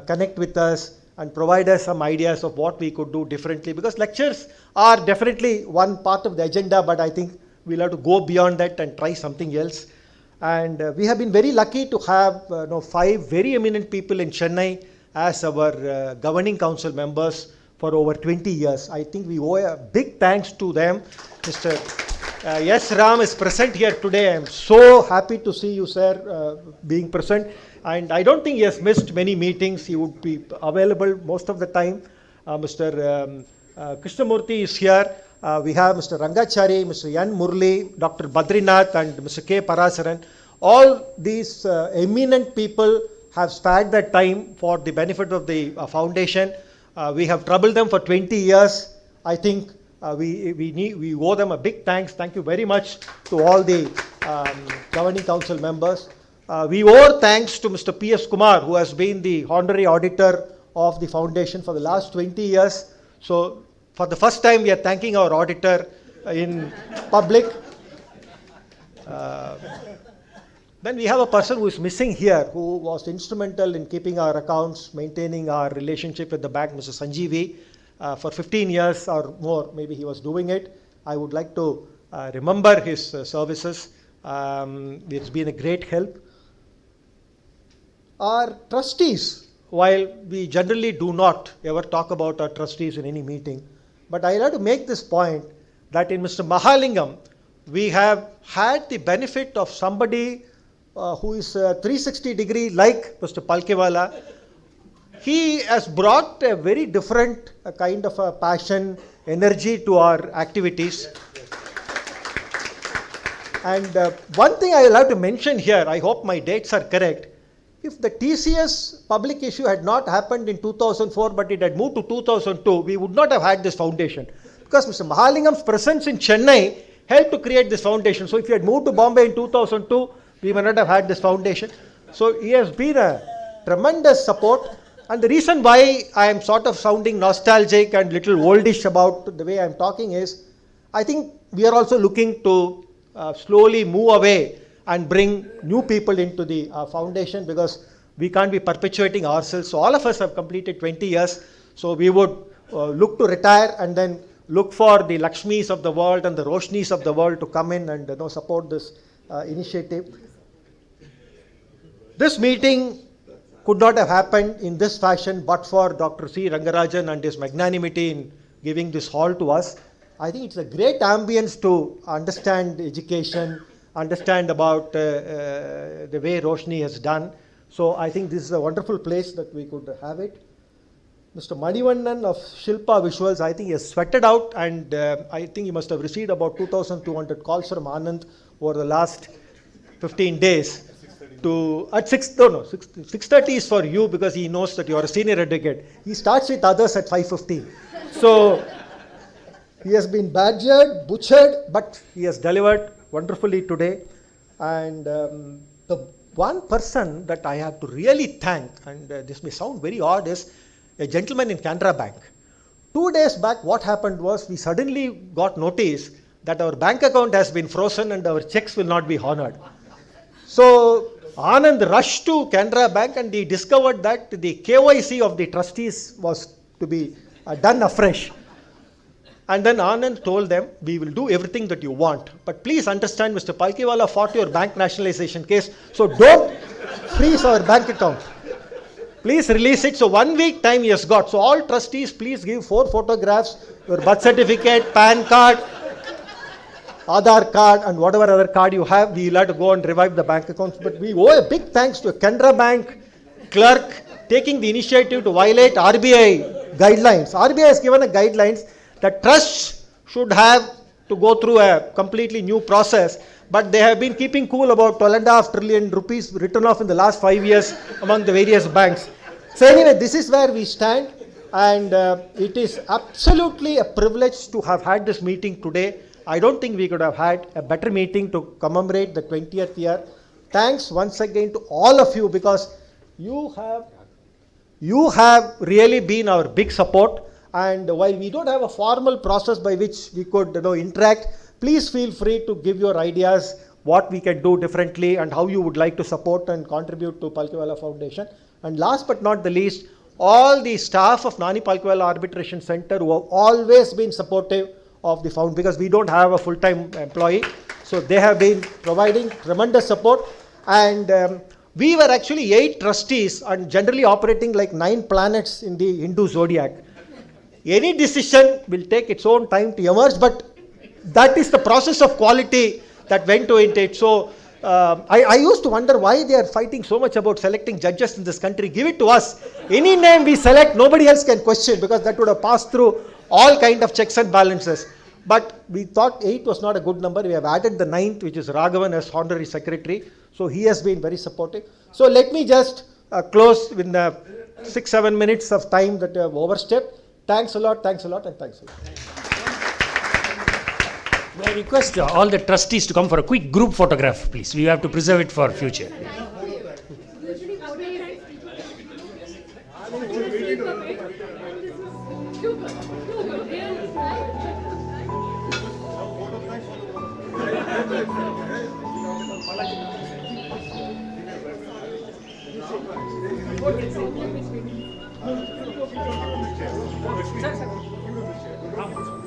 connect with us and provide us some ideas of what we could do differently, because lectures are definitely one part of the agenda, but I think we'll have to go beyond that and try something else. And we have been very lucky to have 5 very eminent people in Chennai as our governing council members for over 20 years. I think we owe a big thanks to them. Mr. Yes Ram is present here today. I am so happy to see you, sir, being present. And I don't think he has missed many meetings. He would be available most of the time. Mr. Krishnamurthy is here. We have Mr. Rangachari, Mr. N. Murli, Dr. Badrinath, and Mr. K. Parasaran. All these eminent people have spared their time for the benefit of the foundation. We have troubled them for 20 years. I think we owe them a big thanks. Thank you very much to all the governing council members. We owe thanks to Mr. P.S. Kumar, who has been the honorary auditor of the foundation for the last 20 years. So for the first time, we are thanking our auditor in public. Then we have a person who is missing here, who was instrumental in keeping our accounts, maintaining our relationship with the bank, Mr. Sanjeevi. For 15 years or more, maybe he was doing it. I would like to remember his services. It's been a great help. Our trustees, while we generally do not ever talk about our trustees in any meeting, but I have to make this point that in Mr. Mahalingam, we have had the benefit of somebody who is 360 degree like Mr. Palkhivala. He has brought a very different kind of a passion, energy to our activities. And one thing I will have to mention here, I hope my dates are correct. If the TCS public issue had not happened in 2004, but it had moved to 2002, we would not have had this foundation. Because Mr. Mahalingam's presence in Chennai helped to create this foundation. So if he had moved to Bombay in 2002, we may not have had this foundation. So he has been a tremendous support. And the reason why I am sort of sounding nostalgic and little oldish about the way I am talking is, I think we are also looking to slowly move away and bring new people into the foundation, because we can't be perpetuating ourselves. So all of us have completed 20 years. So we would look to retire and then look for the Lakshmis of the world and the Roshnis of the world to come in and support this initiative. This meeting could not have happened in this fashion but for Dr. C. Rangarajan and his magnanimity in giving this hall to us. I think it's a great ambience to understand education, understand about the way Roshni has done. So I think this is a wonderful place that we could have it. Mr. Manivannan of Shilpa Visuals, I think he has sweated out, and I think he must have received about 2,200 calls from Anand over the last 15 days. At 6:30 is for you, because he knows that you are a senior advocate. He starts with others at 5:15. So he has been badgered, butchered, but he has delivered wonderfully today. And the one person that I have to really thank, and this may sound very odd, is a gentleman in Canara Bank. 2 days back, what happened was we suddenly got notice that our bank account has been frozen and our checks will not be honored. So Anand rushed to Canara Bank and he discovered that the KYC of the trustees was to be done afresh. And then Anand told them, we will do everything that you want. But please understand, Mr. Palkhivala fought your bank nationalization case, so don't freeze our bank account. Please release it. So 1 week time he has got. So all trustees, please give 4 photographs, your birth certificate, PAN card, Aadhaar card, and whatever other card you have. We will have to go and revive the bank accounts. But we owe a big thanks to a Canara Bank clerk taking the initiative to violate RBI guidelines. RBI has given a guidelines The trusts should have to go through a completely new process, but they have been keeping cool about 12.5 trillion rupees written off in the last 5 years among the various banks. So anyway, this is where we stand, and it is absolutely a privilege to have had this meeting today. I don't think we could have had a better meeting to commemorate the 20th year. Thanks once again to all of you, because you have really been our big support. And while we don't have a formal process by which we could interact, please feel free to give your ideas, what we can do differently and how you would like to support and contribute to Palkhivala Foundation. And last but not the least, all the staff of Nani Palkhivala Arbitration Center who have always been supportive of the found, because we don't have a full-time employee. So they have been providing tremendous support. And we were actually 8 trustees and generally operating like 9 planets in the Hindu zodiac. Any decision will take its own time to emerge, but that is the process of quality that went into it. So I used to wonder why they are fighting so much about selecting judges in this country. Give it to us. Any name we select, nobody else can question, because that would have passed through all kind of checks and balances. But we thought 8 was not a good number. We have added the 9th, which is Raghavan, as honorary secretary. So he has been very supportive. So let me just close with 6-7 minutes of time that I have overstepped. Thanks a lot, and thanks a lot. May I request all the trustees to come for a quick group photograph, please. We have to preserve it for future. Sir.